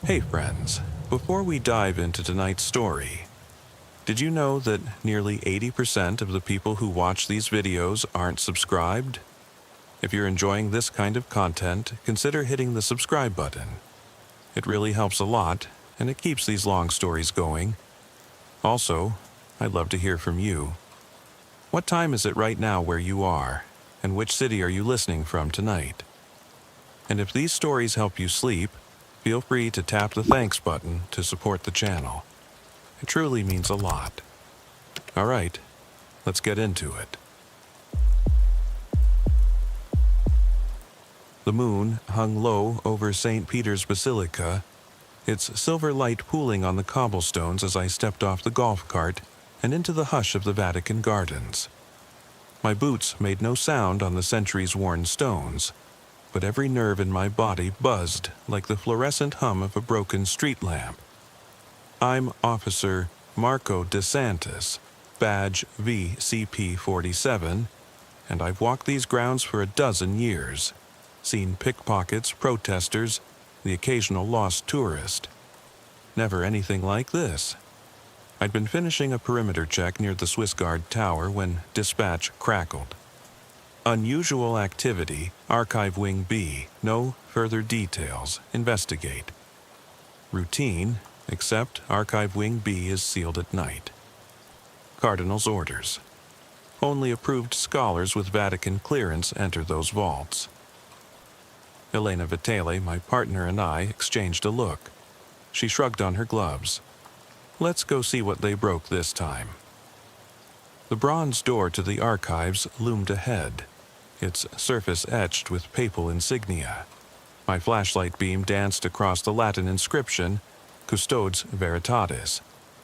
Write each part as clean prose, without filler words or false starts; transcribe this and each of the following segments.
Hey friends, before we dive into tonight's story, did you know that nearly 80% of the people who watch these videos aren't subscribed? If you're enjoying this kind of content, consider hitting the subscribe button. It really helps a lot, and it keeps these long stories going. Also, I'd love to hear from you. What time is it right now where you are, and which city are you listening from tonight? And if these stories help you sleep, feel free to tap the thanks button to support the channel. It truly means a lot. All right, let's get into it. The moon hung low over St. Peter's Basilica, its silver light pooling on the cobblestones as I stepped off the golf cart and into the hush of the Vatican gardens. My boots made no sound on the centuries-worn stones, but every nerve in my body buzzed like the fluorescent hum of a broken street lamp. I'm Officer Marco DeSantis, badge VCP-47, and I've walked these grounds for a dozen years, seen pickpockets, protesters, the occasional lost tourist. Never anything like this. I'd been finishing a perimeter check near the Swiss Guard Tower when dispatch crackled. Unusual activity, Archive Wing B, no further details, investigate. Routine, except Archive Wing B is sealed at night. Cardinal's orders. Only approved scholars with Vatican clearance enter those vaults. Elena Vitale, my partner, and I exchanged a look. She shrugged on her gloves. Let's go see what they broke this time. The bronze door to the archives loomed ahead, its surface etched with papal insignia. My flashlight beam danced across the Latin inscription, Custodes Veritatis,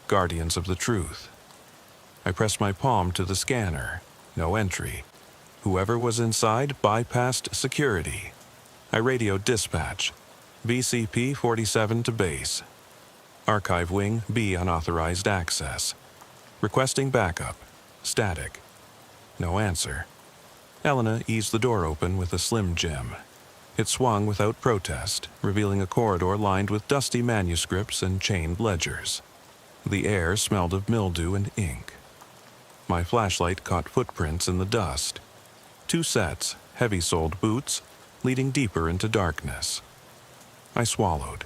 Guardians of the Truth. I pressed my palm to the scanner. No entry. Whoever was inside bypassed security. I radioed dispatch. VCP-47 to base. Archive Wing B unauthorized access. Requesting backup. Static. No answer. Elena eased the door open with a slim gem. It swung without protest, revealing a corridor lined with dusty manuscripts and chained ledgers. The air smelled of mildew and ink. My flashlight caught footprints in the dust. 2 sets, heavy-soled boots, leading deeper into darkness. I swallowed.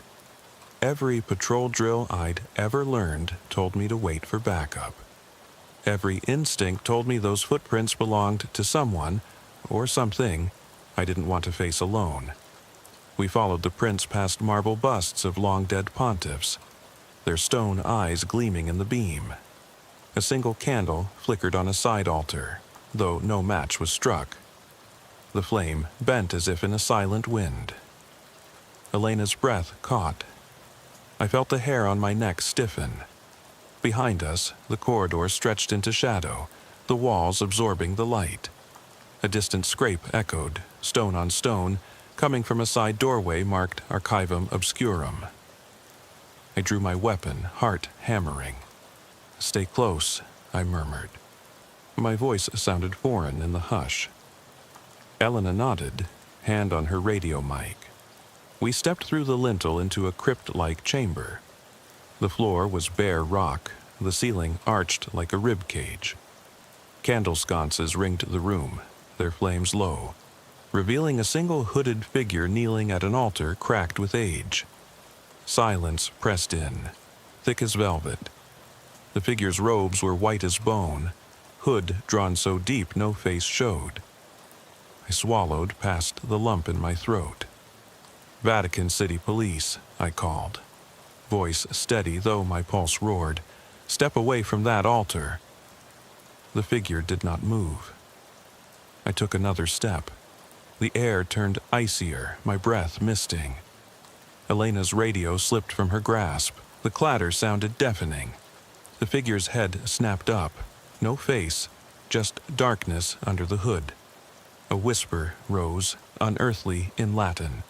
Every patrol drill I'd ever learned told me to wait for backup. Every instinct told me those footprints belonged to someone, or something, I didn't want to face alone. We followed the prints past marble busts of long-dead pontiffs, their stone eyes gleaming in the beam. A single candle flickered on a side altar, though no match was struck. The flame bent as if in a silent wind. Elena's breath caught. I felt the hair on my neck stiffen. Behind us, the corridor stretched into shadow, the walls absorbing the light. A distant scrape echoed, stone on stone, coming from a side doorway marked Archivum Obscurum. I drew my weapon, heart hammering. "Stay close," I murmured. My voice sounded foreign in the hush. Elena nodded, hand on her radio mic. We stepped through the lintel into a crypt-like chamber. The floor was bare rock, the ceiling arched like a rib cage. Candle sconces ringed the room, their flames low, revealing a single hooded figure kneeling at an altar cracked with age. Silence pressed in, thick as velvet. The figure's robes were white as bone, hood drawn so deep no face showed. I swallowed past the lump in my throat. "Vatican City Police," I called. Voice steady, though my pulse roared. "Step away from that altar." The figure did not move. I took another step. The air turned icier, my breath misting. Elena's radio slipped from her grasp. The clatter sounded deafening. The figure's head snapped up. No face, just darkness under the hood. A whisper rose, unearthly in Latin.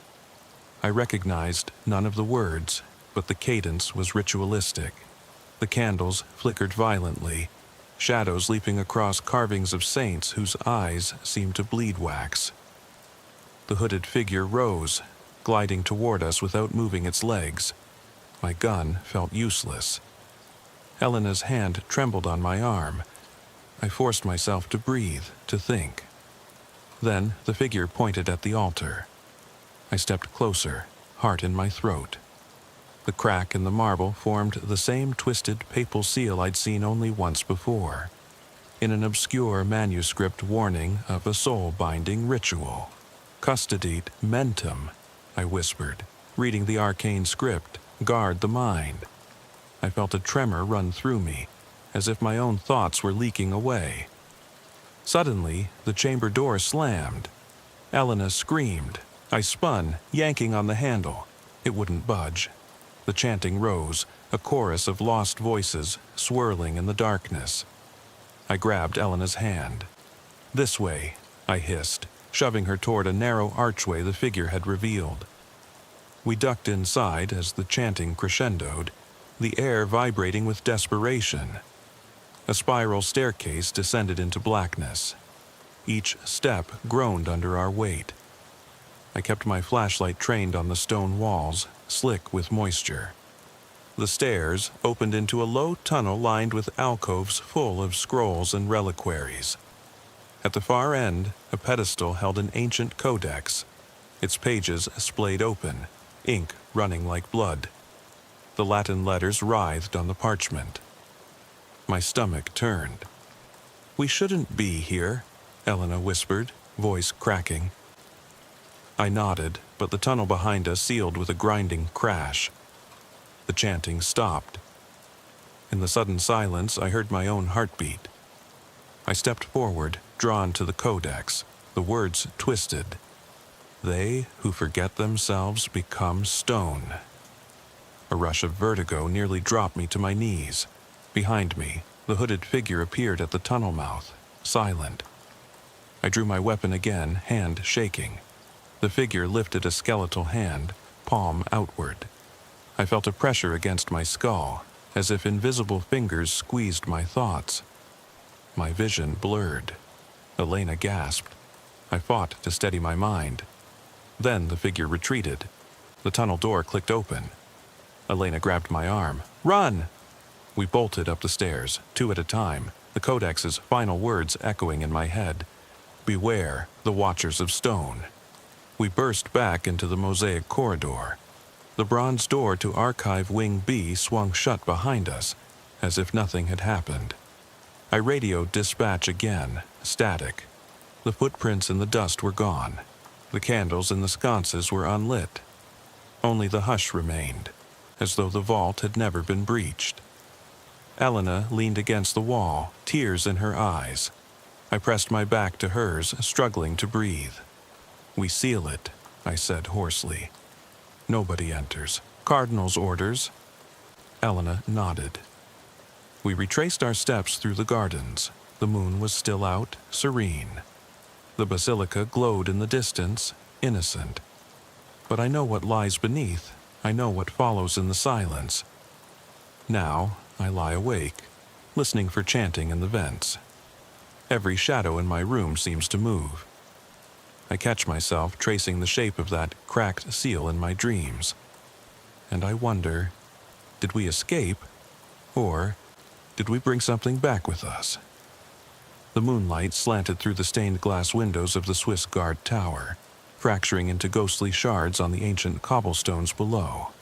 I recognized none of the words, but the cadence was ritualistic. The candles flickered violently, shadows leaping across carvings of saints whose eyes seemed to bleed wax. The hooded figure rose, gliding toward us without moving its legs. My gun felt useless. Elena's hand trembled on my arm. I forced myself to breathe, to think. Then the figure pointed at the altar. I stepped closer, heart in my throat. The crack in the marble formed the same twisted papal seal I'd seen only once before, in an obscure manuscript warning of a soul-binding ritual. Custodit mentem, I whispered, reading the arcane script, guard the mind. I felt a tremor run through me, as if my own thoughts were leaking away. Suddenly, the chamber door slammed. Elena screamed. I spun, yanking on the handle. It wouldn't budge. The chanting rose, a chorus of lost voices swirling in the darkness. I grabbed Elena's hand. "This way," I hissed, shoving her toward a narrow archway the figure had revealed. We ducked inside as the chanting crescendoed, the air vibrating with desperation. A spiral staircase descended into blackness. Each step groaned under our weight. I kept my flashlight trained on the stone walls, slick with moisture. The stairs opened into a low tunnel lined with alcoves full of scrolls and reliquaries. At the far end, a pedestal held an ancient codex, its pages splayed open, ink running like blood. The Latin letters writhed on the parchment. My stomach turned. "We shouldn't be here," Elena whispered, voice cracking. I nodded, but the tunnel behind us sealed with a grinding crash. The chanting stopped. In the sudden silence, I heard my own heartbeat. I stepped forward, drawn to the codex, the words twisted. "They who forget themselves become stone." A rush of vertigo nearly dropped me to my knees. Behind me, the hooded figure appeared at the tunnel mouth, silent. I drew my weapon again, hand shaking. The figure lifted a skeletal hand, palm outward. I felt a pressure against my skull, as if invisible fingers squeezed my thoughts. My vision blurred. Elena gasped. I fought to steady my mind. Then the figure retreated. The tunnel door clicked open. Elena grabbed my arm. "Run!" We bolted up the stairs, two at a time, the codex's final words echoing in my head. "Beware the Watchers of Stone." We burst back into the mosaic corridor. The bronze door to Archive Wing B swung shut behind us, as if nothing had happened. I radioed dispatch again, static. The footprints in the dust were gone. The candles in the sconces were unlit. Only the hush remained, as though the vault had never been breached. Elena leaned against the wall, tears in her eyes. I pressed my back to hers, struggling to breathe. "We seal it," I said hoarsely. "Nobody enters. Cardinal's orders." Elena nodded. We retraced our steps through the gardens. The moon was still out, serene. The basilica glowed in the distance, innocent. But I know what lies beneath. I know what follows in the silence. Now I lie awake, listening for chanting in the vents. Every shadow in my room seems to move. I catch myself tracing the shape of that cracked seal in my dreams. And I wonder, did we escape, or did we bring something back with us? The moonlight slanted through the stained glass windows of the Swiss Guard Tower, fracturing into ghostly shards on the ancient cobblestones below.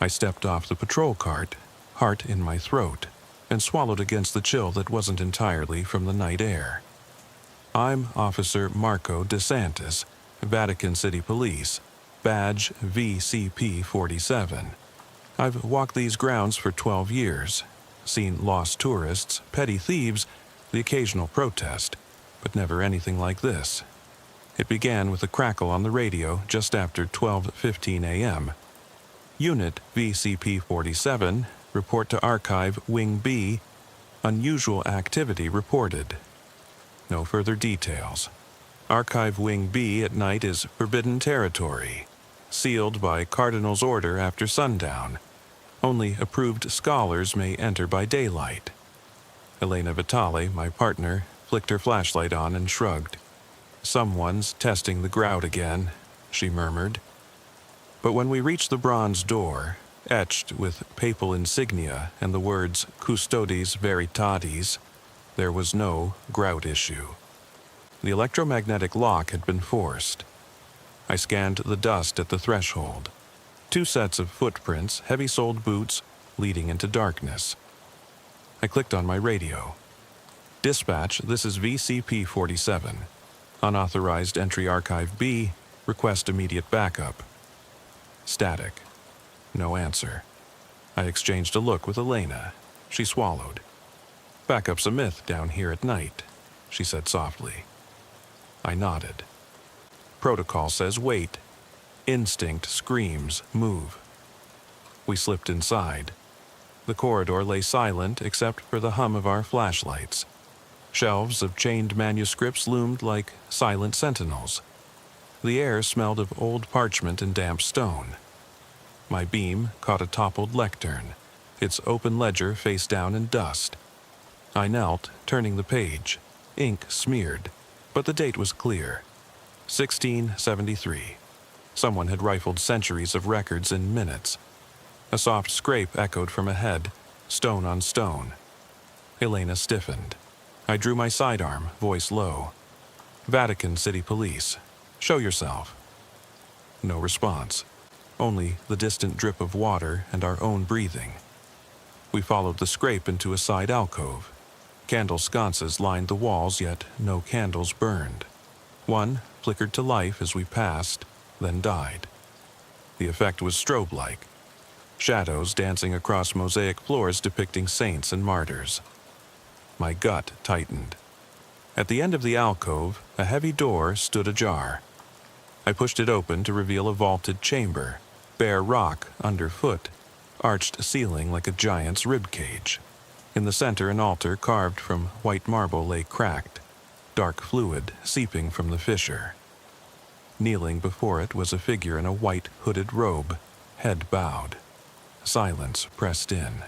I stepped off the patrol cart, heart in my throat, and swallowed against the chill that wasn't entirely from the night air. I'm Officer Marco DeSantis, Vatican City Police, badge VCP-47. I've walked these grounds for 12 years, seen lost tourists, petty thieves, the occasional protest, but never anything like this. It began with a crackle on the radio just after 12:15 a.m. Unit VCP-47, report to Archive Wing B, unusual activity reported. No further details. Archive Wing B at night is forbidden territory, sealed by Cardinal's order after sundown. Only approved scholars may enter by daylight. Elena Vitale, my partner, flicked her flashlight on and shrugged. "Someone's testing the grout again," she murmured. But when we reached the bronze door, Etched with papal insignia and the words Custodes Veritatis, there was no grout issue. The electromagnetic lock had been forced. I scanned the dust at the threshold. 2 sets of footprints, heavy-soled boots, leading into darkness. I clicked on my radio. Dispatch, this is VCP-47. Unauthorized entry archive B, request immediate backup. Static. No answer. I exchanged a look with Elena. She swallowed. Backup's a myth down here at night, she said softly. I nodded. Protocol says wait. Instinct screams move. We slipped inside. The corridor lay silent except for the hum of our flashlights. Shelves of chained manuscripts loomed like silent sentinels. The air smelled of old parchment and damp stone. My beam caught a toppled lectern, its open ledger face down in dust. I knelt, turning the page. Ink smeared, but the date was clear. 1673. Someone had rifled centuries of records in minutes. A soft scrape echoed from ahead, stone on stone. Elena stiffened. I drew my sidearm, voice low. Vatican City Police. Show yourself. No response. Only the distant drip of water and our own breathing. We followed the scrape into a side alcove. Candle sconces lined the walls, yet no candles burned. One flickered to life as we passed, then died. The effect was strobe-like. Shadows dancing across mosaic floors depicting saints and martyrs. My gut tightened. At the end of the alcove, a heavy door stood ajar. I pushed it open to reveal a vaulted chamber, bare rock underfoot, arched ceiling like a giant's rib cage. In the center, an altar carved from white marble lay cracked, dark fluid seeping from the fissure. Kneeling before it was a figure in a white hooded robe, head bowed. Silence pressed in.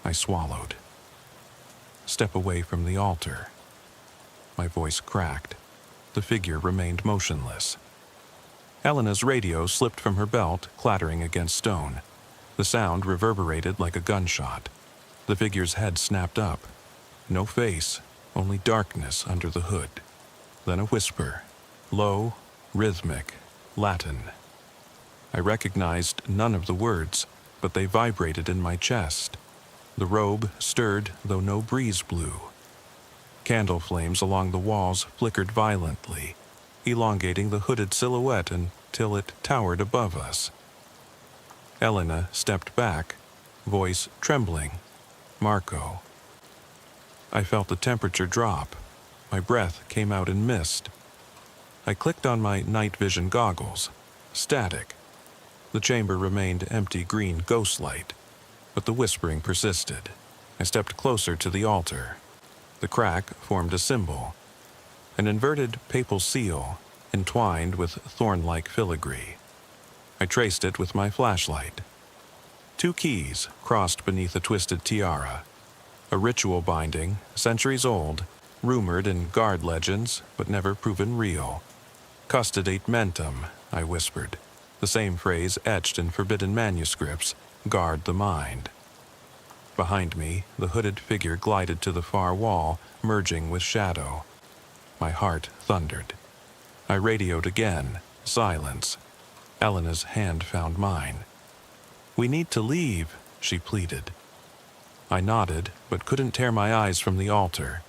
I swallowed. Step away from the altar. My voice cracked. The figure remained motionless. Elena's radio slipped from her belt, clattering against stone. The sound reverberated like a gunshot. The figure's head snapped up. No face, only darkness under the hood. Then a whisper, low, rhythmic, Latin. I recognized none of the words, but they vibrated in my chest. The robe stirred, though no breeze blew. Candle flames along the walls flickered violently, elongating the hooded silhouette until it towered above us. Elena stepped back, voice trembling. Marco. I felt the temperature drop. My breath came out in mist. I clicked on my night vision goggles. Static. The chamber remained empty green ghost light, but the whispering persisted. I stepped closer to the altar. The crack formed a symbol. An inverted papal seal, entwined with thorn-like filigree. I traced it with my flashlight. 2 keys crossed beneath a twisted tiara. A ritual binding, centuries old, rumored in guard legends, but never proven real. Custodate mentum, I whispered. The same phrase etched in forbidden manuscripts, guard the mind. Behind me, the hooded figure glided to the far wall, merging with shadow. My heart thundered. I radioed again. Silence. Elena's hand found mine. We need to leave, she pleaded. I nodded, but couldn't tear my eyes from the altar.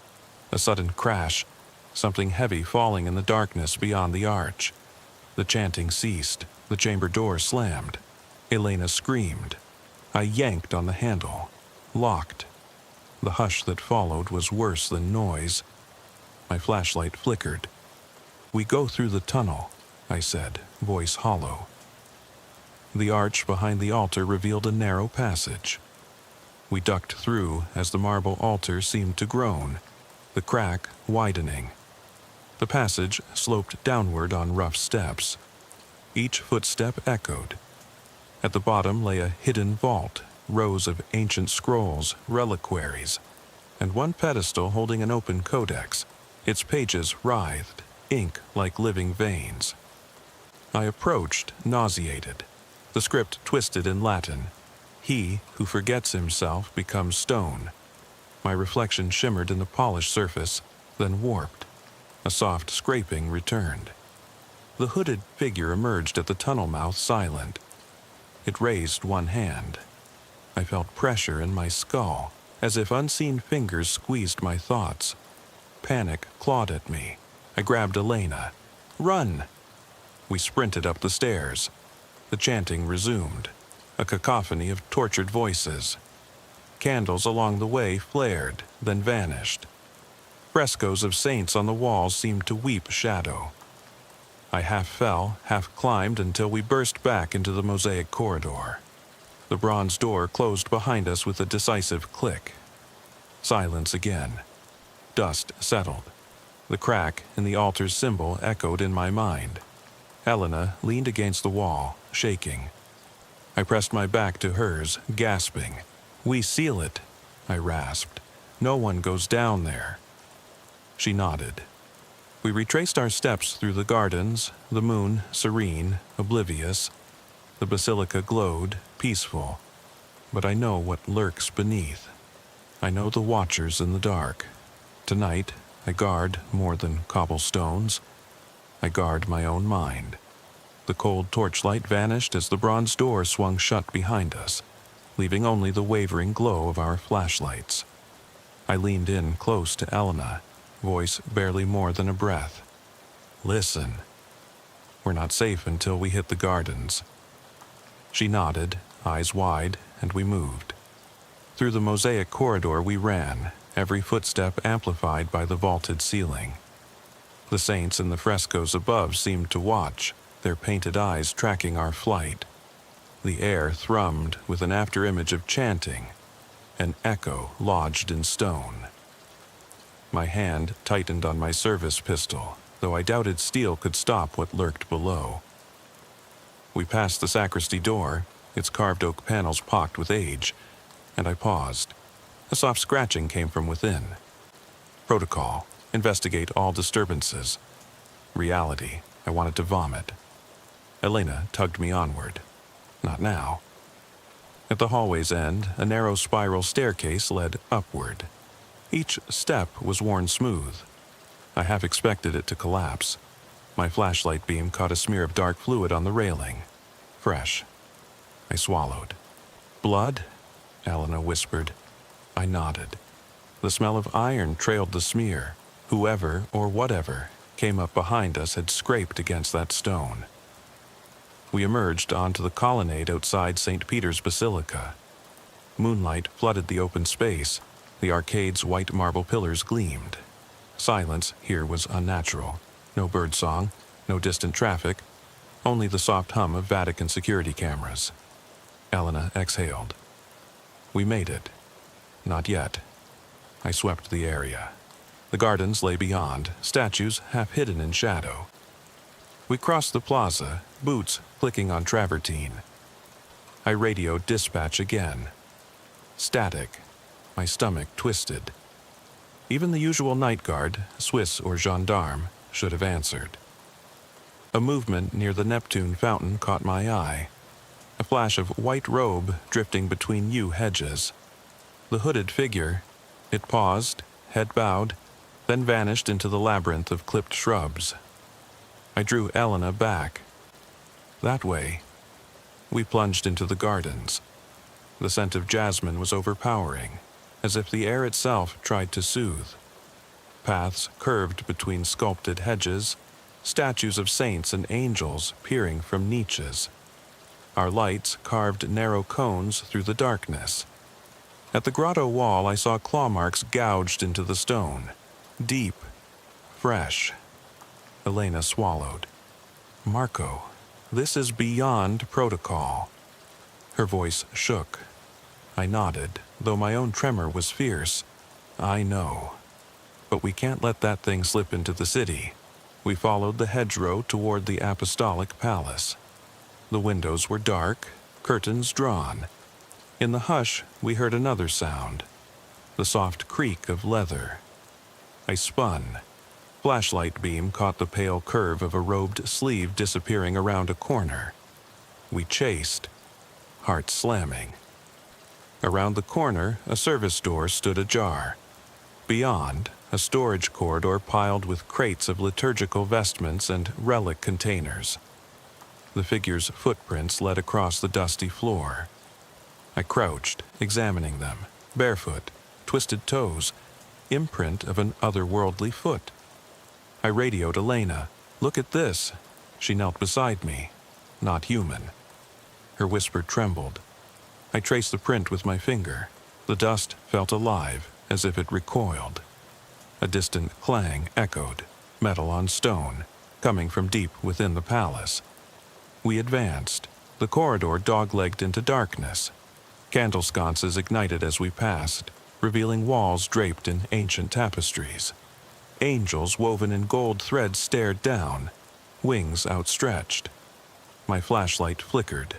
A sudden crash, something heavy falling in the darkness beyond the arch. The chanting ceased. The chamber door slammed. Elena screamed. I yanked on the handle. Locked. The hush that followed was worse than noise. My flashlight flickered. We go through the tunnel, I said, voice hollow. The arch behind the altar revealed a narrow passage. We ducked through as the marble altar seemed to groan, the crack widening. The passage sloped downward on rough steps. Each footstep echoed. At the bottom lay a hidden vault, rows of ancient scrolls, reliquaries, and one pedestal holding an open codex, its pages writhed, ink like living veins. I approached, nauseated. The script twisted in Latin. He who forgets himself becomes stone. My reflection shimmered in the polished surface, then warped. A soft scraping returned. The hooded figure emerged at the tunnel mouth silent. It raised one hand. I felt pressure in my skull, as if unseen fingers squeezed my thoughts. Panic clawed at me. I grabbed Elena. "Run!" We sprinted up the stairs. The chanting resumed, a cacophony of tortured voices. Candles along the way flared, then vanished. Frescoes of saints on the walls seemed to weep shadow. I half fell, half climbed until we burst back into the mosaic corridor. The bronze door closed behind us with a decisive click. Silence again. Dust settled. The crack in the altar's symbol echoed in my mind. Elena leaned against the wall, shaking. I pressed my back to hers, gasping. "We seal it," I rasped. "No one goes down there." She nodded. We retraced our steps through the gardens, the moon serene, oblivious. The basilica glowed, peaceful. But I know what lurks beneath. I know the watchers in the dark. Tonight, I guard more than cobblestones. I guard my own mind. The cold torchlight vanished as the bronze door swung shut behind us, leaving only the wavering glow of our flashlights. I leaned in close to Elena, voice barely more than a breath. "Listen. We're not safe until we hit the gardens." She nodded, eyes wide, and we moved. Through the mosaic corridor we ran, every footstep amplified by the vaulted ceiling. The saints in the frescoes above seemed to watch, their painted eyes tracking our flight. The air thrummed with an afterimage of chanting, an echo lodged in stone. My hand tightened on my service pistol, though I doubted steel could stop what lurked below. We passed the sacristy door, its carved oak panels pocked with age, and I paused. A soft scratching came from within. Protocol: investigate all disturbances. Reality: I wanted to vomit. Elena tugged me onward. Not now. At the hallway's end, a narrow spiral staircase led upward. Each step was worn smooth. I half expected it to collapse. My flashlight beam caught a smear of dark fluid on the railing. Fresh. I swallowed. "Blood?" Elena whispered. I nodded. The smell of iron trailed the smear. Whoever or whatever came up behind us had scraped against that stone. We emerged onto the colonnade outside St. Peter's Basilica. Moonlight flooded the open space. The arcade's white marble pillars gleamed. Silence here was unnatural. No birdsong, no distant traffic, only the soft hum of Vatican security cameras. Elena exhaled. We made it. Not yet. I swept the area. The gardens lay beyond, statues half hidden in shadow. We crossed the plaza, boots clicking on travertine. I radioed dispatch again. Static. My stomach twisted. Even the usual night guard, Swiss or gendarme, should have answered. A movement near the Neptune fountain caught my eye. A flash of white robe drifting between yew hedges. The hooded figure. It paused, head bowed, then vanished into the labyrinth of clipped shrubs. I drew Elena back. That way. We plunged into the gardens. The scent of jasmine was overpowering, as if the air itself tried to soothe. Paths curved between sculpted hedges, statues of saints and angels peering from niches. Our lights carved narrow cones through the darkness. At the grotto wall I saw claw marks gouged into the stone. Deep. Fresh. Elena swallowed. "Marco, this is beyond protocol." Her voice shook. I nodded, though my own tremor was fierce. "I know. But we can't let that thing slip into the city." We followed the hedgerow toward the apostolic palace. The windows were dark, curtains drawn. In the hush, we heard another sound, the soft creak of leather. I spun. Flashlight beam caught the pale curve of a robed sleeve disappearing around a corner. We chased, heart slamming. Around the corner, a service door stood ajar. Beyond, a storage corridor piled with crates of liturgical vestments and relic containers. The figure's footprints led across the dusty floor. I crouched, examining them, barefoot, twisted toes, imprint of an otherworldly foot. I radioed Elena. "Look at this." She knelt beside me. Not human. Her whisper trembled. I traced the print with my finger. The dust felt alive, as if it recoiled. A distant clang echoed, metal on stone, coming from deep within the palace. We advanced, the corridor dog-legged into darkness. Candle sconces ignited as we passed, revealing walls draped in ancient tapestries. Angels woven in gold threads stared down, wings outstretched. My flashlight flickered.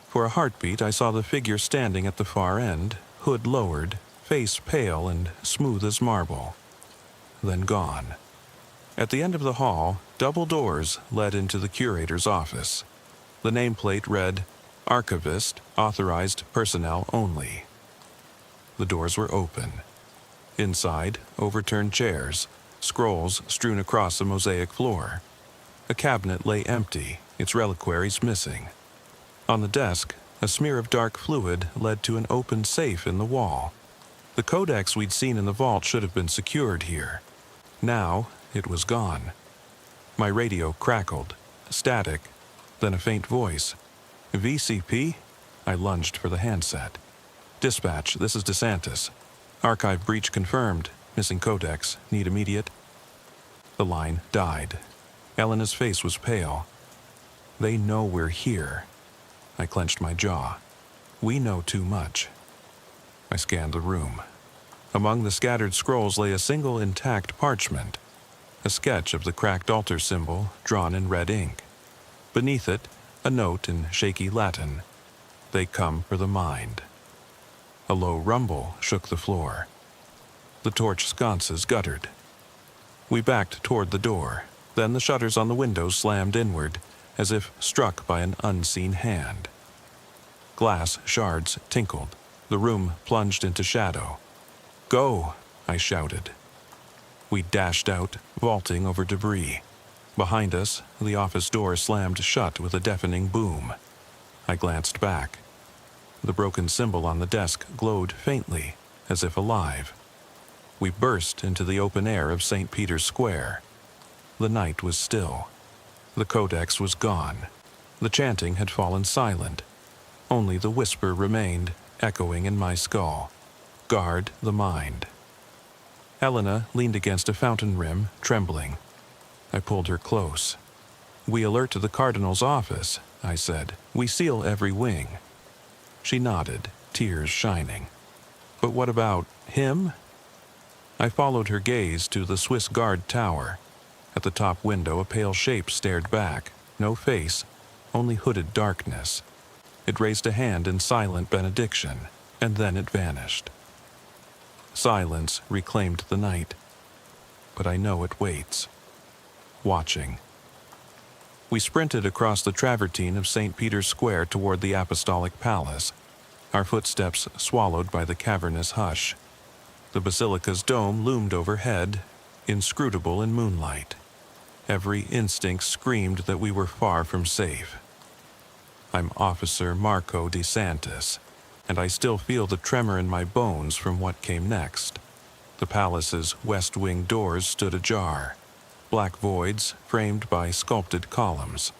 For a heartbeat, I saw the figure standing at the far end, hood lowered, face pale and smooth as marble. Then gone. At the end of the hall, double doors led into the curator's office. The nameplate read, "Archivist, authorized personnel only." The doors were open. Inside, overturned chairs, scrolls strewn across the mosaic floor. A cabinet lay empty, its reliquaries missing. On the desk, a smear of dark fluid led to an open safe in the wall. The codex we'd seen in the vault should have been secured here. Now, it was gone. My radio crackled, static, then a faint voice. "VCP?" I lunged for the handset. "Dispatch, this is DeSantis. Archive breach confirmed. Missing codex. Need immediate." The line died. Elena's face was pale. "They know we're here." I clenched my jaw. "We know too much." I scanned the room. Among the scattered scrolls lay a single intact parchment, a sketch of the cracked altar symbol drawn in red ink. Beneath it, a note in shaky Latin. "They come for the mind." A low rumble shook the floor. The torch sconces guttered. We backed toward the door. Then the shutters on the windows slammed inward, as if struck by an unseen hand. Glass shards tinkled. The room plunged into shadow. "Go!" I shouted. We dashed out, vaulting over debris. Behind us, the office door slammed shut with a deafening boom. I glanced back. The broken symbol on the desk glowed faintly, as if alive. We burst into the open air of St. Peter's Square. The night was still. The codex was gone. The chanting had fallen silent. Only the whisper remained, echoing in my skull. "Guard the mind." Helena leaned against a fountain rim, trembling. I pulled her close. "We alert to the cardinal's office," I said. "We seal every wing." She nodded, tears shining. "But what about him?" I followed her gaze to the Swiss Guard tower. At the top window, a pale shape stared back. No face, only hooded darkness. It raised a hand in silent benediction, and then it vanished. Silence reclaimed the night. But I know it waits. Watching. We sprinted across the travertine of St. Peter's Square toward the Apostolic Palace, our footsteps swallowed by the cavernous hush. The basilica's dome loomed overhead, inscrutable in moonlight. Every instinct screamed that we were far from safe. I'm Officer Marco DeSantis, and I still feel the tremor in my bones from what came next. The palace's west wing doors stood ajar, black voids framed by sculpted columns.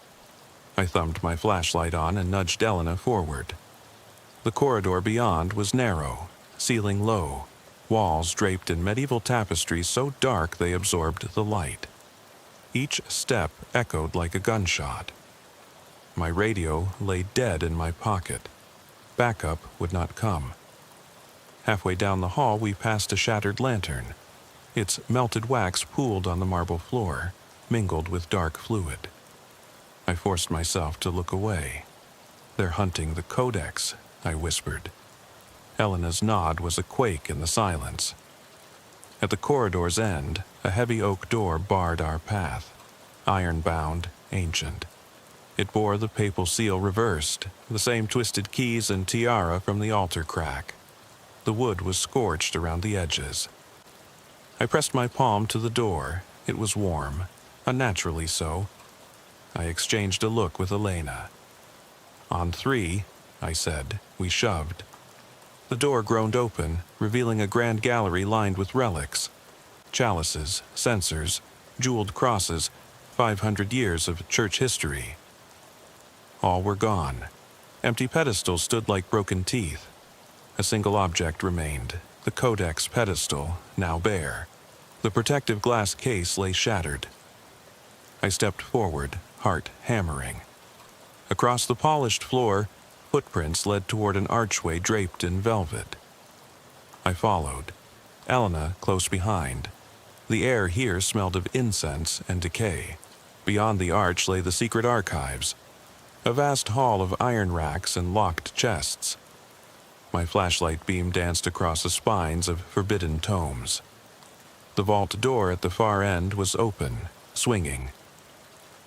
I thumbed my flashlight on and nudged Elena forward. The corridor beyond was narrow, ceiling low, walls draped in medieval tapestries so dark they absorbed the light. Each step echoed like a gunshot. My radio lay dead in my pocket. Backup would not come. Halfway down the hall, we passed a shattered lantern. Its melted wax pooled on the marble floor, mingled with dark fluid. I forced myself to look away. "They're hunting the codex," I whispered. Elena's nod was a quake in the silence. At the corridor's end, a heavy oak door barred our path, iron-bound, ancient. It bore the papal seal reversed, the same twisted keys and tiara from the altar crack. The wood was scorched around the edges. I pressed my palm to the door. It was warm, unnaturally so. I exchanged a look with Elena. "On 3, I said. We shoved. The door groaned open, revealing a grand gallery lined with relics. Chalices, censers, jeweled crosses, 500 years of church history. All were gone. Empty pedestals stood like broken teeth. A single object remained, the codex pedestal, now bare. The protective glass case lay shattered. I stepped forward, heart hammering. Across the polished floor, footprints led toward an archway draped in velvet. I followed, Elena close behind. The air here smelled of incense and decay. Beyond the arch lay the secret archives, a vast hall of iron racks and locked chests. My flashlight beam danced across the spines of forbidden tomes. The vault door at the far end was open, swinging.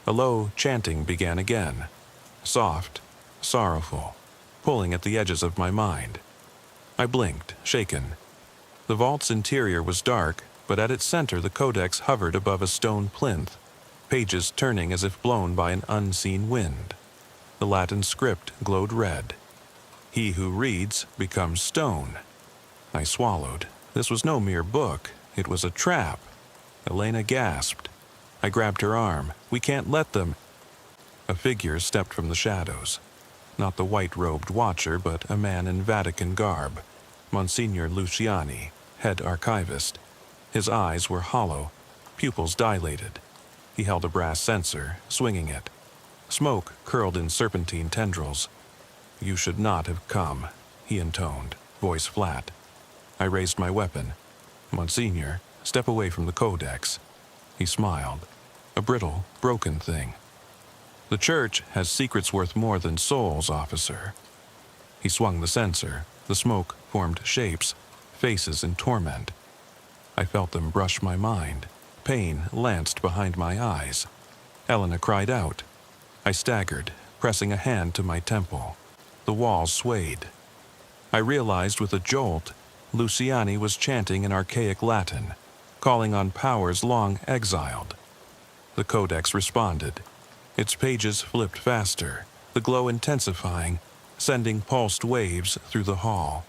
A low chanting began again, soft, sorrowful, pulling at the edges of my mind. I blinked, shaken. The vault's interior was dark, but at its center the codex hovered above a stone plinth, pages turning as if blown by an unseen wind. The Latin script glowed red. He who reads becomes stone. I swallowed. This was no mere book. It was a trap. Elena gasped. I grabbed her arm. "We can't let them." A figure stepped from the shadows. Not the white-robed watcher, but a man in Vatican garb. Monsignor Luciani, head archivist. His eyes were hollow, pupils dilated. He held a brass censer, swinging it. Smoke curled in serpentine tendrils. "You should not have come," he intoned, voice flat. I raised my weapon. "Monsignor, step away from the codex." He smiled. "A brittle, broken thing. The church has secrets worth more than souls, officer." He swung the censer. The smoke formed shapes, faces in torment. I felt them brush my mind. Pain lanced behind my eyes. Elena cried out. I staggered, pressing a hand to my temple. The walls swayed. I realized with a jolt, Luciani was chanting in archaic Latin, calling on powers long exiled. The codex responded. Its pages flipped faster, the glow intensifying, sending pulsed waves through the hall.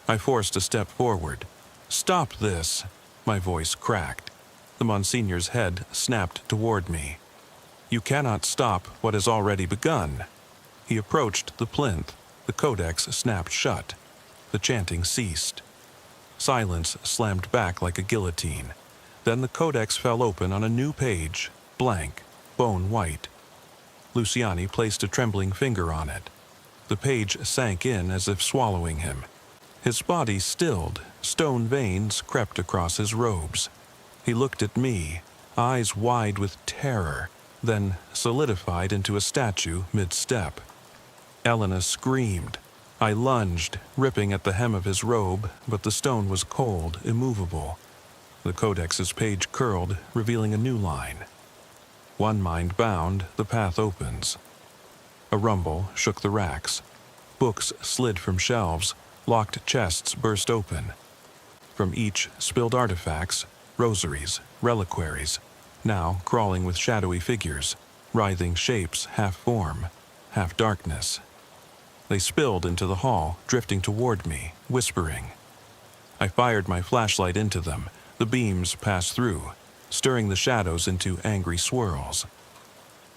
I forced a step forward. "Stop this!" My voice cracked. The Monsignor's head snapped toward me. "You cannot stop what has already begun." He approached the plinth. The codex snapped shut. The chanting ceased. Silence slammed back like a guillotine. Then the codex fell open on a new page, blank, bone white. Luciani placed a trembling finger on it. The page sank in as if swallowing him. His body stilled, stone veins crept across his robes. He looked at me, eyes wide with terror, then solidified into a statue mid-step. Elena screamed. I lunged, ripping at the hem of his robe, but the stone was cold, immovable. The codex's page curled, revealing a new line. One mind bound, the path opens. A rumble shook the racks. Books slid from shelves, locked chests burst open. From each spilled artifacts, rosaries, reliquaries, now crawling with shadowy figures, writhing shapes half form, half darkness. They spilled into the hall, drifting toward me, whispering. I fired my flashlight into them. The beams passed through, stirring the shadows into angry swirls.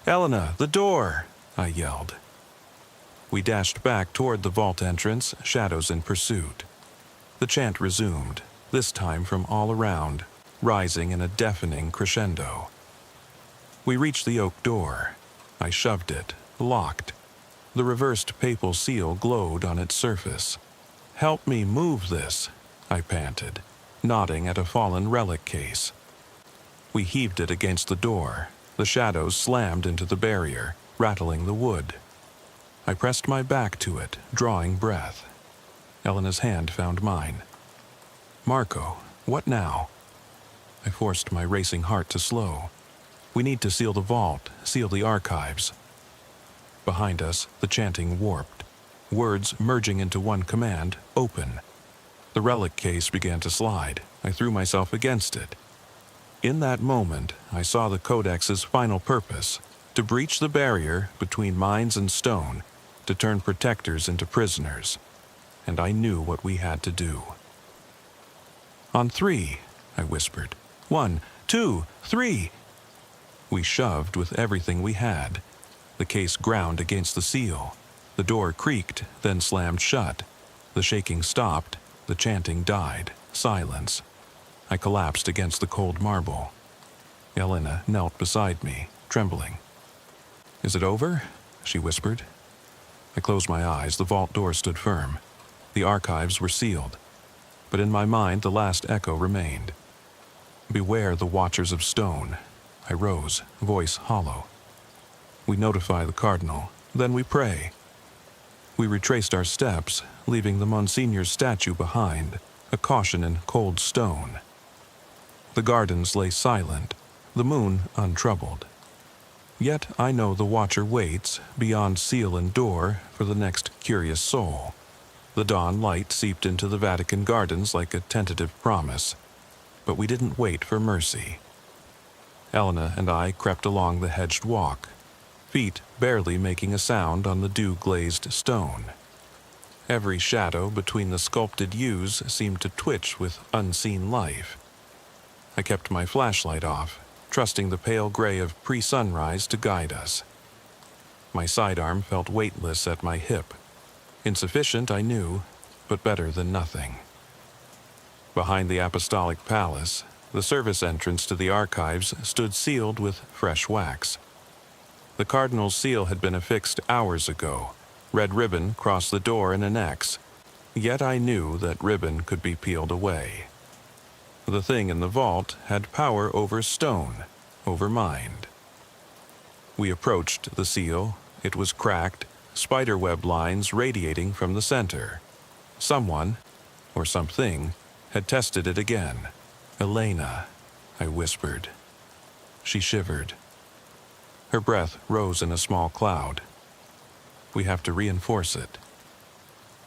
"Elena, the door!" I yelled. We dashed back toward the vault entrance, shadows in pursuit. The chant resumed, this time from all around, rising in a deafening crescendo. We reached the oak door. I shoved it, locked. The reversed papal seal glowed on its surface. "Help me move this," I panted, nodding at a fallen relic case. We heaved it against the door. The shadows slammed into the barrier, rattling the wood. I pressed my back to it, drawing breath. Elena's hand found mine. "Marco, what now?" I forced my racing heart to slow. "We need to seal the vault, seal the archives." Behind us, the chanting warped, words merging into one command, open. The relic case began to slide. I threw myself against it. In that moment, I saw the Codex's final purpose, to breach the barrier between minds and stone, to turn protectors into prisoners. And I knew what we had to do. "On 3, I whispered. 1, 2, 3. We shoved with everything we had. The case ground against the seal. The door creaked, then slammed shut. The shaking stopped. The chanting died. Silence. I collapsed against the cold marble. Elena knelt beside me, trembling. "Is it over?" she whispered. I closed my eyes. The vault door stood firm. The archives were sealed. But in my mind, the last echo remained. "Beware the Watchers of Stone." I rose, voice hollow. We notify the Cardinal, then we pray. We retraced our steps, leaving the Monsignor's statue behind, a caution in cold stone. The gardens lay silent, the moon untroubled. Yet I know the Watcher waits, beyond seal and door, for the next curious soul. The dawn light seeped into the Vatican gardens like a tentative promise. But we didn't wait for mercy. Elena and I crept along the hedged walk, feet barely making a sound on the dew-glazed stone. Every shadow between the sculpted yews seemed to twitch with unseen life. I kept my flashlight off, trusting the pale gray of pre-sunrise to guide us. My sidearm felt weightless at my hip. Insufficient, I knew, but better than nothing. Behind the Apostolic Palace, the service entrance to the archives stood sealed with fresh wax. The Cardinal's seal had been affixed hours ago. Red ribbon crossed the door in an X. Yet I knew that ribbon could be peeled away. The thing in the vault had power over stone, over mind. We approached the seal. It was cracked, spiderweb lines radiating from the center. Someone, or something, had tested it again. "Elena," I whispered. She shivered. Her breath rose in a small cloud. "We have to reinforce it."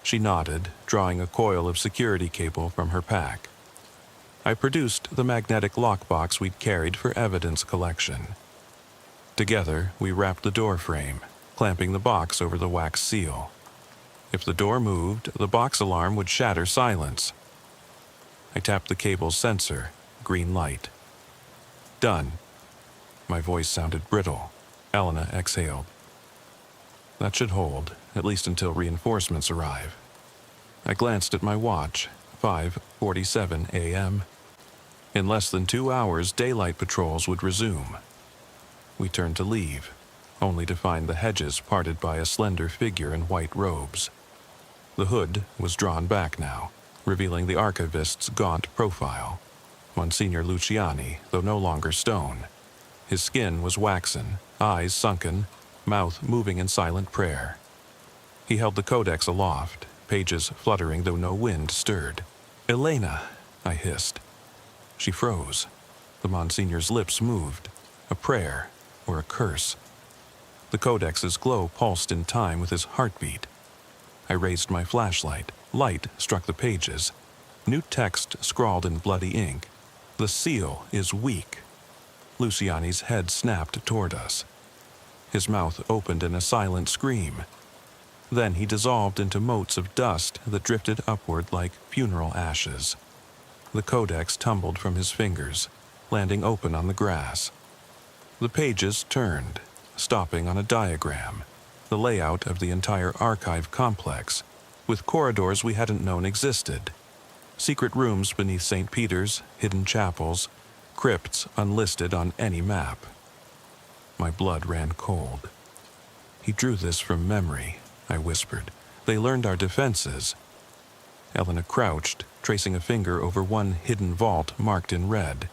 She nodded, drawing a coil of security cable from her pack. I produced the magnetic lockbox we'd carried for evidence collection. Together, we wrapped the door frame, clamping the box over the wax seal. If the door moved, the box alarm would shatter silence. I tapped the cable's sensor, green light. "Done." My voice sounded brittle. Elena exhaled. "That should hold, at least until reinforcements arrive." I glanced at my watch, 5:47 a.m. In less than 2 hours, daylight patrols would resume. We turned to leave, only to find the hedges parted by a slender figure in white robes. The hood was drawn back now, revealing the archivist's gaunt profile. Monsignor Luciani, though no longer stone. His skin was waxen, eyes sunken, mouth moving in silent prayer. He held the codex aloft, pages fluttering though no wind stirred. "Elena," I hissed. She froze. The Monsignor's lips moved. A prayer, or a curse. The codex's glow pulsed in time with his heartbeat. I raised my flashlight. Light struck the pages. New text scrawled in bloody ink. "The seal is weak." Luciani's head snapped toward us. His mouth opened in a silent scream. Then he dissolved into motes of dust that drifted upward like funeral ashes. The codex tumbled from his fingers, landing open on the grass. The pages turned, stopping on a diagram, the layout of the entire archive complex, with corridors we hadn't known existed. Secret rooms beneath St. Peter's, hidden chapels, crypts unlisted on any map. My blood ran cold. "He drew this from memory," I whispered. "They learned our defenses." Elena crouched, tracing a finger over one hidden vault marked in red.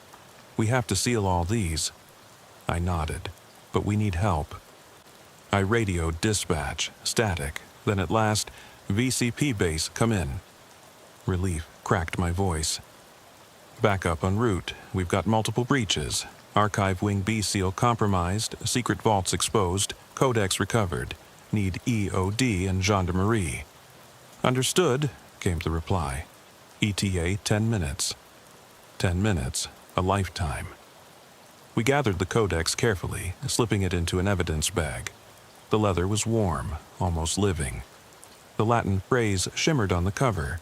"We have to seal all these." I nodded. "But we need help." I radioed dispatch, static, then at last, "VCP base, come in." Relief cracked my voice. "Backup en route. We've got multiple breaches. Archive Wing B seal compromised, secret vaults exposed, codex recovered. Need EOD and gendarmerie. Understood, came the reply. ETA 10 minutes. 10 minutes, a lifetime. We gathered the codex carefully, slipping it into an evidence bag. The leather was warm, almost living. The Latin phrase shimmered on the cover.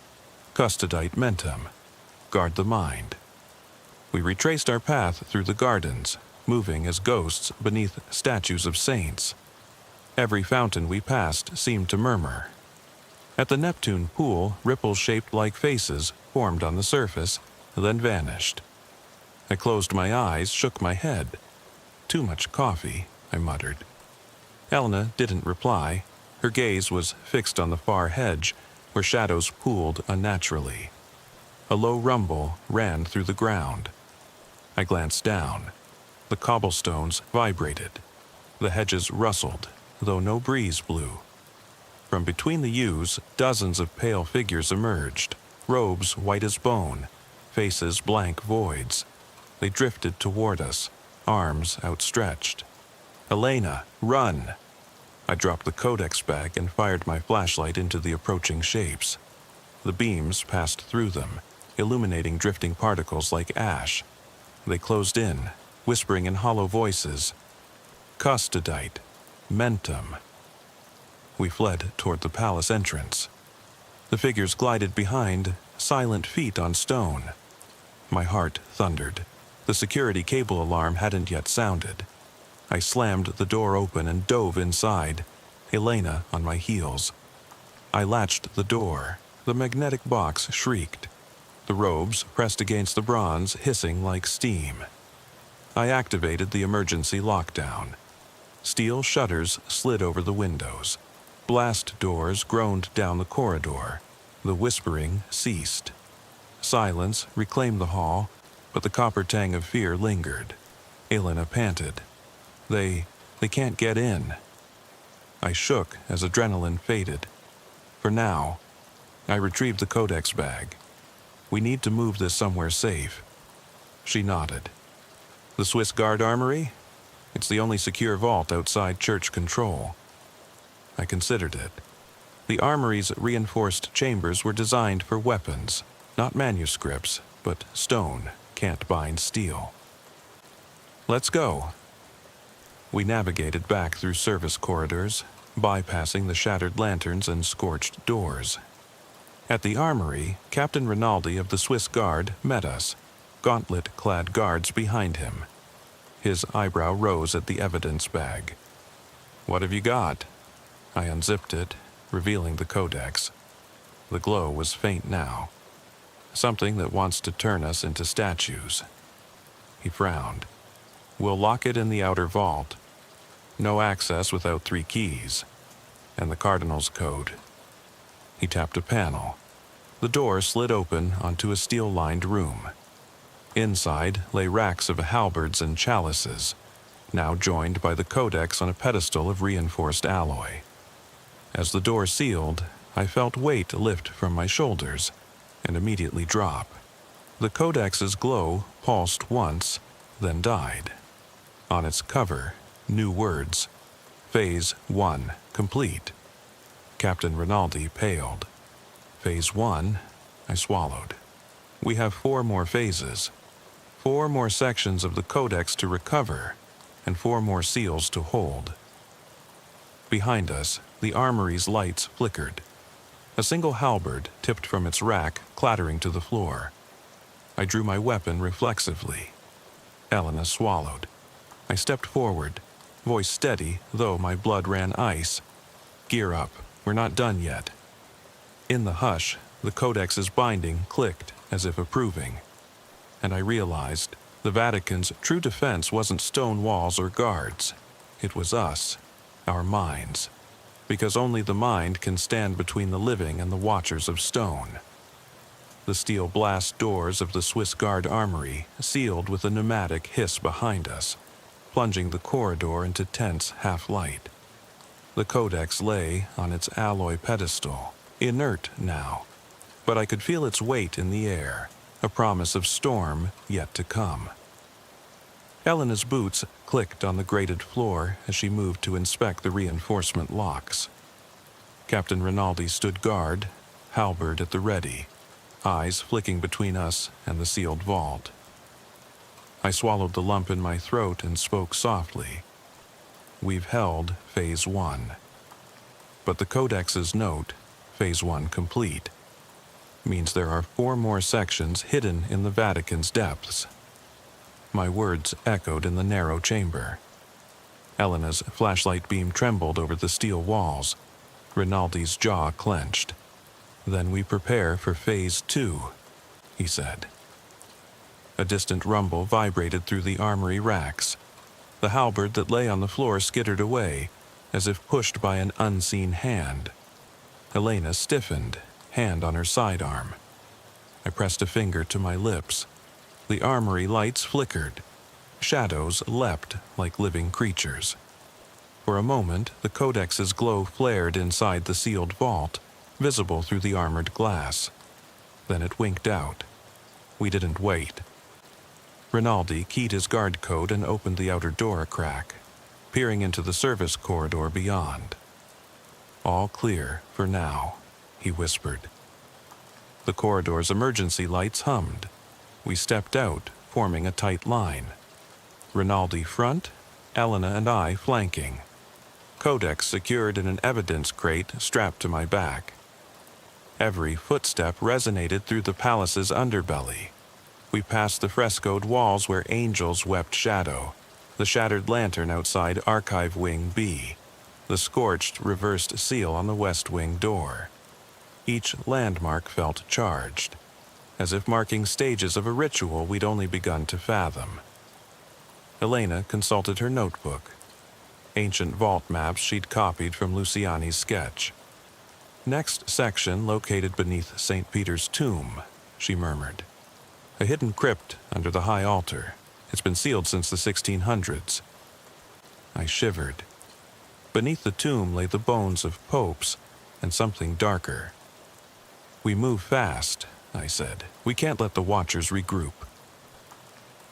Custodite mentem. Guard the mind. We retraced our path through the gardens, moving as ghosts beneath statues of saints. Every fountain we passed seemed to murmur. At the Neptune pool, ripples shaped like faces formed on the surface, then vanished. I closed my eyes, shook my head. Too much coffee, I muttered. Elena didn't reply. Her gaze was fixed on the far hedge, where shadows pooled unnaturally. A low rumble ran through the ground. I glanced down. The cobblestones vibrated. The hedges rustled, though no breeze blew. From between the yews, dozens of pale figures emerged, robes white as bone, faces blank voids. They drifted toward us, arms outstretched. "Elena, run!" I dropped the codex bag and fired my flashlight into the approaching shapes. The beams passed through them, illuminating drifting particles like ash. They closed in, whispering in hollow voices, "Custodite, mentem." We fled toward the palace entrance. The figures glided behind, silent feet on stone. My heart thundered. The security cable alarm hadn't yet sounded. I slammed the door open and dove inside, Elena on my heels. I latched the door. The magnetic box shrieked. The robes pressed against the bronze, hissing like steam. I activated the emergency lockdown. Steel shutters slid over the windows. Blast doors groaned down the corridor. The whispering ceased. Silence reclaimed the hall, but the copper tang of fear lingered. Elena panted. They can't get in." I shook as adrenaline faded. For now, I retrieved the codex bag. "We need to move this somewhere safe." She nodded. "The Swiss Guard Armory? It's the only secure vault outside church control." I considered it. The armory's reinforced chambers were designed for weapons, not manuscripts, but stone can't bind steel. "Let's go." We navigated back through service corridors, bypassing the shattered lanterns and scorched doors. At the armory, Captain Rinaldi of the Swiss Guard met us, gauntlet-clad guards behind him. His eyebrow rose at the evidence bag. "What have you got?" I unzipped it, revealing the codex. The glow was faint now. "Something that wants to turn us into statues." He frowned. "We'll lock it in the outer vault. No access without 3 keys. And the Cardinal's code." He tapped a panel. The door slid open onto a steel-lined room. Inside lay racks of halberds and chalices, now joined by the codex on a pedestal of reinforced alloy. As the door sealed, I felt weight lift from my shoulders and immediately drop. The codex's glow pulsed once, then died. On its cover, new words. Phase 1 complete. Captain Rinaldi paled. Phase 1, I swallowed. We have 4 more phases. 4 more sections of the codex to recover, and 4 more seals to hold. Behind us, the armory's lights flickered. A single halberd tipped from its rack, clattering to the floor. I drew my weapon reflexively. Elena swallowed. I stepped forward, voice steady, though my blood ran ice. "Gear up, we're not done yet." In the hush, the codex's binding clicked as if approving. And I realized the Vatican's true defense wasn't stone walls or guards. It was us, our minds. Because only the mind can stand between the living and the watchers of stone. The steel blast doors of the Swiss Guard Armory sealed with a pneumatic hiss behind us, plunging the corridor into tense half-light. The codex lay on its alloy pedestal, inert now, but I could feel its weight in the air, a promise of storm yet to come. Elena's boots clicked on the grated floor as she moved to inspect the reinforcement locks. Captain Rinaldi stood guard, halberd at the ready, eyes flicking between us and the sealed vault. I swallowed the lump in my throat and spoke softly. We've held Phase 1. But the Codex's note, Phase 1 complete, means there are 4 more sections hidden in the Vatican's depths. My words echoed in the narrow chamber. Elena's flashlight beam trembled over the steel walls. Rinaldi's jaw clenched. Then we prepare for Phase 2, he said. A distant rumble vibrated through the armory racks. The halberd that lay on the floor skittered away, as if pushed by an unseen hand. Elena stiffened, hand on her sidearm. I pressed a finger to my lips. The armory lights flickered. Shadows leapt like living creatures. For a moment, the Codex's glow flared inside the sealed vault, visible through the armored glass. Then it winked out. We didn't wait. Rinaldi keyed his guard code and opened the outer door a crack, peering into the service corridor beyond. "All clear for now," he whispered. The corridor's emergency lights hummed. We stepped out, forming a tight line. Rinaldi front, Elena and I flanking. Codex secured in an evidence crate strapped to my back. Every footstep resonated through the palace's underbelly. We passed the frescoed walls where angels wept shadow, the shattered lantern outside Archive Wing B, the scorched reversed seal on the West Wing door. Each landmark felt charged, as if marking stages of a ritual we'd only begun to fathom. Elena consulted her notebook. Ancient vault maps she'd copied from Luciani's sketch. "Next section located beneath St. Peter's tomb," she murmured. "A hidden crypt under the high altar. It's been sealed since the 1600s. I shivered. Beneath the tomb lay the bones of popes and something darker. "We move fast," I said. "We can't let the Watchers regroup."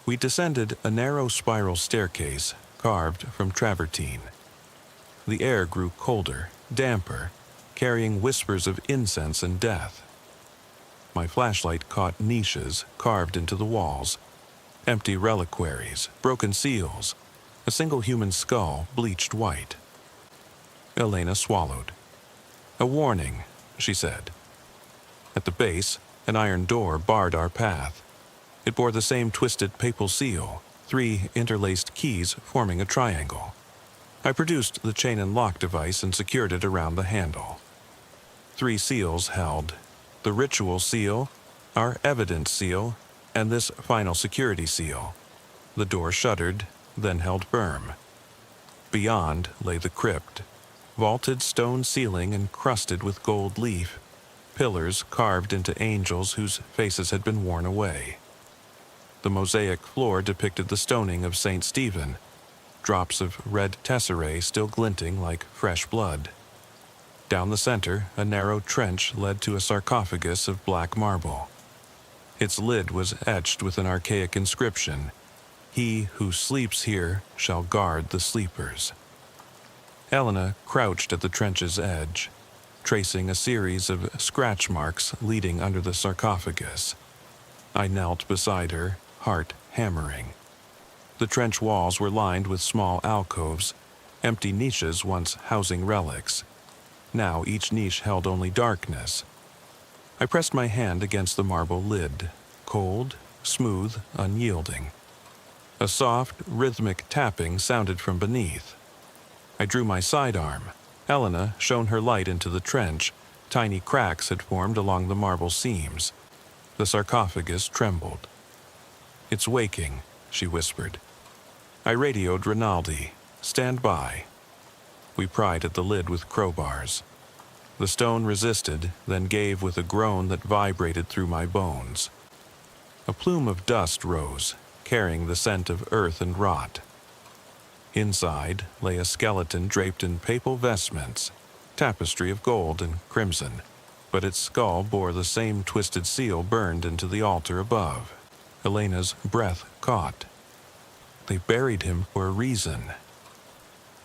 We descended a narrow spiral staircase carved from travertine. The air grew colder, damper, carrying whispers of incense and death. My flashlight caught niches carved into the walls, empty reliquaries, broken seals, a single human skull bleached white. Elena swallowed. "A warning," she said. At the base, an iron door barred our path. It bore the same twisted papal seal, 3 interlaced keys forming a triangle. I produced the chain and lock device and secured it around the handle. 3 seals held: the ritual seal, our evidence seal, and this final security seal. The door shuddered, then held firm. Beyond lay the crypt, vaulted stone ceiling encrusted with gold leaf, pillars carved into angels whose faces had been worn away. The mosaic floor depicted the stoning of St. Stephen, drops of red tesserae still glinting like fresh blood. Down the center, a narrow trench led to a sarcophagus of black marble. Its lid was etched with an archaic inscription: "He who sleeps here shall guard the sleepers." Elena crouched at the trench's edge, tracing a series of scratch marks leading under the sarcophagus. I knelt beside her, heart hammering. The trench walls were lined with small alcoves, empty niches once housing relics. Now each niche held only darkness. I pressed my hand against the marble lid, cold, smooth, unyielding. A soft, rhythmic tapping sounded from beneath. I drew my sidearm. Elena shone her light into the trench. Tiny cracks had formed along the marble seams. The sarcophagus trembled. "It's waking," she whispered. I radioed Rinaldi. "Stand by." We pried at the lid with crowbars. The stone resisted, then gave with a groan that vibrated through my bones. A plume of dust rose, carrying the scent of earth and rot. Inside lay a skeleton draped in papal vestments, tapestry of gold and crimson, but its skull bore the same twisted seal burned into the altar above. Elena's breath caught. They buried him for a reason.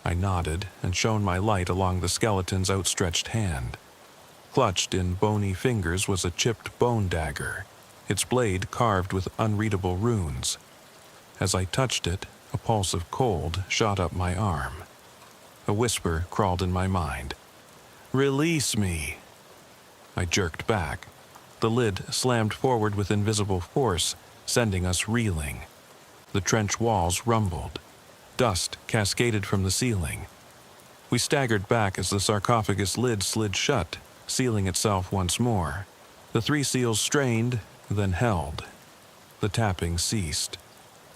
I nodded and shone my light along the skeleton's outstretched hand. Clutched in bony fingers was a chipped bone dagger, its blade carved with unreadable runes. As I touched it, a pulse of cold shot up my arm. A whisper crawled in my mind. "Release me!" I jerked back. The lid slammed forward with invisible force, sending us reeling. The trench walls rumbled. Dust cascaded from the ceiling. We staggered back as the sarcophagus lid slid shut, sealing itself once more. The 3 seals strained, then held. The tapping ceased.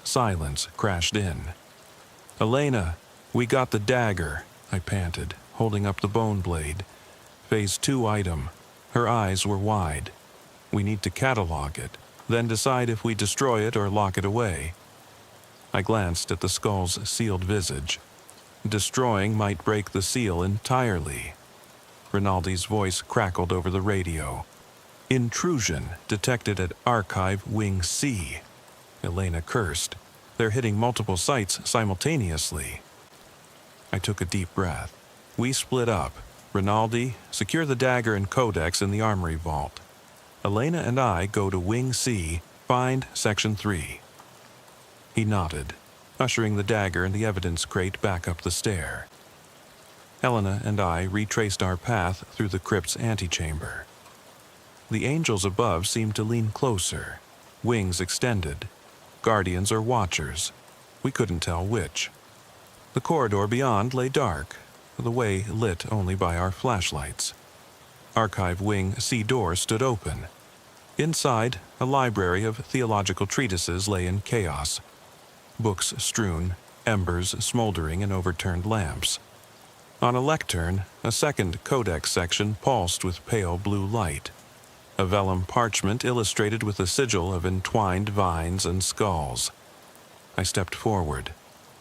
Silence crashed in. "Elena, we got the dagger," I panted, holding up the bone blade. "Phase 2 item." Her eyes were wide. "We need to catalog it, then decide if we destroy it or lock it away." I glanced at the skull's sealed visage. Destroying might break the seal entirely. Rinaldi's voice crackled over the radio. "Intrusion detected at Archive Wing C." Elena cursed. "They're hitting multiple sites simultaneously." I took a deep breath. We split up. Rinaldi, secure the dagger and codex in the armory vault. Elena and I go to Wing C, find Section 3. He nodded, ushering the dagger and the evidence crate back up the stair. Helena and I retraced our path through the crypt's antechamber. The angels above seemed to lean closer, wings extended. Guardians or watchers. We couldn't tell which. The corridor beyond lay dark, the way lit only by our flashlights. Archive Wing C door stood open. Inside, a library of theological treatises lay in chaos. Books strewn, embers smoldering in overturned lamps. On a lectern, a second codex section pulsed with pale blue light. A vellum parchment illustrated with a sigil of entwined vines and skulls. I stepped forward.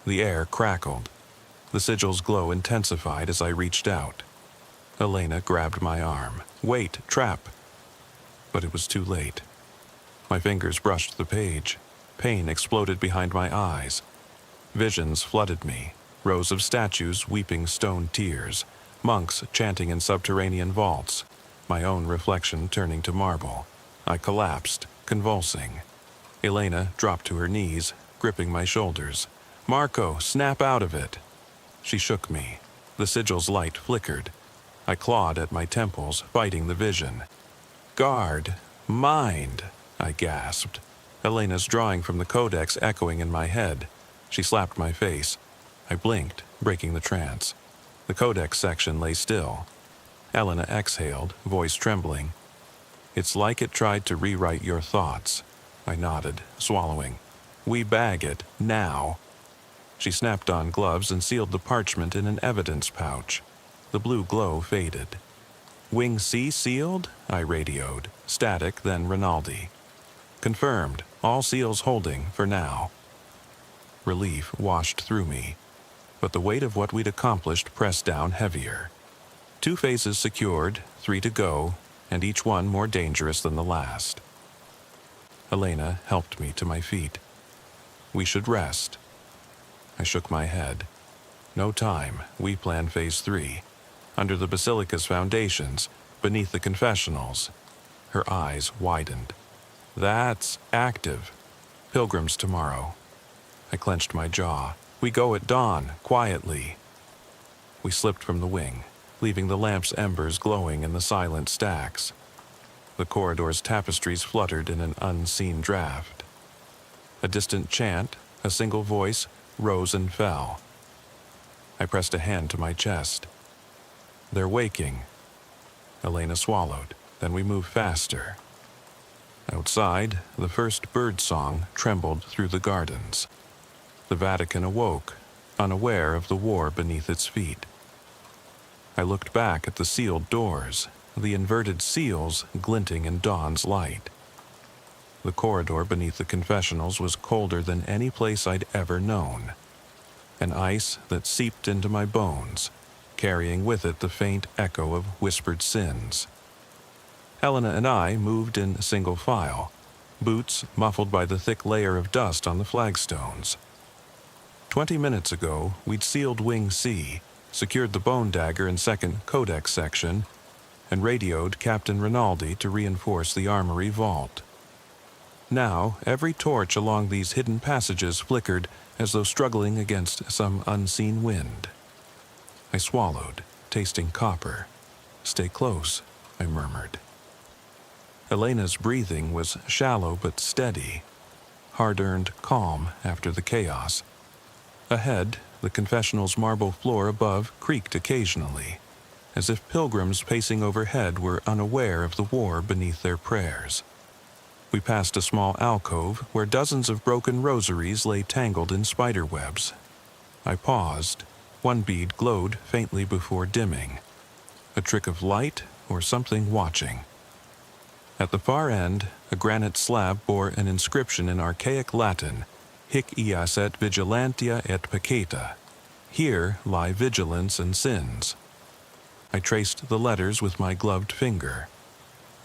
The air crackled. The sigil's glow intensified as I reached out. Elena grabbed my arm. "Wait, trap!" But it was too late. My fingers brushed the page. Pain exploded behind my eyes. Visions flooded me. Rows of statues weeping stone tears. Monks chanting in subterranean vaults. My own reflection turning to marble. I collapsed, convulsing. Elena dropped to her knees, gripping my shoulders. "Marco, snap out of it!" She shook me. The sigil's light flickered. I clawed at my temples, fighting the vision. "Guard! Mind!" I gasped. Elena's drawing from the codex echoing in my head. She slapped my face. I blinked, breaking the trance. The codex section lay still. Elena exhaled, voice trembling. "It's like it tried to rewrite your thoughts." I nodded, swallowing. "We bag it, now." She snapped on gloves and sealed the parchment in an evidence pouch. The blue glow faded. "Wing C sealed?" I radioed. Static, then Rinaldi. "Confirmed. All seals holding, for now." Relief washed through me, but the weight of what we'd accomplished pressed down heavier. 2 phases secured, 3 to go, and each one more dangerous than the last. Elena helped me to my feet. "We should rest." I shook my head. "No time. We plan Phase 3. Under the Basilica's foundations, beneath the confessionals." Her eyes widened. "That's active. Pilgrims tomorrow." I clenched my jaw. "We go at dawn, quietly." We slipped from the wing, leaving the lamp's embers glowing in the silent stacks. The corridor's tapestries fluttered in an unseen draft. A distant chant, a single voice, rose and fell. I pressed a hand to my chest. "They're waking." Elena swallowed. Then we moved faster. Outside, the first bird song trembled through the gardens. The Vatican awoke, unaware of the war beneath its feet. I looked back at the sealed doors, the inverted seals glinting in dawn's light. The corridor beneath the confessionals was colder than any place I'd ever known. An ice that seeped into my bones, carrying with it the faint echo of whispered sins. Helena and I moved in single file, boots muffled by the thick layer of dust on the flagstones. 20 minutes ago, we'd sealed Wing C, secured the bone dagger in second codex section, and radioed Captain Rinaldi to reinforce the armory vault. Now, every torch along these hidden passages flickered as though struggling against some unseen wind. I swallowed, tasting copper. "Stay close," I murmured. Elena's breathing was shallow but steady, hard-earned calm after the chaos. Ahead, the confessional's marble floor above creaked occasionally, as if pilgrims pacing overhead were unaware of the war beneath their prayers. We passed a small alcove where dozens of broken rosaries lay tangled in spider webs. I paused. One bead glowed faintly before dimming. A trick of light or something watching. At the far end, a granite slab bore an inscription in archaic Latin, Hic ias et vigilantia et peccata. Here lie vigilance and sins. I traced the letters with my gloved finger.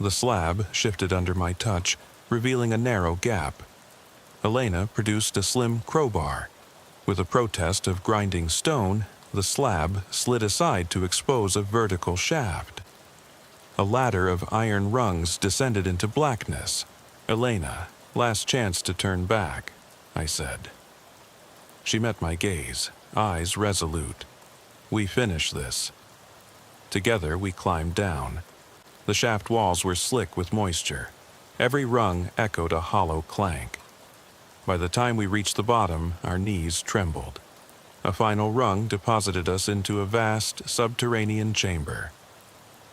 The slab shifted under my touch, revealing a narrow gap. Elena produced a slim crowbar. With a protest of grinding stone, the slab slid aside to expose a vertical shaft. A ladder of iron rungs descended into blackness. "Elena, last chance to turn back," I said. She met my gaze, eyes resolute. "We finish this." Together we climbed down. The shaft walls were slick with moisture. Every rung echoed a hollow clank. By the time we reached the bottom, our knees trembled. A final rung deposited us into a vast subterranean chamber.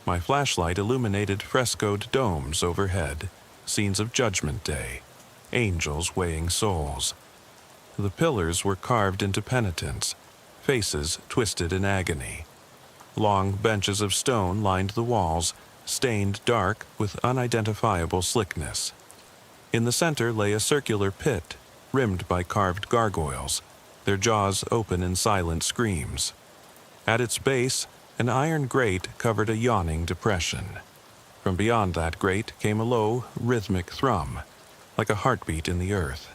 My flashlight illuminated frescoed domes overhead, scenes of Judgment Day, angels weighing souls. The pillars were carved into penitence, faces twisted in agony. Long benches of stone lined the walls, stained dark with unidentifiable slickness. In the center lay a circular pit, rimmed by carved gargoyles, their jaws open in silent screams. At its base, an iron grate covered a yawning depression. From beyond that grate came a low, rhythmic thrum, like a heartbeat in the earth.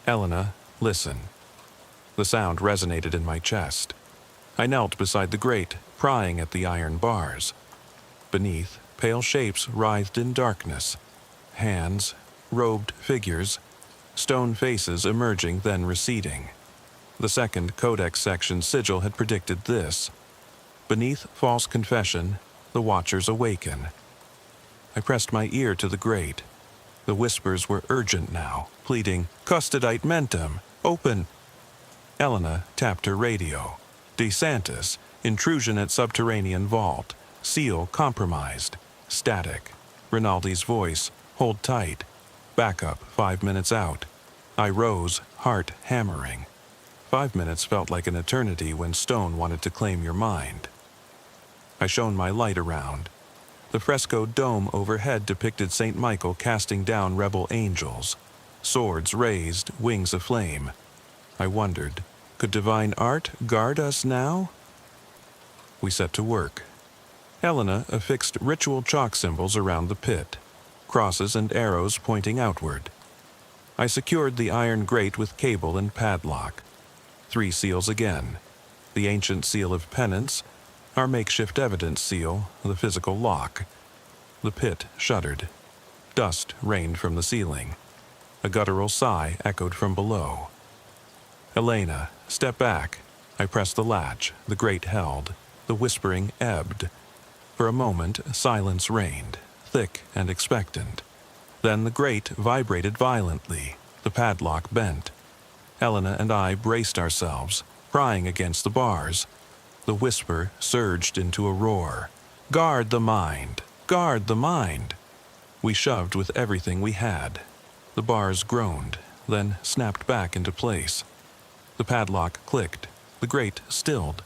"Elena, listen." The sound resonated in my chest. I knelt beside the grate, prying at the iron bars. Beneath, pale shapes writhed in darkness. Hands, robed figures, stone faces emerging then receding. The second codex section sigil had predicted this. Beneath false confession, the watchers awaken. I pressed my ear to the grate. The whispers were urgent now, pleading, "Custodite mentem, open." Elena tapped her radio. "DeSantis, intrusion at subterranean vault. Seal compromised. Static." Rinaldi's voice, "Hold tight. Backup 5 minutes out." I rose, heart hammering. 5 minutes felt like an eternity when stone wanted to claim your mind. I shone my light around. The frescoed dome overhead depicted St. Michael casting down rebel angels. Swords raised, wings aflame. I wondered, could divine art guard us now? We set to work. Elena affixed ritual chalk symbols around the pit, crosses and arrows pointing outward. I secured the iron grate with cable and padlock. 3 seals again. The ancient seal of penance, our makeshift evidence seal, the physical lock. The pit shuddered. Dust rained from the ceiling. A guttural sigh echoed from below. "Elena, step back." I pressed the latch. The grate held. The whispering ebbed. For a moment, silence reigned, thick and expectant. Then the grate vibrated violently. The padlock bent. Elena and I braced ourselves, prying against the bars. The whisper surged into a roar. "Guard the mind! Guard the mind!" We shoved with everything we had. The bars groaned, then snapped back into place. The padlock clicked. The grate stilled.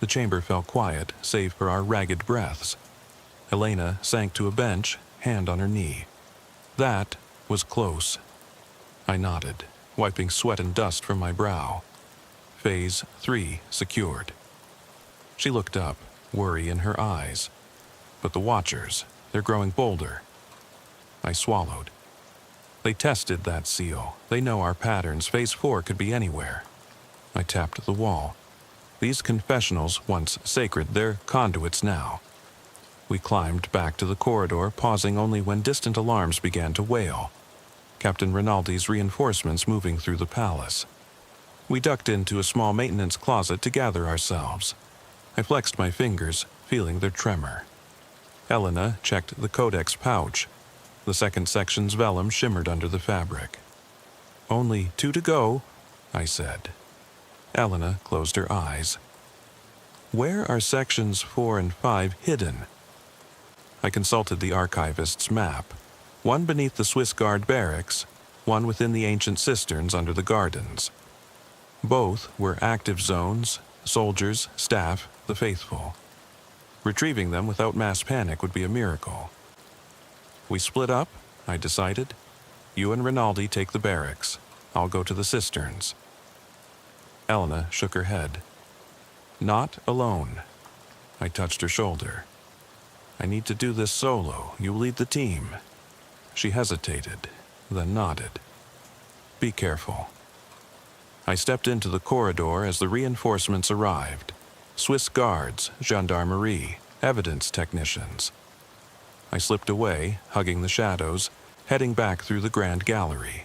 The chamber fell quiet, save for our ragged breaths. Elena sank to a bench, hand on her knee. That was close. I nodded, wiping sweat and dust from my brow. Phase 3 secured. She looked up, worry in her eyes. But the watchers, they're growing bolder. I swallowed. They tested that seal. They know our patterns. Phase 4 could be anywhere. I tapped the wall. These confessionals, once sacred, they're conduits now. We climbed back to the corridor, pausing only when distant alarms began to wail. Captain Rinaldi's reinforcements moving through the palace. We ducked into a small maintenance closet to gather ourselves. I flexed my fingers, feeling their tremor. Elena checked the codex pouch. The second section's vellum shimmered under the fabric. "Only 2 to go," I said. Elena closed her eyes. "Where are sections 4 and 5 hidden?" I consulted the archivist's map. One beneath the Swiss Guard barracks, one within the ancient cisterns under the gardens. Both were active zones, soldiers, staff, the faithful. Retrieving them without mass panic would be a miracle. We split up, I decided. You and Rinaldi take the barracks. I'll go to the cisterns. Elena shook her head. "Not alone." I touched her shoulder. "I need to do this solo. You lead the team." She hesitated, then nodded. "Be careful." I stepped into the corridor as the reinforcements arrived. Swiss guards, gendarmerie, evidence technicians. I slipped away, hugging the shadows, heading back through the grand gallery.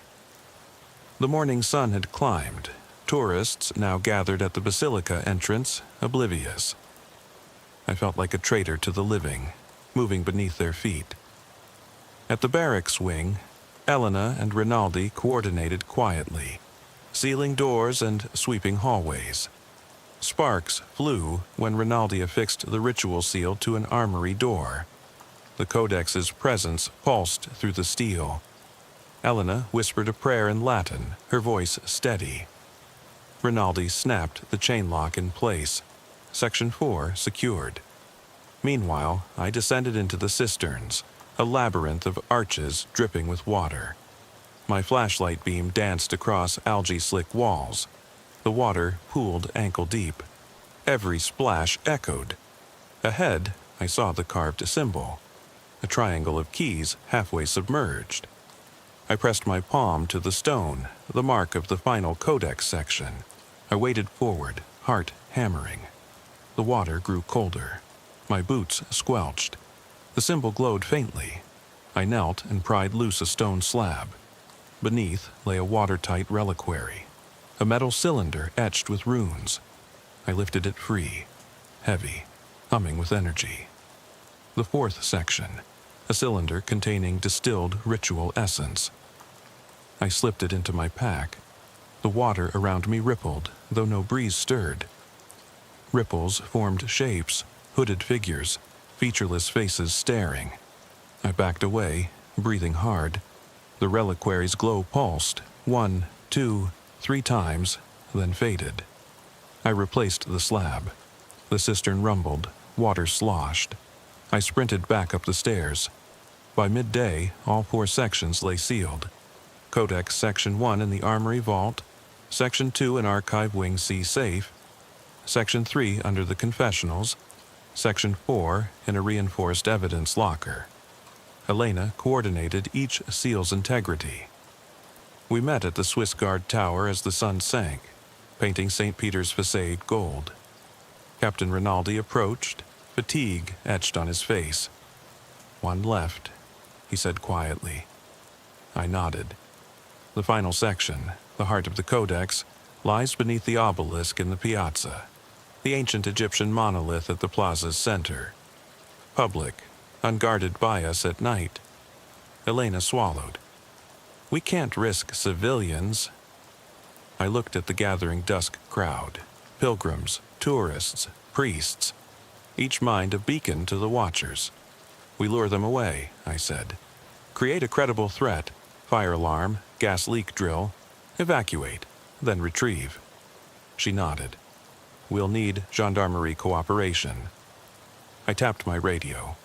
The morning sun had climbed. Tourists now gathered at the basilica entrance, oblivious. I felt like a traitor to the living, moving beneath their feet. At the barracks wing, Elena and Rinaldi coordinated quietly, sealing doors and sweeping hallways. Sparks flew when Rinaldi affixed the ritual seal to an armory door. The codex's presence pulsed through the steel. Elena whispered a prayer in Latin, her voice steady. Rinaldi snapped the chain lock in place. Section 4 secured. Meanwhile, I descended into the cisterns, a labyrinth of arches dripping with water. My flashlight beam danced across algae-slick walls. The water pooled ankle-deep. Every splash echoed. Ahead, I saw the carved symbol, a triangle of keys halfway submerged. I pressed my palm to the stone, the mark of the final codex section. I waded forward, heart hammering. The water grew colder. My boots squelched. The symbol glowed faintly. I knelt and pried loose a stone slab. Beneath lay a watertight reliquary, a metal cylinder etched with runes. I lifted it free, heavy, humming with energy. The fourth section, a cylinder containing distilled ritual essence. I slipped it into my pack. The water around me rippled, though no breeze stirred. Ripples formed shapes, hooded figures, featureless faces staring. I backed away, breathing hard. The reliquary's glow pulsed, 1, 2, 3 times, then faded. I replaced the slab. The cistern rumbled, water sloshed. I sprinted back up the stairs. By midday, all 4 sections lay sealed. Codex Section 1 in the Armory Vault, Section 2 in Archive Wing C safe, Section 3 under the confessionals, Section 4 in a reinforced evidence locker. Elena coordinated each seal's integrity. We met at the Swiss Guard Tower as the sun sank, painting St. Peter's facade gold. Captain Rinaldi approached, fatigue etched on his face. "One left," he said quietly. I nodded. The final section, the heart of the codex, lies beneath the obelisk in the piazza, the ancient Egyptian monolith at the plaza's center. Public, unguarded by us at night. Elena swallowed. "We can't risk civilians." I looked at the gathering dusk crowd, pilgrims, tourists, priests, each mind a beacon to the watchers. "We lure them away," I said. "Create a credible threat, fire alarm, gas leak drill, evacuate, then retrieve." She nodded. "We'll need gendarmerie cooperation." I tapped my radio.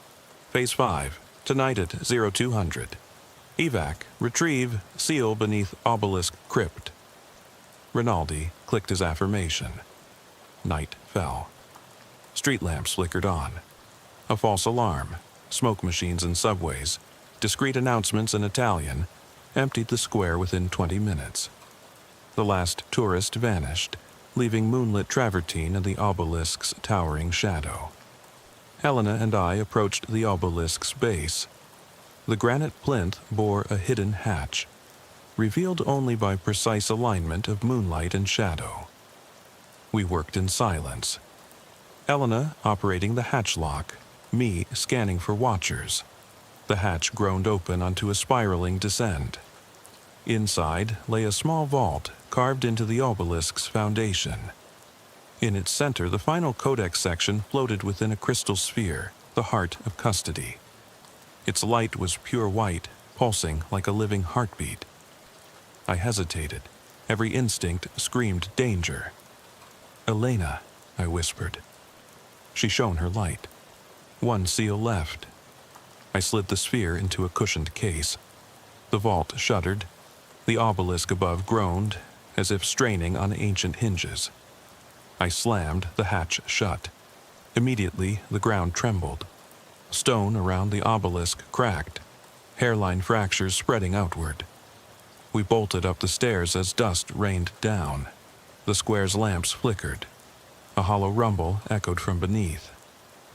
Phase 5, tonight at 0200. Evac, retrieve, seal beneath obelisk crypt. Rinaldi clicked his affirmation. Night fell. Street lamps flickered on. A false alarm, smoke machines in subways, discreet announcements in Italian, emptied the square within 20 minutes. The last tourist vanished. leaving moonlit travertine and the obelisk's towering shadow. Helena and I approached the obelisk's base. The granite plinth bore a hidden hatch, revealed only by precise alignment of moonlight and shadow. We worked in silence. Helena operating the hatch lock, me scanning for watchers. The hatch groaned open onto a spiraling descent. Inside lay a small vault carved into the obelisk's foundation. In its center, the final codex section floated within a crystal sphere, the heart of custody. Its light was pure white, pulsing like a living heartbeat. I hesitated. Every instinct screamed danger. "Elena," I whispered. She shone her light. One seal left. I slid the sphere into a cushioned case. The vault shuddered. The obelisk above groaned, as if straining on ancient hinges. I slammed the hatch shut. Immediately, the ground trembled. Stone around the obelisk cracked, hairline fractures spreading outward. We bolted up the stairs as dust rained down. The square's lamps flickered. A hollow rumble echoed from beneath.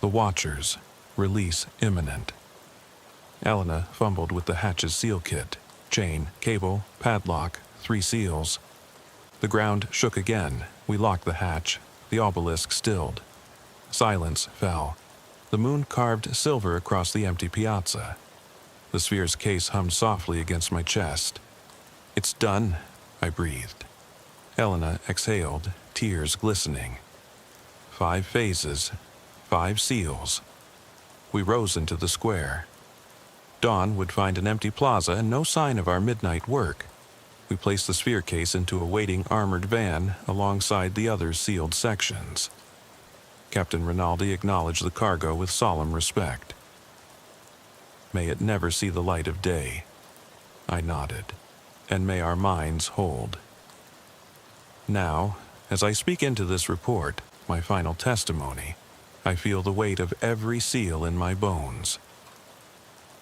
The watchers, release imminent. Elena fumbled with the hatch's seal kit. Chain, cable, padlock, 3 seals. The ground shook again. We locked the hatch. The obelisk stilled. Silence fell. The moon carved silver across the empty piazza. The sphere's case hummed softly against my chest. "It's done," I breathed. Helena exhaled, tears glistening. 5 phases, 5 seals. We rose into the square. Dawn would find an empty plaza and no sign of our midnight work. We placed the sphere case into a waiting armored van alongside the other sealed sections. Captain Rinaldi acknowledged the cargo with solemn respect. "May it never see the light of day." I nodded. "And may our minds hold." Now, as I speak into this report, my final testimony, I feel the weight of every seal in my bones.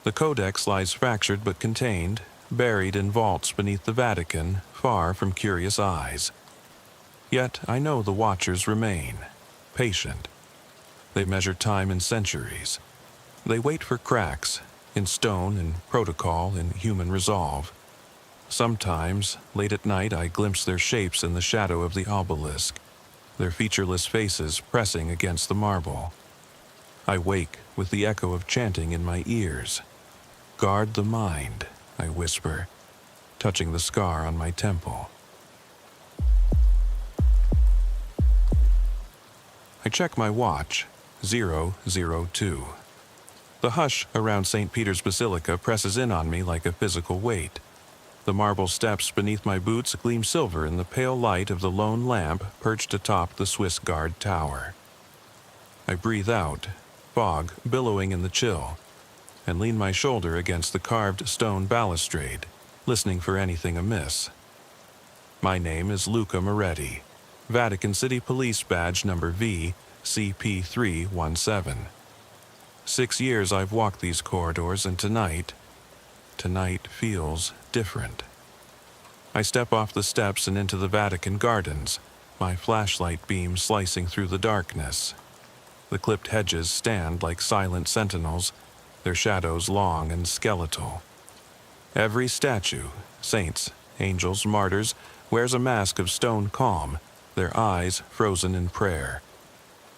The codex lies fractured but contained, buried in vaults beneath the Vatican, far from curious eyes. Yet I know the watchers remain, patient. They measure time in centuries. They wait for cracks, in stone, in protocol, in human resolve. Sometimes, late at night, I glimpse their shapes in the shadow of the obelisk, their featureless faces pressing against the marble. I wake with the echo of chanting in my ears. "Guard the mind," I whisper, touching the scar on my temple. I check my watch, 002. The hush around St. Peter's Basilica presses in on me like a physical weight. The marble steps beneath my boots gleam silver in the pale light of the lone lamp perched atop the Swiss Guard tower. I breathe out, fog billowing in the chill, and lean my shoulder against the carved stone balustrade, listening for anything amiss. My name is Luca Moretti, Vatican City Police Badge number VCP317. 6 years I've walked these corridors, and tonight feels different. I step off the steps and into the Vatican gardens, my flashlight beam slicing through the darkness. The clipped hedges stand like silent sentinels, their shadows long and skeletal. Every statue, saints, angels, martyrs, wears a mask of stone calm, their eyes frozen in prayer.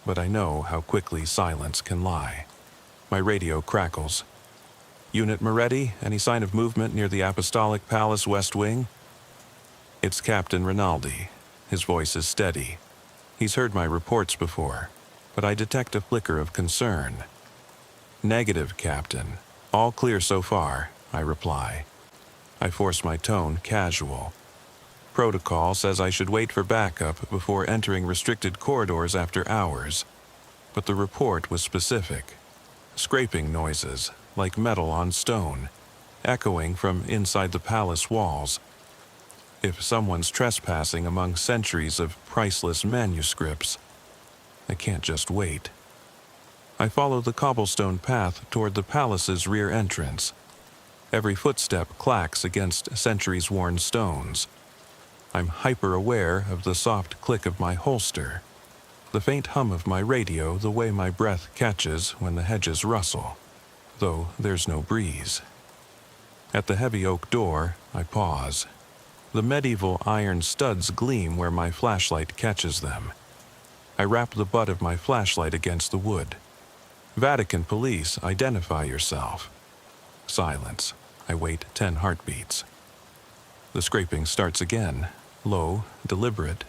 But I know how quickly silence can lie. My radio crackles. "Unit Moretti, any sign of movement near the Apostolic Palace West Wing?" It's Captain Rinaldi. His voice is steady. He's heard my reports before, but I detect a flicker of concern. "Negative, Captain. All clear so far," I reply. I force my tone casual. Protocol says I should wait for backup before entering restricted corridors after hours, but the report was specific. Scraping noises, like metal on stone, echoing from inside the palace walls. If someone's trespassing among centuries of priceless manuscripts, I can't just wait. I follow the cobblestone path toward the palace's rear entrance. Every footstep clacks against centuries-worn stones. I'm hyper-aware of the soft click of my holster, the faint hum of my radio, the way my breath catches when the hedges rustle, though there's no breeze. At the heavy oak door, I pause. The medieval iron studs gleam where my flashlight catches them. I rap the butt of my flashlight against the wood. Vatican police, identify yourself. Silence. I wait 10 heartbeats. The scraping starts again, low, deliberate,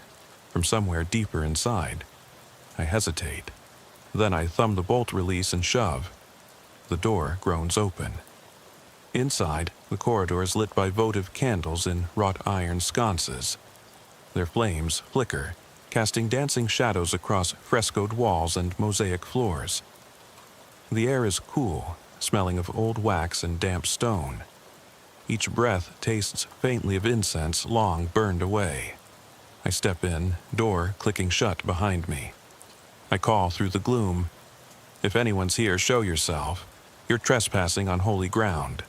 from somewhere deeper inside. I hesitate. Then I thumb the bolt release and shove. The door groans open. Inside, the corridor is lit by votive candles in wrought iron sconces. Their flames flicker, casting dancing shadows across frescoed walls and mosaic floors. The air is cool, smelling of old wax and damp stone. Each breath tastes faintly of incense long burned away. I step in, door clicking shut behind me. I call through the gloom, "If anyone's here, show yourself. You're trespassing on holy ground."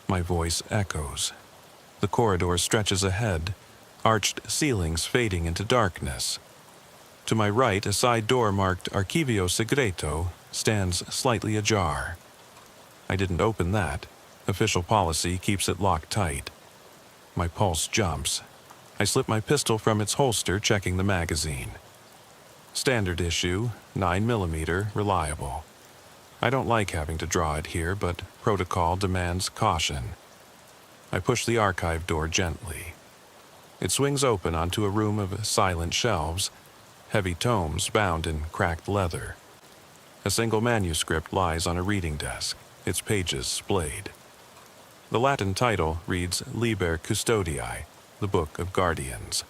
My voice echoes. The corridor stretches ahead, arched ceilings fading into darkness. To my right, a side door marked Archivio Segreto stands slightly ajar. I didn't open that. Official policy keeps it locked tight. My pulse jumps. I slip my pistol from its holster, checking the magazine. Standard issue, 9mm, reliable. I don't like having to draw it here, but protocol demands caution. I push the archive door gently. It swings open onto a room of silent shelves, heavy tomes bound in cracked leather. A single manuscript lies on a reading desk, its pages splayed. The Latin title reads Liber Custodii, the Book of Guardians.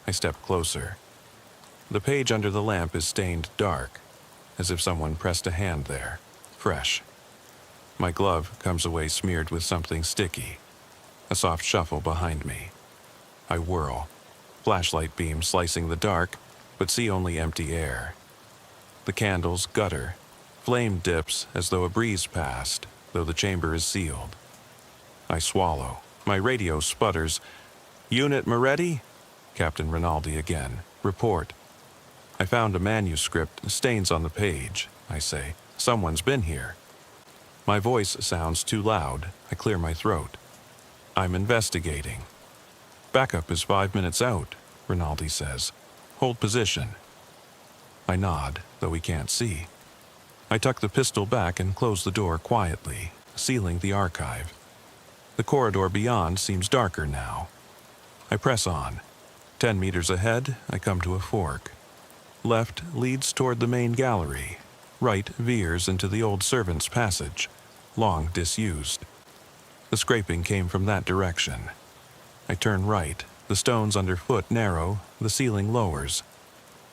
I step closer. The page under the lamp is stained dark, as if someone pressed a hand there, fresh. My glove comes away smeared with something sticky. A soft shuffle behind me. I whirl, flashlight beam slicing the dark, but see only empty air. The candles gutter. Flame dips as though a breeze passed, though the chamber is sealed. I swallow. My radio sputters. "Unit Moretti?" Captain Rinaldi again. "Report." "I found a manuscript, stains on the page," I say. "Someone's been here." My voice sounds too loud. I clear my throat. "I'm investigating." "Backup is 5 minutes out," Rinaldi says. "Hold position." I nod, though he can't see. I tuck the pistol back and close the door quietly, sealing the archive. The corridor beyond seems darker now. I press on. 10 meters ahead, I come to a fork. Left leads toward the main gallery. Right veers into the old servants' passage, long disused. The scraping came from that direction. I turn right. The stones underfoot narrow, the ceiling lowers.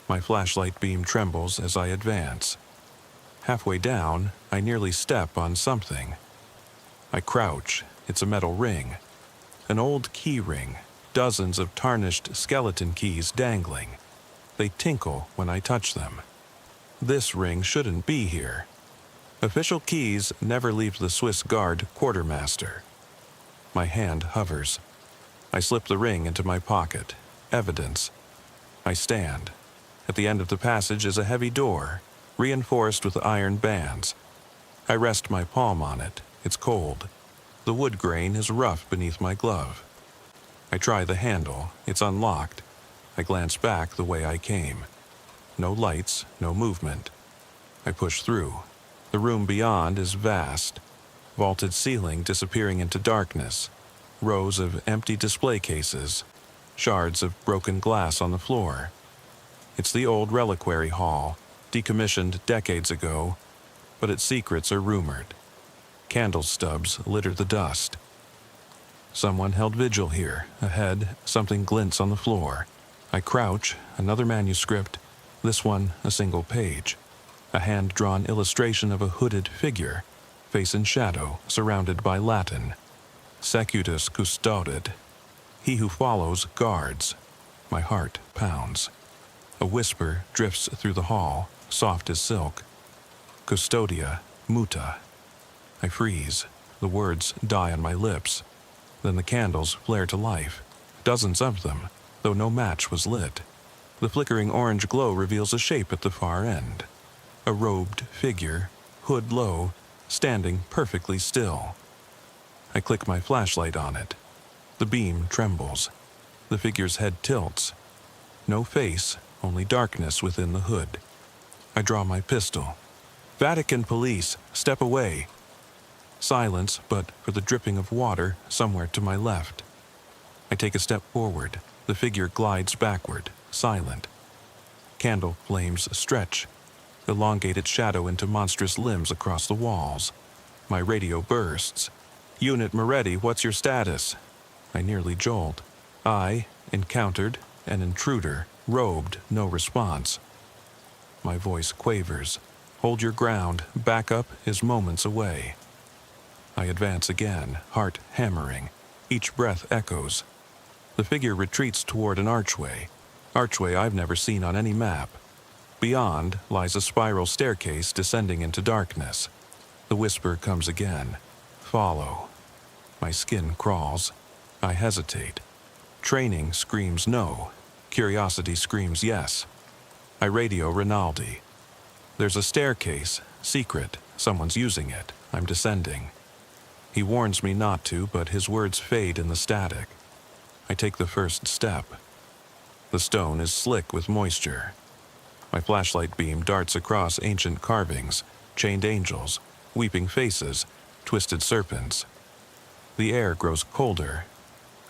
My flashlight beam trembles as I advance. Halfway down, I nearly step on something. I crouch. It's a metal ring. An old key ring, dozens of tarnished skeleton keys dangling. They tinkle when I touch them. This ring shouldn't be here. Official keys never leave the Swiss Guard quartermaster. My hand hovers. I slip the ring into my pocket. Evidence. I stand. At the end of the passage is a heavy door, reinforced with iron bands. I rest my palm on it. It's cold. The wood grain is rough beneath my glove. I try the handle. It's unlocked. I glance back the way I came. No lights, no movement. I push through. The room beyond is vast. Vaulted ceiling disappearing into darkness. Rows of empty display cases. Shards of broken glass on the floor. It's the old reliquary hall, decommissioned decades ago, but its secrets are rumored. Candle stubs litter the dust. Someone held vigil here. Ahead, something glints on the floor. I crouch, another manuscript, this one a single page. A hand-drawn illustration of a hooded figure, face in shadow, surrounded by Latin. Secutus custodit. He who follows guards. My heart pounds. A whisper drifts through the hall, soft as silk. Custodia muta. I freeze. The words die on my lips. Then the candles flare to life. dozens of them, though no match was lit. The flickering orange glow reveals a shape at the far end. A robed figure, hood low, standing perfectly still. I click my flashlight on it. The beam trembles. The figure's head tilts. No face, only darkness within the hood. I draw my pistol. "Vatican police, step away." Silence, but for the dripping of water somewhere to my left. I take a step forward. The figure glides backward, silent. Candle flames stretch, elongate its shadow into monstrous limbs across the walls. My radio bursts. "Unit Moretti, what's your status?" I nearly jolt. I encountered an intruder, robed, no response. My voice quavers. "Hold your ground, backup is moments away." I advance again, heart hammering. Each breath echoes. The figure retreats toward an archway I've never seen on any map. Beyond lies a spiral staircase descending into darkness. The whisper comes again. "Follow." My skin crawls. I hesitate. Training screams no. Curiosity screams yes. I radio Rinaldi. "There's a staircase, secret, someone's using it. I'm descending." He warns me not to, but his words fade in the static. I take the first step. The stone is slick with moisture. My flashlight beam darts across ancient carvings, chained angels, weeping faces, twisted serpents. The air grows colder.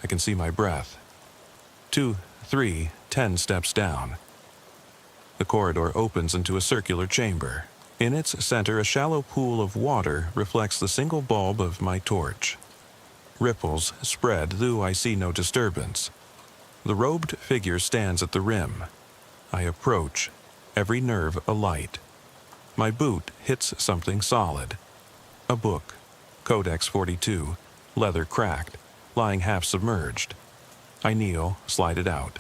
I can see my breath. 2, 3, 10 steps down. The corridor opens into a circular chamber. In its center, a shallow pool of water reflects the single bulb of my torch. Ripples spread, though I see no disturbance. The robed figure stands at the rim. I approach, every nerve alight. My boot hits something solid. A book, Codex 42, leather cracked, lying half submerged. I kneel, slide it out.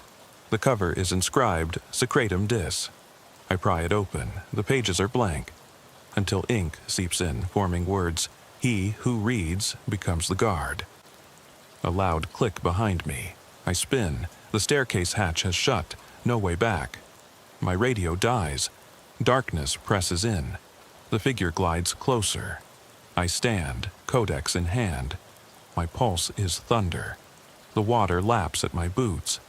The cover is inscribed Secretum Dis. I pry it open. The pages are blank, until ink seeps in, forming words. He who reads becomes the guard. A loud click behind me. I spin. The staircase hatch has shut. No way back. My radio dies. Darkness presses in. The figure glides closer. I stand, codex in hand. My pulse is thunder. The water laps at my boots.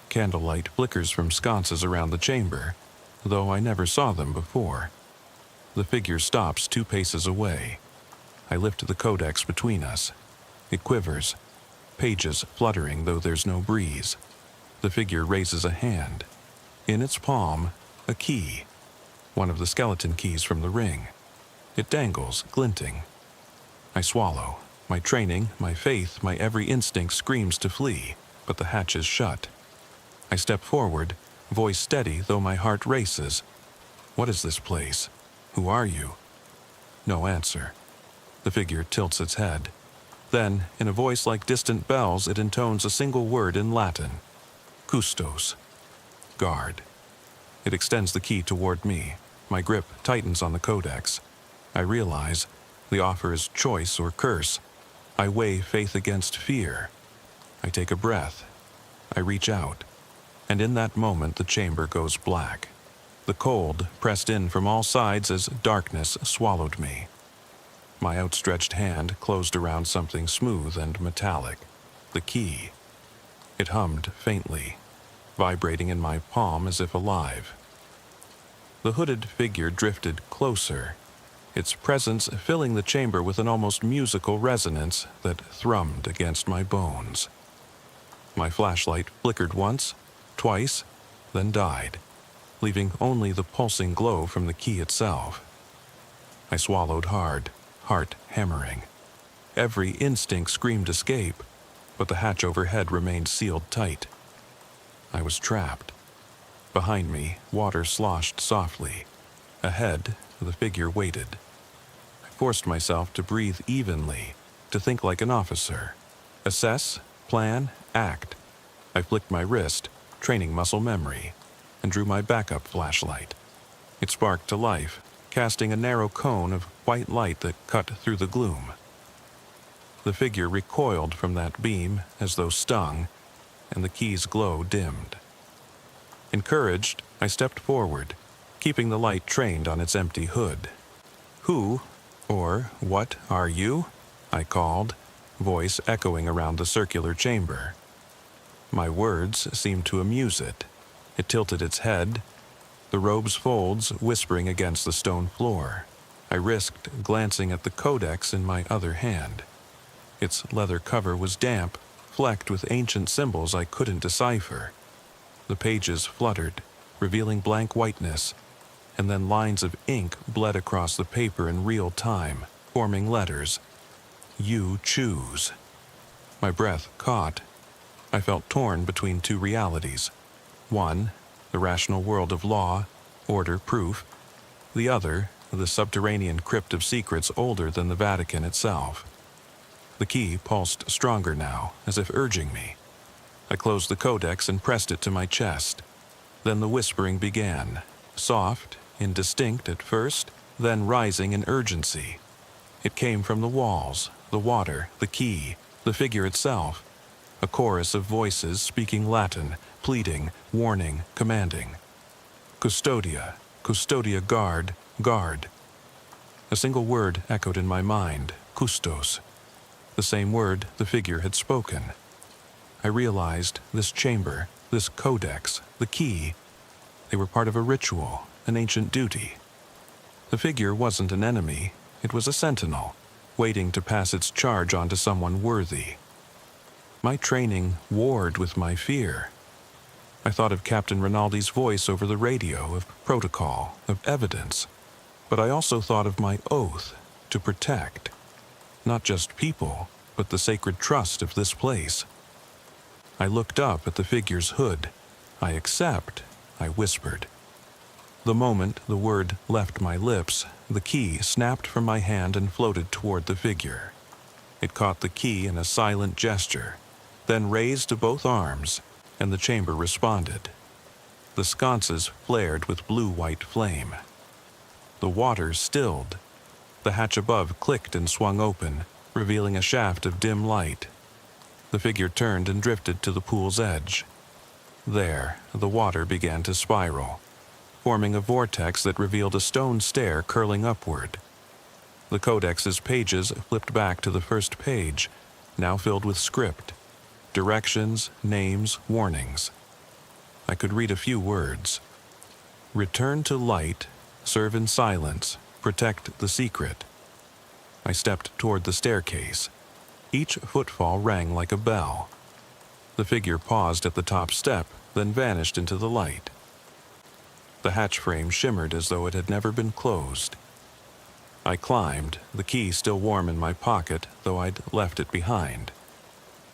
Candlelight flickers from sconces around the chamber, though I never saw them before. The figure stops 2 paces away. I lift the codex between us. It quivers, pages fluttering though there's no breeze. The figure raises a hand. In its palm, a key, one of the skeleton keys from the ring. It dangles, glinting. I swallow. My training, my faith, my every instinct screams to flee, but the hatch is shut. I step forward, voice steady though my heart races. "What is this place? Who are you?" No answer. The figure tilts its head. Then, in a voice like distant bells, it intones a single word in Latin. "Custos." Guard. It extends the key toward me. My grip tightens on the codex. I realize the offer is choice or curse. I weigh faith against fear. I take a breath. I reach out. And in that moment the chamber goes black. The cold pressed in from all sides as darkness swallowed me. My outstretched hand closed around something smooth and metallic. The key. It hummed faintly, vibrating in my palm as if alive. The hooded figure drifted closer, its presence filling the chamber with an almost musical resonance that thrummed against my bones. My flashlight flickered once, twice, then died, leaving only the pulsing glow from the key itself. I swallowed hard, heart hammering. Every instinct screamed escape, but the hatch overhead remained sealed tight. I was trapped. Behind me, water sloshed softly. Ahead, the figure waited. I forced myself to breathe evenly, to think like an officer. Assess, plan, act. I flicked my wrist, training muscle memory, and drew my backup flashlight. It sparked to life, casting a narrow cone of white light that cut through the gloom. The figure recoiled from that beam as though stung, and the key's glow dimmed. Encouraged, I stepped forward, keeping the light trained on its empty hood. "Who, or what are you?" I called, voice echoing around the circular chamber. My words seemed to amuse it. It tilted its head, the robe's folds whispering against the stone floor. I risked glancing at the codex in my other hand. Its leather cover was damp, flecked with ancient symbols I couldn't decipher. The pages fluttered, revealing blank whiteness, and then lines of ink bled across the paper in real time, forming letters. "You choose." My breath caught. I felt torn between two realities. One, the rational world of law, order, proof. The other, the subterranean crypt of secrets older than the Vatican itself. The key pulsed stronger now, as if urging me. I closed the codex and pressed it to my chest. Then the whispering began, soft, indistinct at first, then rising in urgency. It came from the walls, the water, the key, the figure itself. A chorus of voices speaking Latin, pleading, warning, commanding. "Custodia, custodia, guard, guard." A single word echoed in my mind, custos. The same word the figure had spoken. I realized this chamber, this codex, the key, they were part of a ritual, an ancient duty. The figure wasn't an enemy, it was a sentinel, waiting to pass its charge on to someone worthy. My training warred with my fear. I thought of Captain Rinaldi's voice over the radio, of protocol, of evidence. But I also thought of my oath to protect. Not just people, but the sacred trust of this place. I looked up at the figure's hood. "I accept," I whispered. The moment the word left my lips, the key snapped from my hand and floated toward the figure. It caught the key in a silent gesture, then raised to both arms, and the chamber responded. The sconces flared with blue-white flame. The water stilled. The hatch above clicked and swung open, revealing a shaft of dim light. The figure turned and drifted to the pool's edge. There, the water began to spiral, forming a vortex that revealed a stone stair curling upward. The codex's pages flipped back to the first page, now filled with script. Directions, names, warnings. I could read a few words. "Return to light, serve in silence, protect the secret." I stepped toward the staircase. Each footfall rang like a bell. The figure paused at the top step, then vanished into the light. The hatch frame shimmered as though it had never been closed. I climbed, the key still warm in my pocket, though I'd left it behind.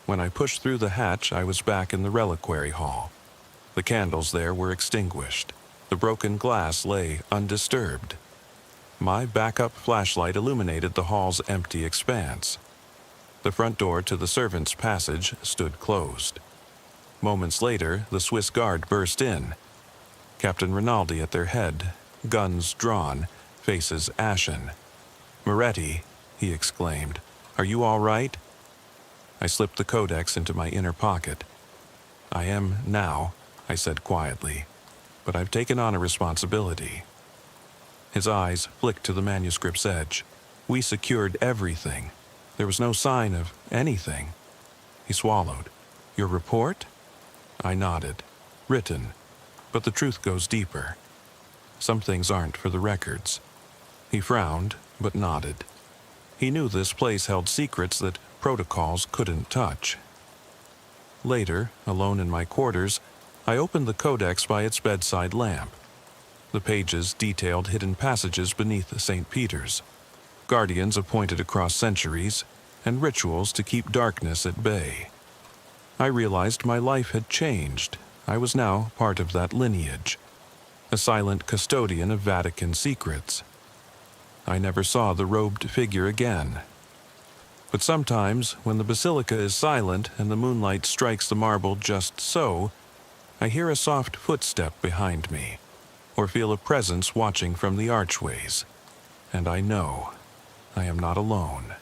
When I pushed through the hatch, I was back in the reliquary hall. The candles there were extinguished. The broken glass lay undisturbed. My backup flashlight illuminated the hall's empty expanse. The front door to the servants' passage stood closed. Moments later, the Swiss guard burst in. Captain Rinaldi at their head, guns drawn, faces ashen. "Moretti," he exclaimed, "are you all right?" I slipped the codex into my inner pocket. "I am now," I said quietly, "but I've taken on a responsibility." His eyes flicked to the manuscript's edge. "We secured everything. There was no sign of anything." He swallowed. "Your report?" I nodded. "Written. But the truth goes deeper. Some things aren't for the records." He frowned, but nodded. He knew this place held secrets that protocols couldn't touch. Later, alone in my quarters, I opened the codex by its bedside lamp. The pages detailed hidden passages beneath St. Peter's, guardians appointed across centuries, and rituals to keep darkness at bay. I realized my life had changed. I was now part of that lineage, a silent custodian of Vatican secrets. I never saw the robed figure again. But sometimes, when the basilica is silent and the moonlight strikes the marble just so, I hear a soft footstep behind me, or feel a presence watching from the archways. And I know I am not alone.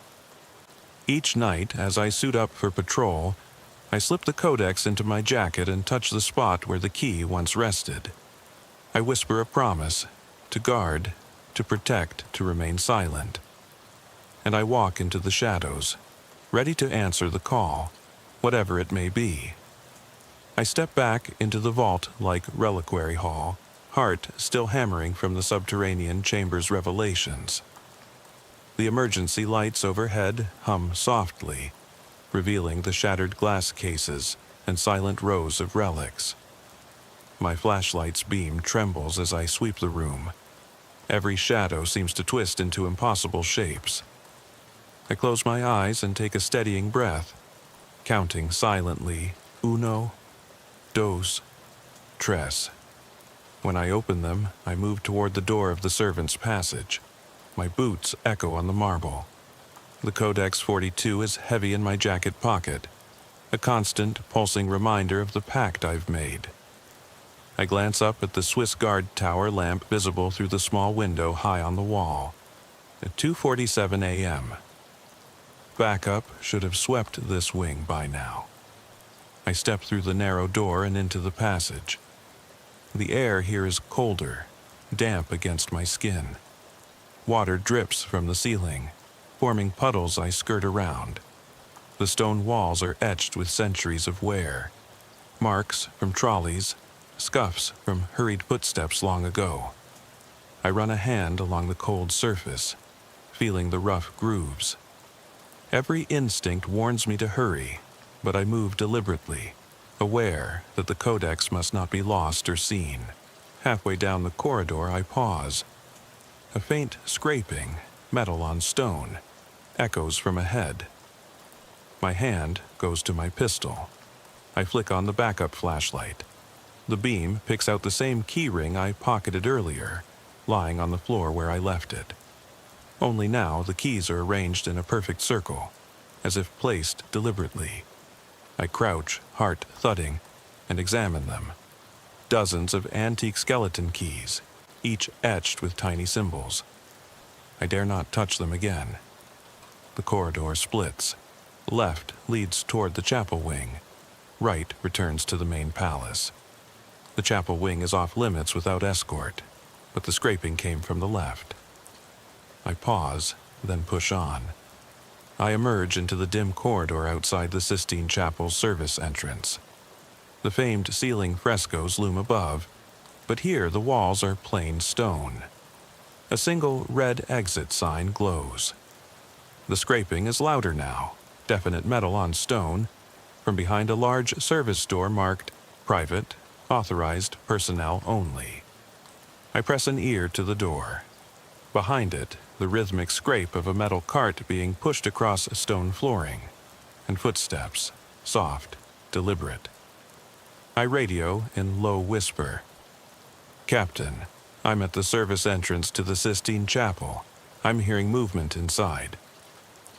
Each night, as I suit up for patrol, I slip the codex into my jacket and touch the spot where the key once rested. I whisper a promise, to guard, to protect, to remain silent. And I walk into the shadows, ready to answer the call, whatever it may be. I step back into the vault-like reliquary hall, heart still hammering from the subterranean chamber's revelations. The emergency lights overhead hum softly, revealing the shattered glass cases and silent rows of relics. My flashlight's beam trembles as I sweep the room. Every shadow seems to twist into impossible shapes. I close my eyes and take a steadying breath, counting silently, 1, 2, 3. When I open them, I move toward the door of the servants' passage. My boots echo on the marble. The Codex 42 is heavy in my jacket pocket, a constant, pulsing reminder of the pact I've made. I glance up at the Swiss Guard tower lamp visible through the small window high on the wall. At 2:47 a.m. Backup should have swept this wing by now. I step through the narrow door and into the passage. The air here is colder, damp against my skin. Water drips from the ceiling, forming puddles I skirt around. The stone walls are etched with centuries of wear. Marks from trolleys, scuffs from hurried footsteps long ago. I run a hand along the cold surface, feeling the rough grooves. Every instinct warns me to hurry, but I move deliberately, aware that the codex must not be lost or seen. Halfway down the corridor, I pause. A faint scraping, metal on stone, echoes from ahead. My hand goes to my pistol. I flick on the backup flashlight. The beam picks out the same keyring I pocketed earlier, lying on the floor where I left it. Only now the keys are arranged in a perfect circle, as if placed deliberately. I crouch, heart thudding, and examine them. Dozens of antique skeleton keys, each etched with tiny symbols. I dare not touch them again. The corridor splits. Left leads toward the chapel wing. Right returns to the main palace. The chapel wing is off limits without escort, but the scraping came from the left. I pause, then push on. I emerge into the dim corridor outside the Sistine Chapel's service entrance. The famed ceiling frescoes loom above, but here the walls are plain stone. A single red exit sign glows. The scraping is louder now, definite metal on stone, from behind a large service door marked Private, Authorized Personnel Only. I press an ear to the door. Behind it, the rhythmic scrape of a metal cart being pushed across stone flooring, and footsteps, soft, deliberate. I radio in low whisper. "Captain, I'm at the service entrance to the Sistine Chapel. I'm hearing movement inside."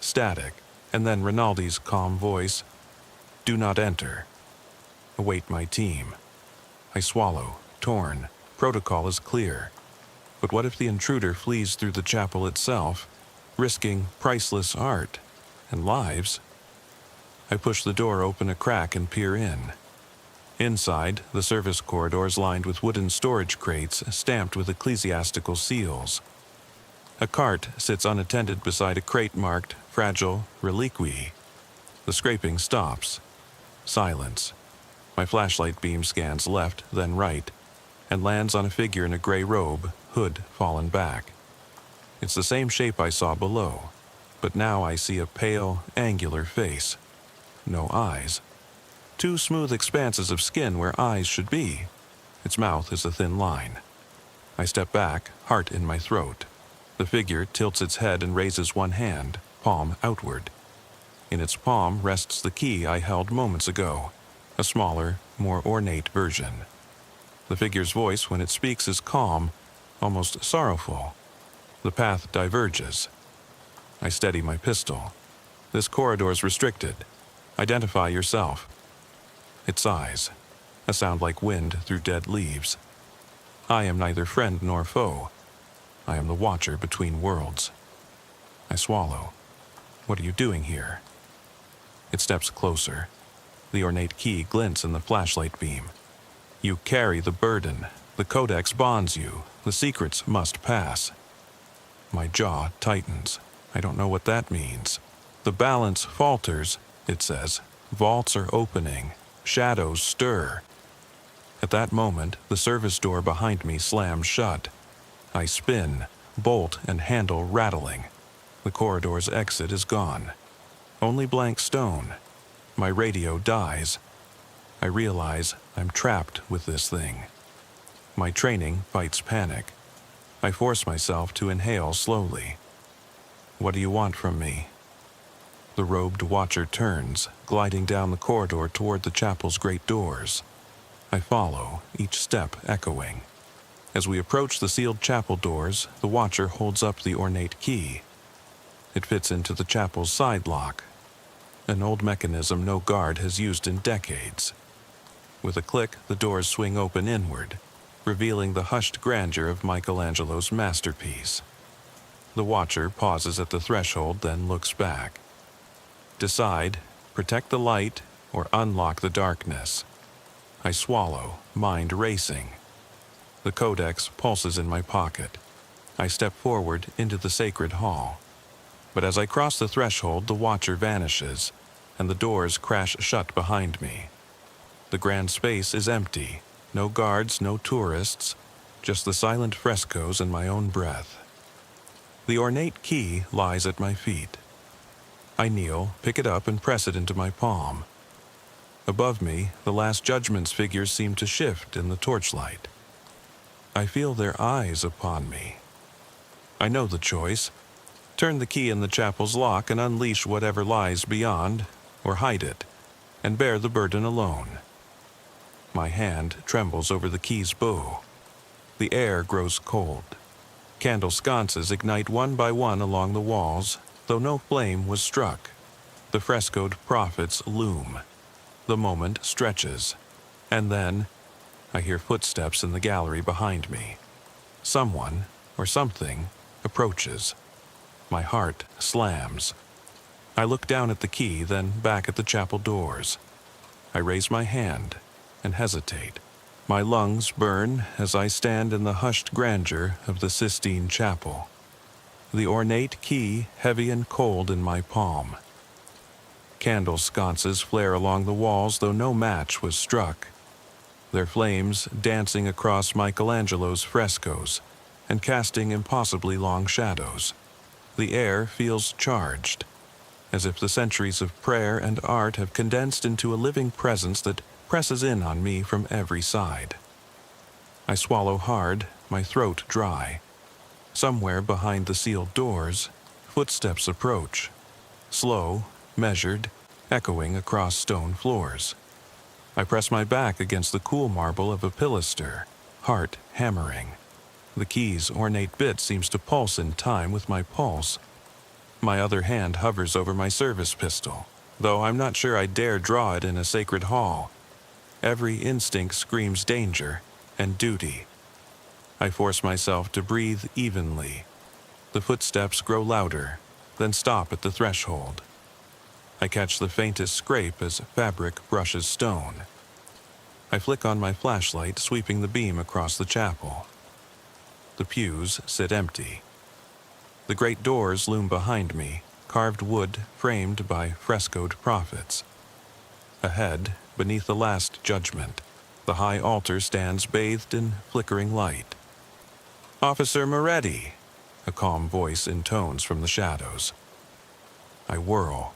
Static, and then Rinaldi's calm voice. "Do not enter. Await my team." I swallow, torn. Protocol is clear. But what if the intruder flees through the chapel itself, risking priceless art and lives? I push the door open a crack and peer in. Inside, the service corridor is lined with wooden storage crates stamped with ecclesiastical seals. A cart sits unattended beside a crate marked Fragile Reliquie. The scraping stops. Silence. My flashlight beam scans left, then right, and lands on a figure in a gray robe, hood fallen back. It's the same shape I saw below, but now I see a pale, angular face. No eyes. Two smooth expanses of skin where eyes should be. Its mouth is a thin line. I step back, heart in my throat. The figure tilts its head and raises one hand, palm outward. In its palm rests the key I held moments ago, a smaller, more ornate version. The figure's voice when it speaks is calm, almost sorrowful. The path diverges. I steady my pistol. "This corridor's restricted. Identify yourself." It sighs, a sound like wind through dead leaves. "I am neither friend nor foe. I am the watcher between worlds." I swallow. "What are you doing here?" It steps closer. The ornate key glints in the flashlight beam. You carry the burden. The codex bonds you. The secrets must pass. My jaw tightens. I don't know what that means. The balance falters, it says. Vaults are opening. Shadows stir. At that moment, the service door behind me slams shut. I spin, bolt and handle rattling. The corridor's exit is gone. Only blank stone. My radio dies. I realize I'm trapped with this thing. My training fights panic. I force myself to inhale slowly. What do you want from me? The robed watcher turns, gliding down the corridor toward the chapel's great doors. I follow, each step echoing. As we approach the sealed chapel doors, the watcher holds up the ornate key. It fits into the chapel's side lock, an old mechanism no guard has used in decades. With a click, the doors swing open inward, revealing the hushed grandeur of Michelangelo's masterpiece. The watcher pauses at the threshold, then looks back. Decide, protect the light, or unlock the darkness. I swallow, mind racing. The codex pulses in my pocket. I step forward into the sacred hall. But as I cross the threshold, the watcher vanishes, and the doors crash shut behind me. The grand space is empty. No guards, no tourists, just the silent frescoes and my own breath. The ornate key lies at my feet. I kneel, pick it up, and press it into my palm. Above me, the Last Judgment's figures seem to shift in the torchlight. I feel their eyes upon me. I know the choice. Turn the key in the chapel's lock and unleash whatever lies beyond, or hide it, and bear the burden alone. My hand trembles over the key's bow. The air grows cold. Candle sconces ignite one by one along the walls, though no flame was struck. The frescoed prophets loom. The moment stretches, and then I hear footsteps in the gallery behind me. Someone, or something, approaches. My heart slams. I look down at the key, then back at the chapel doors. I raise my hand and hesitate. My lungs burn as I stand in the hushed grandeur of the Sistine Chapel. The ornate key heavy and cold in my palm. Candle sconces flare along the walls, though no match was struck. Their flames dancing across Michelangelo's frescoes and casting impossibly long shadows. The air feels charged, as if the centuries of prayer and art have condensed into a living presence that presses in on me from every side. I swallow hard, my throat dry. Somewhere behind the sealed doors, footsteps approach, slow, measured, echoing across stone floors. I press my back against the cool marble of a pilaster, heart hammering. The key's ornate bit seems to pulse in time with my pulse. My other hand hovers over my service pistol, though I'm not sure I dare draw it in a sacred hall. Every instinct screams danger and duty. I force myself to breathe evenly. The footsteps grow louder, then stop at the threshold. I catch the faintest scrape as fabric brushes stone. I flick on my flashlight, sweeping the beam across the chapel. The pews sit empty. The great doors loom behind me, carved wood framed by frescoed prophets. Ahead, beneath the Last Judgment, the high altar stands bathed in flickering light. "Officer Moretti," a calm voice intones from the shadows. I whirl.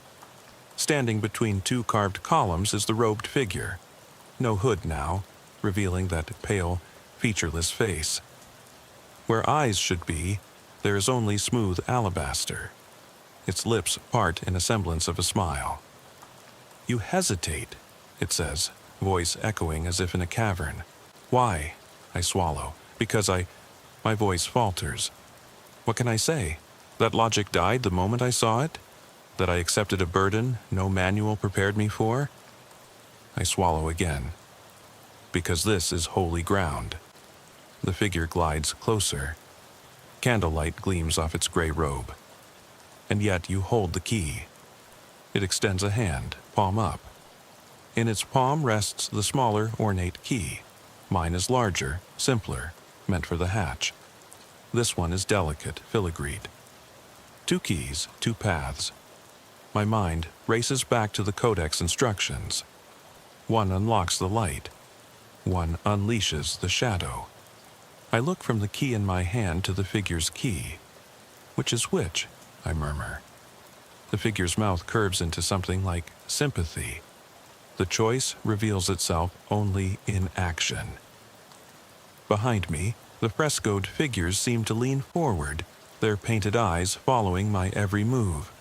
Standing between two carved columns is the robed figure. No hood now, revealing that pale, featureless face. Where eyes should be, there is only smooth alabaster. Its lips part in a semblance of a smile. "You hesitate," it says, voice echoing as if in a cavern. "Why?" I swallow. "Because my voice falters. What can I say? That logic died the moment I saw it? That I accepted a burden no manual prepared me for?" I swallow again. "Because this is holy ground." The figure glides closer. Candlelight gleams off its gray robe. "And yet you hold the key." It extends a hand, palm up. In its palm rests the smaller, ornate key. Mine is larger, simpler, meant for the hatch. This one is delicate, filigreed. 2 keys, 2 paths. My mind races back to the Codex instructions. One unlocks the light. One unleashes the shadow. I look from the key in my hand to the figure's key. Which is which? I murmur. The figure's mouth curves into something like sympathy. The choice reveals itself only in action. Behind me, the frescoed figures seem to lean forward, their painted eyes following my every move.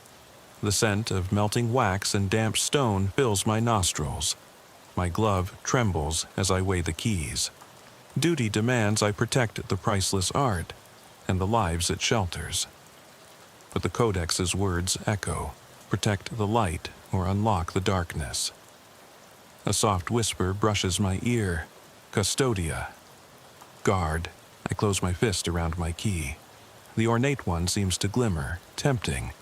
The scent of melting wax and damp stone fills my nostrils. My glove trembles as I weigh the keys. Duty demands I protect the priceless art and the lives it shelters. But the Codex's words echo, protect the light or unlock the darkness. A soft whisper brushes my ear, Custodia. Guard. I close my fist around my key. The ornate one seems to glimmer, tempting.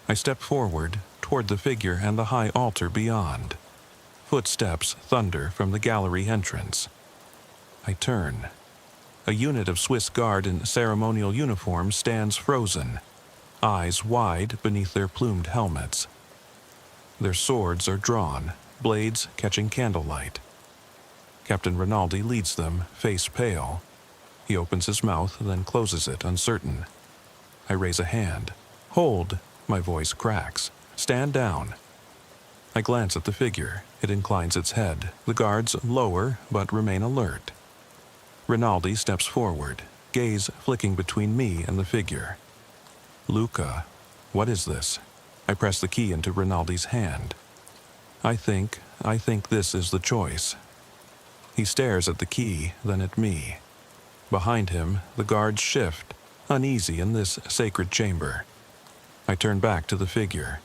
I step forward, toward the figure and the high altar beyond. Footsteps thunder from the gallery entrance. I turn. A unit of Swiss Guard in ceremonial uniform stands frozen, eyes wide beneath their plumed helmets. Their swords are drawn, blades catching candlelight. Captain Rinaldi leads them, face pale. He opens his mouth, then closes it, uncertain. I raise a hand. Hold, my voice cracks. Stand down. I glance at the figure. It inclines its head. The guards lower, but remain alert. Rinaldi steps forward, gaze flicking between me and the figure. Luca, what is this? I press the key into Rinaldi's hand. I think this is the choice. He stares at the key, then at me. Behind him, the guards shift, uneasy in this sacred chamber. I turn back to the figure.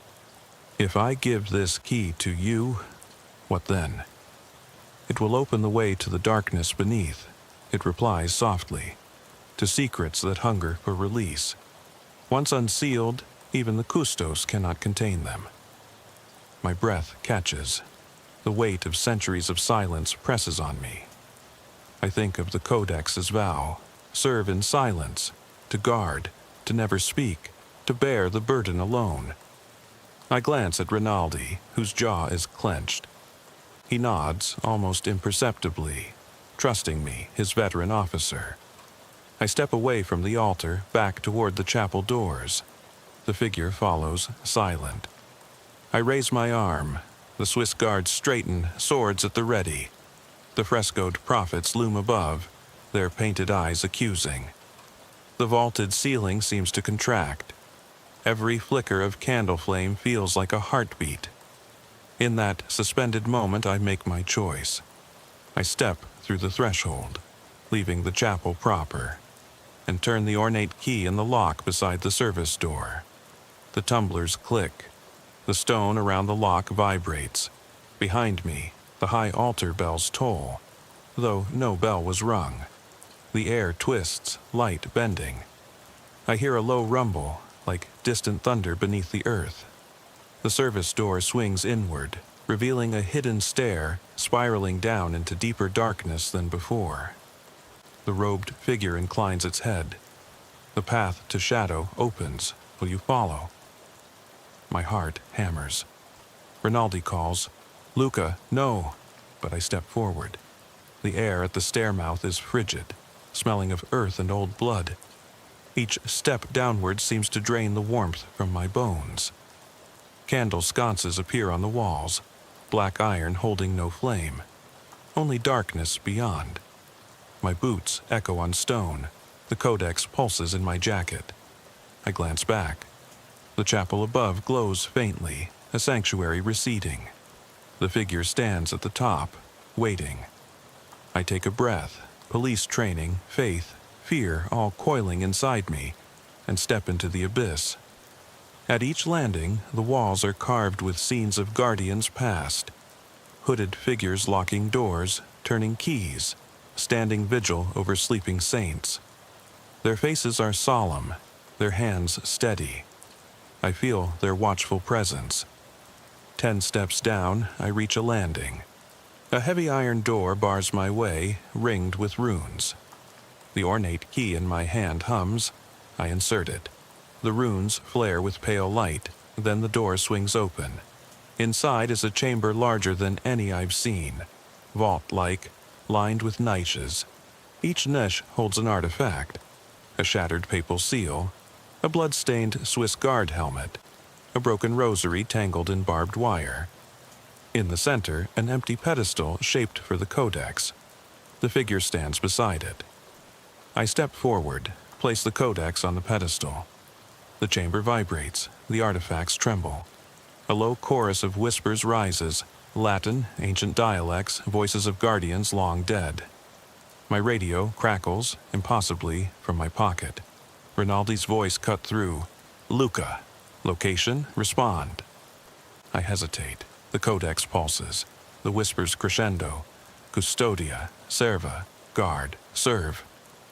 If I give this key to you, what then? It will open the way to the darkness beneath, it replies softly, to secrets that hunger for release. Once unsealed, even the Custos cannot contain them. My breath catches. The weight of centuries of silence presses on me. I think of the Codex's vow, serve in silence, to guard, to never speak, to bear the burden alone. I glance at Rinaldi, whose jaw is clenched. He nods, almost imperceptibly, trusting me, his veteran officer. I step away from the altar, back toward the chapel doors. The figure follows, silent. I raise my arm. The Swiss guards straighten, swords at the ready. The frescoed prophets loom above, their painted eyes accusing. The vaulted ceiling seems to contract. Every flicker of candle flame feels like a heartbeat. In that suspended moment, I make my choice. I step through the threshold, leaving the chapel proper, and turn the ornate key in the lock beside the service door. The tumblers click. The stone around the lock vibrates. Behind me, the high altar bells toll, though no bell was rung. The air twists, light bending. I hear a low rumble, like distant thunder beneath the earth. The service door swings inward, revealing a hidden stair spiraling down into deeper darkness than before. The robed figure inclines its head. The path to shadow opens. Will you follow? My heart hammers. Rinaldi calls, Luca, no, but I step forward. The air at the stair mouth is frigid, smelling of earth and old blood. Each step downward seems to drain the warmth from my bones. Candle sconces appear on the walls, black iron holding no flame. Only darkness beyond. My boots echo on stone. The Codex pulses in my jacket. I glance back. The chapel above glows faintly, a sanctuary receding. The figure stands at the top, waiting. I take a breath, police training, faith, fear all coiling inside me, and step into the abyss. At each landing, the walls are carved with scenes of guardians past. Hooded figures locking doors, turning keys, standing vigil over sleeping saints. Their faces are solemn, their hands steady. I feel their watchful presence. 10 steps down, I reach a landing. A heavy iron door bars my way, ringed with runes. The ornate key in my hand hums. I insert it. The runes flare with pale light, then the door swings open. Inside is a chamber larger than any I've seen, vault-like, lined with niches. Each niche holds an artifact: a shattered papal seal, a blood-stained Swiss guard helmet, a broken rosary tangled in barbed wire. In the center, an empty pedestal shaped for the codex. The figure stands beside it. I step forward, place the codex on the pedestal. The chamber vibrates, the artifacts tremble. A low chorus of whispers rises: Latin, ancient dialects, voices of guardians long dead. My radio crackles, impossibly, from my pocket. Rinaldi's voice cut through. Luca. Location, respond. I hesitate. The codex pulses. The whispers crescendo. Custodia, serva, guard, serve.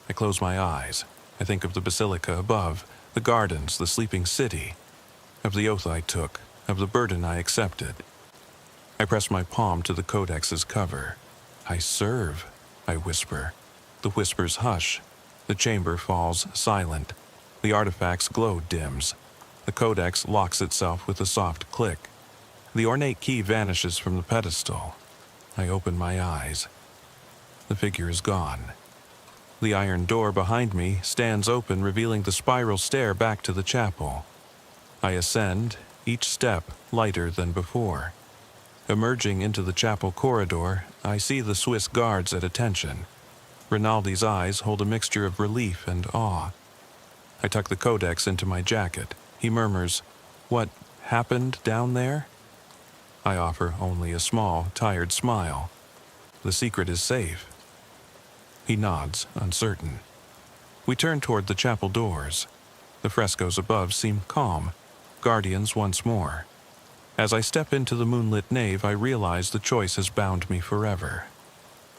I close my eyes. I think of the basilica above, the gardens, the sleeping city. Of the oath I took, of the burden I accepted. I press my palm to the codex's cover. I serve, I whisper. The whispers hush. The chamber falls silent. The artifact's glow dims. The codex locks itself with a soft click. The ornate key vanishes from the pedestal. I open my eyes. The figure is gone. The iron door behind me stands open, revealing the spiral stair back to the chapel. I ascend, each step lighter than before. Emerging into the chapel corridor, I see the Swiss guards at attention. Rinaldi's eyes hold a mixture of relief and awe. I tuck the codex into my jacket. He murmurs, "What happened down there?" I offer only a small, tired smile. The secret is safe. He nods, uncertain. We turn toward the chapel doors. The frescoes above seem calm, guardians once more. As I step into the moonlit nave, I realize the choice has bound me forever.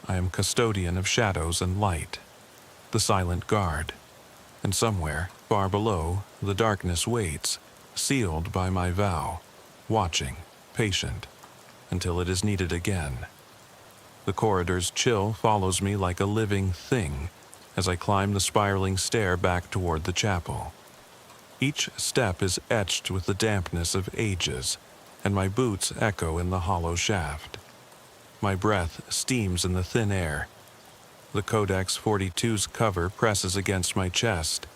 I am custodian of shadows and light, the silent guard. And somewhere, far below, the darkness waits, sealed by my vow, watching, patient, until it is needed again. The corridor's chill follows me like a living thing as I climb the spiraling stair back toward the chapel. Each step is etched with the dampness of ages, and my boots echo in the hollow shaft. My breath steams in the thin air. The Codex 42's cover presses against my chest,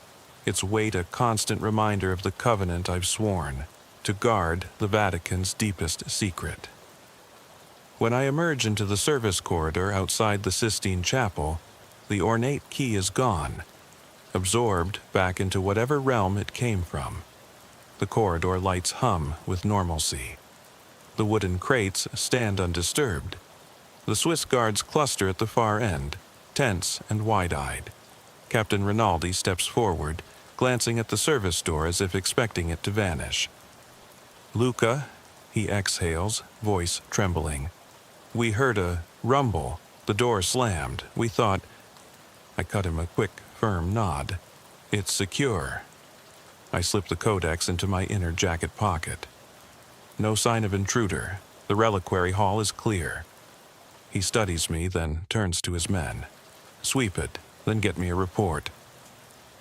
its weight a constant reminder of the covenant I've sworn, to guard the Vatican's deepest secret. When I emerge into the service corridor outside the Sistine Chapel, the ornate key is gone, absorbed back into whatever realm it came from. The corridor lights hum with normalcy. The wooden crates stand undisturbed. The Swiss guards cluster at the far end, tense and wide-eyed. Captain Rinaldi steps forward, glancing at the service door as if expecting it to vanish. "Luca," he exhales, voice trembling. "We heard a rumble. The door slammed. We thought—" I cut him a quick, firm nod. "It's secure." I slip the codex into my inner jacket pocket. No sign of intruder. The reliquary hall is clear. He studies me, then turns to his men. "Sweep it, then get me a report."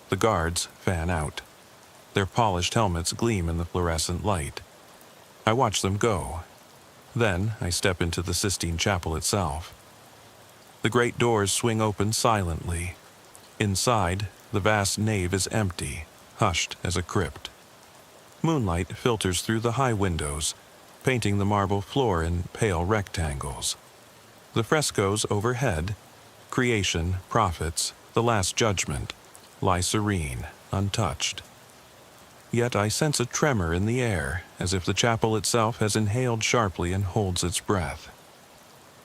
The guards fan out. Their polished helmets gleam in the fluorescent light. I watch them go. Then I step into the Sistine Chapel itself. The great doors swing open silently. Inside, the vast nave is empty, hushed as a crypt. Moonlight filters through the high windows, painting the marble floor in pale rectangles. The frescoes overhead, creation, prophets, the Last Judgment, lie serene, untouched. Yet I sense a tremor in the air, as if the chapel itself has inhaled sharply and holds its breath.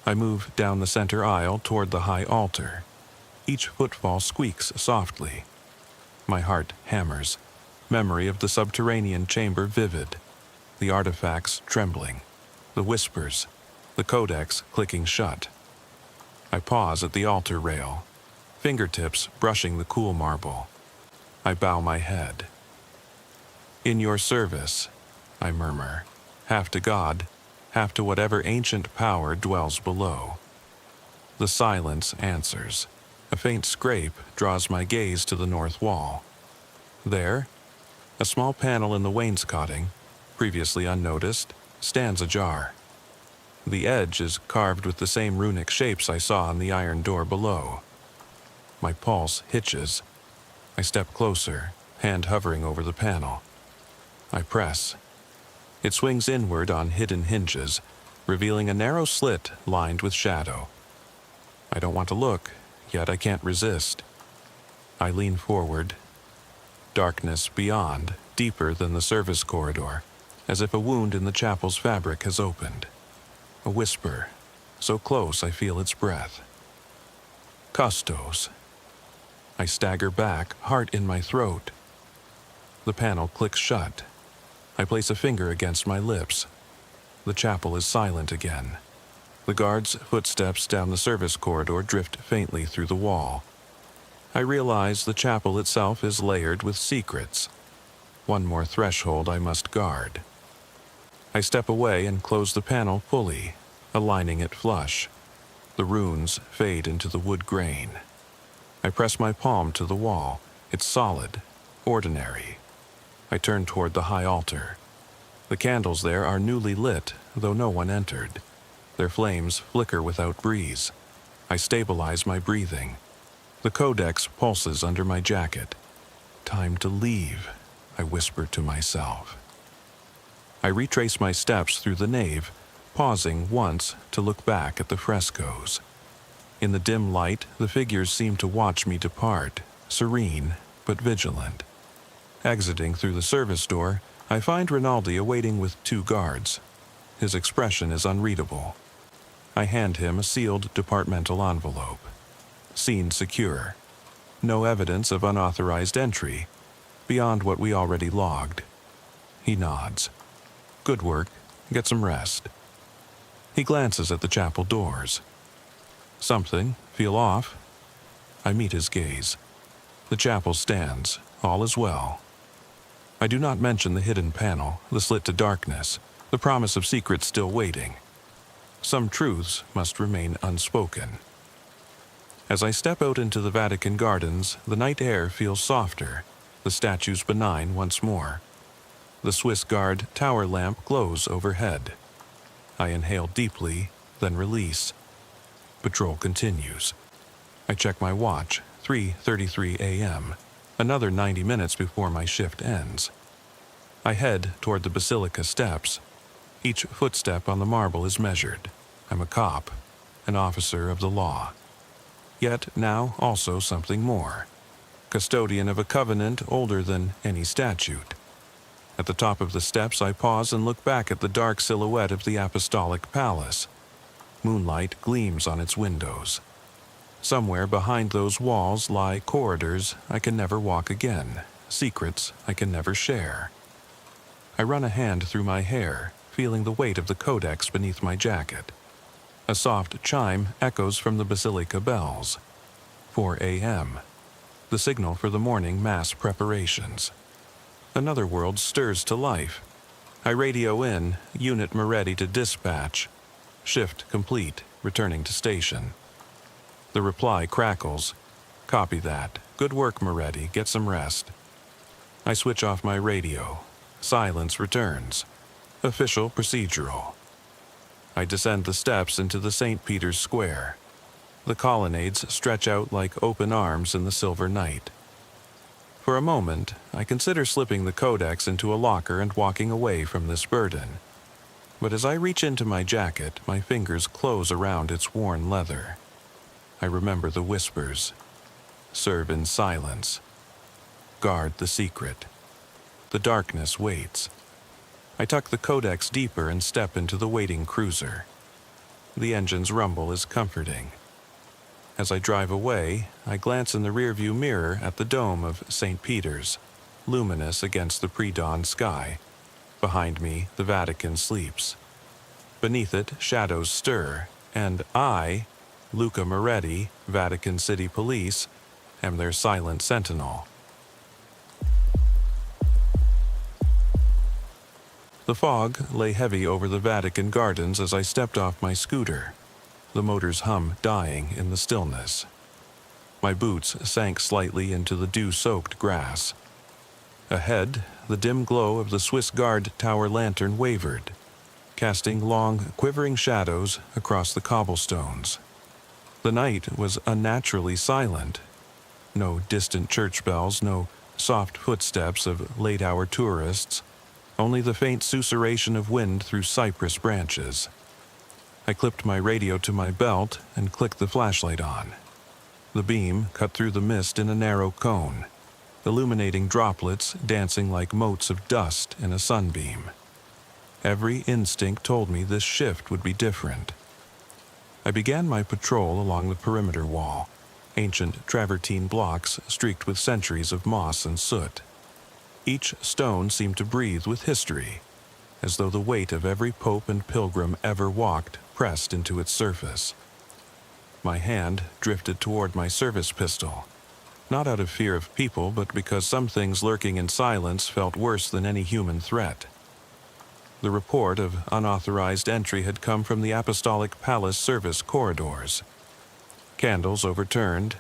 I move down the center aisle toward the high altar. Each footfall squeaks softly. My heart hammers, memory of the subterranean chamber vivid, the artifacts trembling, the whispers, the codex clicking shut. I pause at the altar rail, fingertips brushing the cool marble. I bow my head. "In your service," I murmur, half to God, half to whatever ancient power dwells below. The silence answers. A faint scrape draws my gaze to the north wall. There, a small panel in the wainscoting, previously unnoticed, stands ajar. The edge is carved with the same runic shapes I saw on the iron door below. My pulse hitches. I step closer, hand hovering over the panel. I press. It swings inward on hidden hinges, revealing a narrow slit lined with shadow. I don't want to look, yet I can't resist. I lean forward. Darkness beyond, deeper than the service corridor, as if a wound in the chapel's fabric has opened. A whisper, so close I feel its breath. Custos. I stagger back, heart in my throat. The panel clicks shut. I place a finger against my lips. The chapel is silent again. The guard's footsteps down the service corridor drift faintly through the wall. I realize the chapel itself is layered with secrets. One more threshold I must guard. I step away and close the panel fully, aligning it flush. The runes fade into the wood grain. I press my palm to the wall. It's solid, ordinary. I turn toward the high altar. The candles there are newly lit, though no one entered. Their flames flicker without breeze. I stabilize my breathing. The codex pulses under my jacket. Time to leave, I whisper to myself. I retrace my steps through the nave, pausing once to look back at the frescoes. In the dim light, the figures seem to watch me depart, serene but vigilant. Exiting through the service door, I find Rinaldi awaiting with 2 guards. His expression is unreadable. I hand him a sealed departmental envelope. Scene secure. No evidence of unauthorized entry, beyond what we already logged. He nods. Good work. Get some rest. He glances at the chapel doors. Something? Feel off? I meet his gaze. The chapel stands. All is well. I do not mention the hidden panel, the slit to darkness, the promise of secrets still waiting. Some truths must remain unspoken. As I step out into the Vatican gardens, the night air feels softer, the statues benign once more. The Swiss Guard tower lamp glows overhead. I inhale deeply, then release. Patrol continues. I check my watch, 3:33 a.m., another 90 minutes before my shift ends. I head toward the basilica steps. Each footstep on the marble is measured. I'm a cop, an officer of the law. Yet now also something more. Custodian of a covenant older than any statute. At the top of the steps, I pause and look back at the dark silhouette of the Apostolic Palace. Moonlight gleams on its windows. Somewhere behind those walls lie corridors I can never walk again, secrets I can never share. I run a hand through my hair, feeling the weight of the codex beneath my jacket. A soft chime echoes from the basilica bells. 4 a.m. The signal for the morning mass preparations. Another world stirs to life. I radio in, unit Moretti to dispatch. Shift complete, returning to station. The reply crackles. Copy that. Good work, Moretti. Get some rest. I switch off my radio. Silence returns. Official procedural. I descend the steps into the St. Peter's Square. The colonnades stretch out like open arms in the silver night. For a moment, I consider slipping the codex into a locker and walking away from this burden. But as I reach into my jacket, my fingers close around its worn leather. I remember the whispers. Serve in silence. Guard the secret. The darkness waits. I tuck the codex deeper and step into the waiting cruiser. The engine's rumble is comforting. As I drive away, I glance in the rearview mirror at the dome of St. Peter's, luminous against the pre-dawn sky. Behind me, the Vatican sleeps. Beneath it, shadows stir, and I, Luca Moretti, Vatican City Police, am their silent sentinel. The fog lay heavy over the Vatican gardens as I stepped off my scooter, the motor's hum dying in the stillness. My boots sank slightly into the dew-soaked grass. Ahead, the dim glow of the Swiss Guard tower lantern wavered, casting long, quivering shadows across the cobblestones. The night was unnaturally silent. No distant church bells, no soft footsteps of late-hour tourists, only the faint susurration of wind through cypress branches. I clipped my radio to my belt and clicked the flashlight on. The beam cut through the mist in a narrow cone, illuminating droplets dancing like motes of dust in a sunbeam. Every instinct told me this shift would be different. I began my patrol along the perimeter wall, ancient travertine blocks streaked with centuries of moss and soot. Each stone seemed to breathe with history, as though the weight of every pope and pilgrim ever walked pressed into its surface. My hand drifted toward my service pistol, not out of fear of people, but because some things lurking in silence felt worse than any human threat. The report of unauthorized entry had come from the Apostolic Palace service corridors. Candles overturned,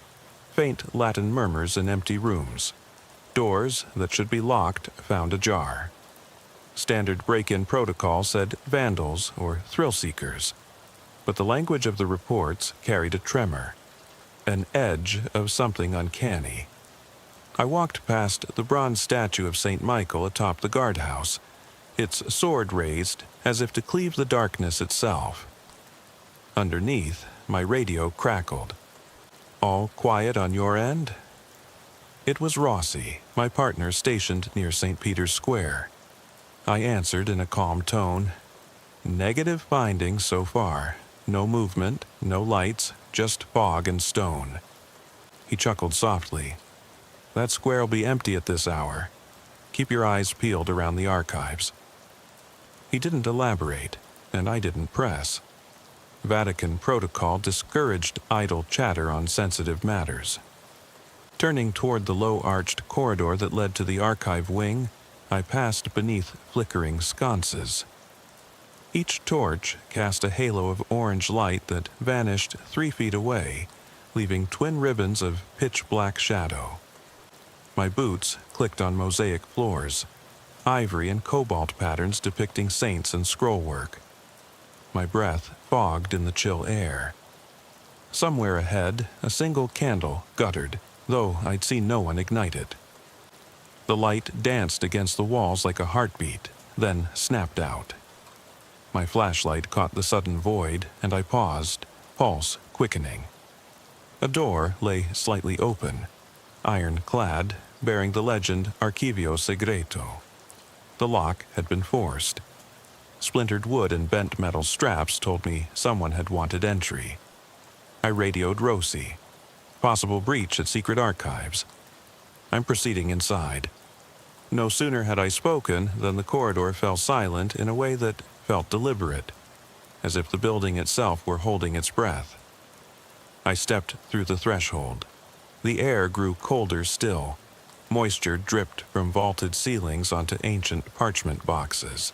faint Latin murmurs in empty rooms. Doors that should be locked found ajar. Standard break-in protocol said vandals or thrill-seekers, but the language of the reports carried a tremor, an edge of something uncanny. I walked past the bronze statue of St. Michael atop the guardhouse, its sword raised as if to cleave the darkness itself. Underneath, my radio crackled. "All quiet on your end?" It was Rossi, my partner stationed near St. Peter's Square. I answered in a calm tone. "Negative findings so far. No movement, no lights, just fog and stone." He chuckled softly. "That square'll be empty at this hour. Keep your eyes peeled around the archives." He didn't elaborate, and I didn't press. Vatican protocol discouraged idle chatter on sensitive matters. Turning toward the low-arched corridor that led to the archive wing, I passed beneath flickering sconces. Each torch cast a halo of orange light that vanished 3 feet away, leaving twin ribbons of pitch-black shadow. My boots clicked on mosaic floors, ivory and cobalt patterns depicting saints and scrollwork. My breath fogged in the chill air. Somewhere ahead, a single candle guttered, though I'd seen no one ignite it. The light danced against the walls like a heartbeat, then snapped out. My flashlight caught the sudden void, and I paused, pulse quickening. A door lay slightly open, iron-clad, bearing the legend Archivio Segreto. The lock had been forced. Splintered wood and bent metal straps told me someone had wanted entry. I radioed Rossi. Possible breach at secret archives. I'm proceeding inside. No sooner had I spoken than the corridor fell silent in a way that felt deliberate, as if the building itself were holding its breath. I stepped through the threshold. The air grew colder still. Moisture dripped from vaulted ceilings onto ancient parchment boxes.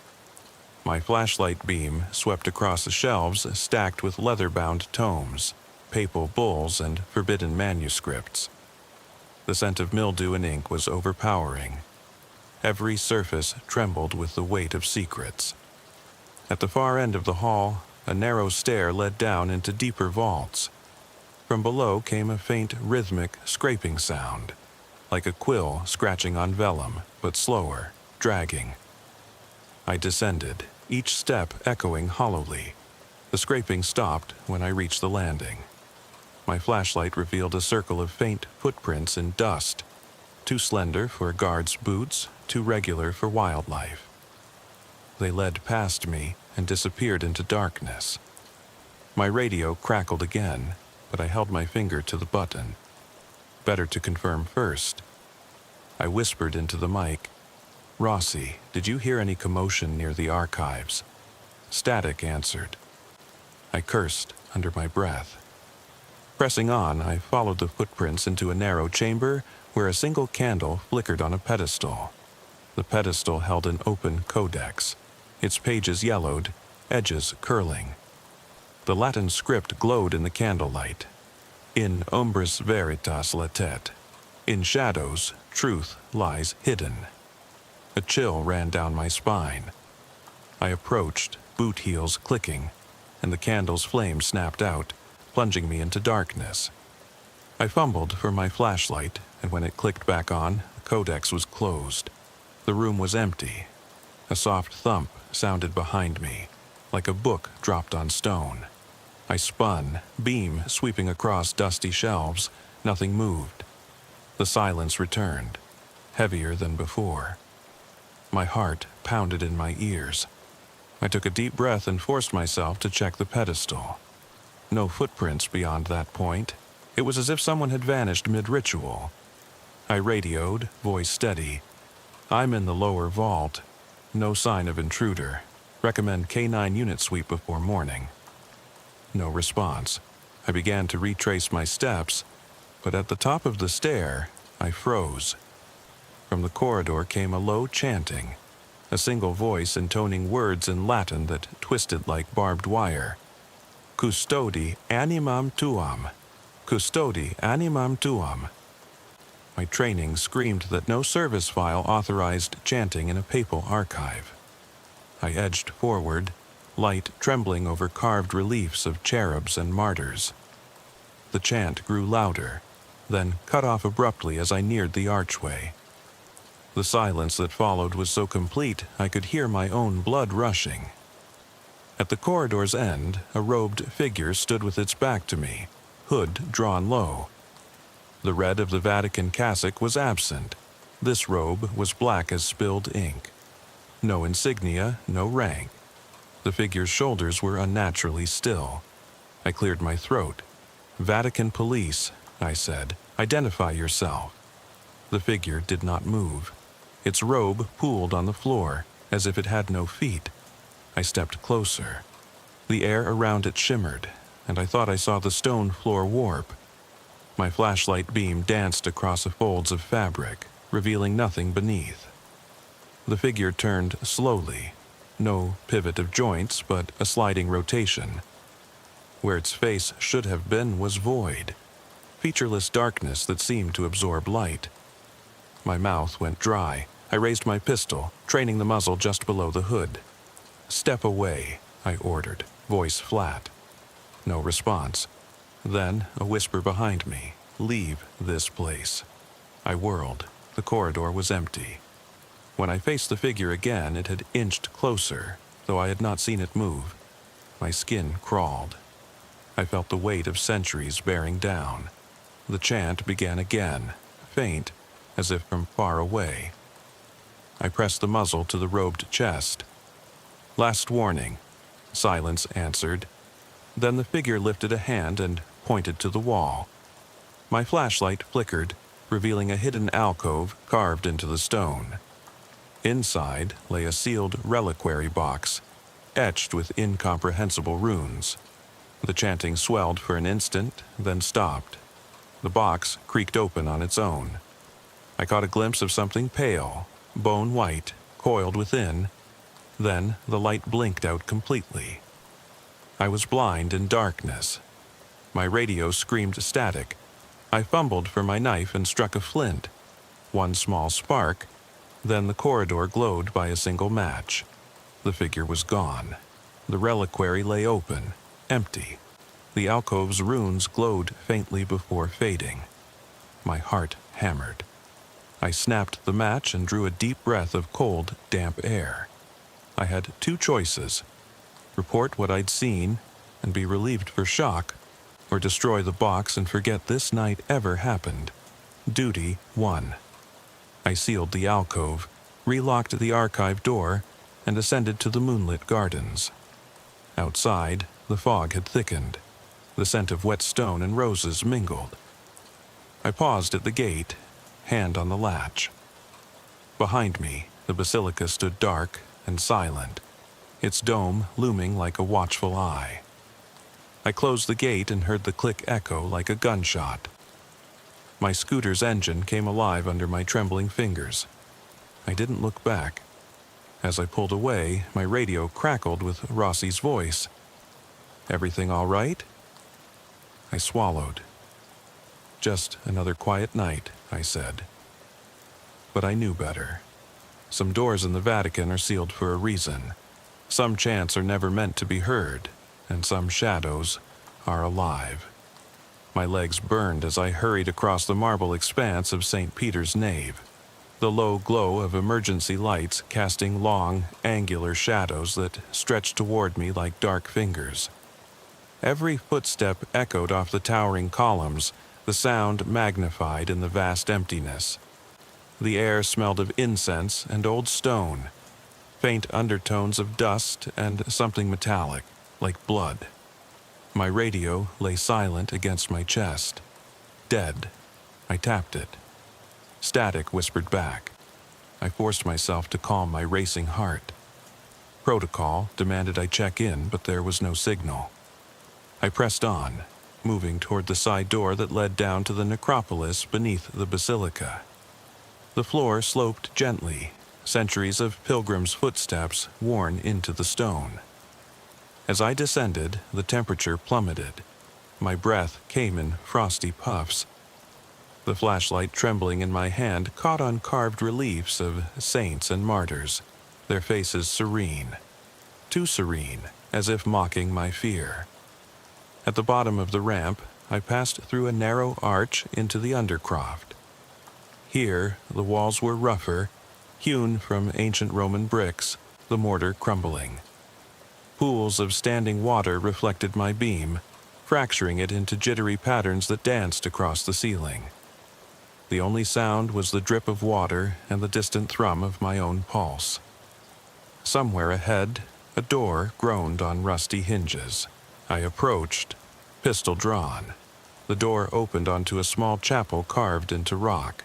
My flashlight beam swept across the shelves stacked with leather-bound tomes, papal bulls, and forbidden manuscripts. The scent of mildew and ink was overpowering. Every surface trembled with the weight of secrets. At the far end of the hall, a narrow stair led down into deeper vaults. From below came a faint rhythmic scraping sound, like a quill scratching on vellum, but slower, dragging. I descended, each step echoing hollowly. The scraping stopped when I reached the landing. My flashlight revealed a circle of faint footprints in dust, too slender for a guard's boots, too regular for wildlife. They led past me and disappeared into darkness. My radio crackled again, but I held my finger to the button. Better to confirm first. I whispered into the mic, "Rossi, did you hear any commotion near the archives?" Static answered. I cursed under my breath. Pressing on, I followed the footprints into a narrow chamber where a single candle flickered on a pedestal. The pedestal held an open codex. its pages yellowed, edges curling. The Latin script glowed in the candlelight. In umbris veritas latet. In shadows, truth lies hidden. A chill ran down my spine. I approached, boot heels clicking, and the candle's flame snapped out, plunging me into darkness. I fumbled for my flashlight, and when it clicked back on, the codex was closed. The room was empty. A soft thump sounded behind me, like a book dropped on stone. I spun, beam sweeping across dusty shelves. Nothing moved. The silence returned, heavier than before. My heart pounded in my ears. I took a deep breath and forced myself to check the pedestal. No footprints beyond that point. It was as if someone had vanished mid-ritual. I radioed, voice steady. "I'm in the lower vault. No sign of intruder. Recommend K9 unit sweep before morning." No response. I began to retrace my steps, but at the top of the stair, I froze. From the corridor came a low chanting, a single voice intoning words in Latin that twisted like barbed wire. "Custodi animam tuam. Custodi animam tuam." My training screamed that no service file authorized chanting in a papal archive. I edged forward, light trembling over carved reliefs of cherubs and martyrs. The chant grew louder, then cut off abruptly as I neared the archway. The silence that followed was so complete I could hear my own blood rushing. At the corridor's end, a robed figure stood with its back to me, hood drawn low. The red of the Vatican cassock was absent. This robe was black as spilled ink. No insignia, no rank. The figure's shoulders were unnaturally still. I cleared my throat. "Vatican police," I said. "Identify yourself." The figure did not move. Its robe pooled on the floor, as if it had no feet. I stepped closer. The air around it shimmered, and I thought I saw the stone floor warp. My flashlight beam danced across the folds of fabric, revealing nothing beneath. The figure turned slowly. No pivot of joints, but a sliding rotation. Where its face should have been was void, featureless darkness that seemed to absorb light. My mouth went dry. I raised my pistol, training the muzzle just below the hood. "Step away," I ordered, voice flat. No response. Then a whisper behind me, "Leave this place." I whirled. The corridor was empty. When I faced the figure again, it had inched closer, though I had not seen it move. My skin crawled. I felt the weight of centuries bearing down. The chant began again, faint, as if from far away. I pressed the muzzle to the robed chest. "Last warning," silence answered. Then the figure lifted a hand and pointed to the wall. My flashlight flickered, revealing a hidden alcove carved into the stone. Inside lay a sealed reliquary box, etched with incomprehensible runes. The chanting swelled for an instant, then stopped. The box creaked open on its own. I caught a glimpse of something pale, bone white, coiled within. Then the light blinked out completely. I was blind in darkness. My radio screamed static. I fumbled for my knife and struck a flint. One small spark, then the corridor glowed by a single match. The figure was gone. The reliquary lay open, empty. The alcove's runes glowed faintly before fading. My heart hammered. I snapped the match and drew a deep breath of cold, damp air. I had two choices: report what I'd seen and be relieved for shock, or destroy the box and forget this night ever happened. Duty won. I sealed the alcove, relocked the archive door, and ascended to the moonlit gardens. Outside, the fog had thickened. The scent of wet stone and roses mingled. I paused at the gate, hand on the latch. Behind me, the basilica stood dark and silent, its dome looming like a watchful eye. I closed the gate and heard the click echo like a gunshot. My scooter's engine came alive under my trembling fingers. I didn't look back. As I pulled away, my radio crackled with Rossi's voice. "Everything all right?" I swallowed. "Just another quiet night," I said. But I knew better. Some doors in the Vatican are sealed for a reason. Some chants are never meant to be heard, and some shadows are alive. My legs burned as I hurried across the marble expanse of St. Peter's nave, the low glow of emergency lights casting long, angular shadows that stretched toward me like dark fingers. Every footstep echoed off the towering columns, the sound magnified in the vast emptiness. The air smelled of incense and old stone, faint undertones of dust and something metallic, like blood. My radio lay silent against my chest. Dead. I tapped it. Static whispered back. I forced myself to calm my racing heart. Protocol demanded I check in, but there was no signal. I pressed on, moving toward the side door that led down to the necropolis beneath the basilica. The floor sloped gently, centuries of pilgrims' footsteps worn into the stone. As I descended, the temperature plummeted. My breath came in frosty puffs. The flashlight trembling in my hand caught on carved reliefs of saints and martyrs, their faces serene. Too serene, as if mocking my fear. At the bottom of the ramp, I passed through a narrow arch into the undercroft. Here, the walls were rougher, hewn from ancient Roman bricks, the mortar crumbling. Pools of standing water reflected my beam, fracturing it into jittery patterns that danced across the ceiling. The only sound was the drip of water and the distant thrum of my own pulse. Somewhere ahead, a door groaned on rusty hinges. I approached, pistol drawn. The door opened onto a small chapel carved into rock.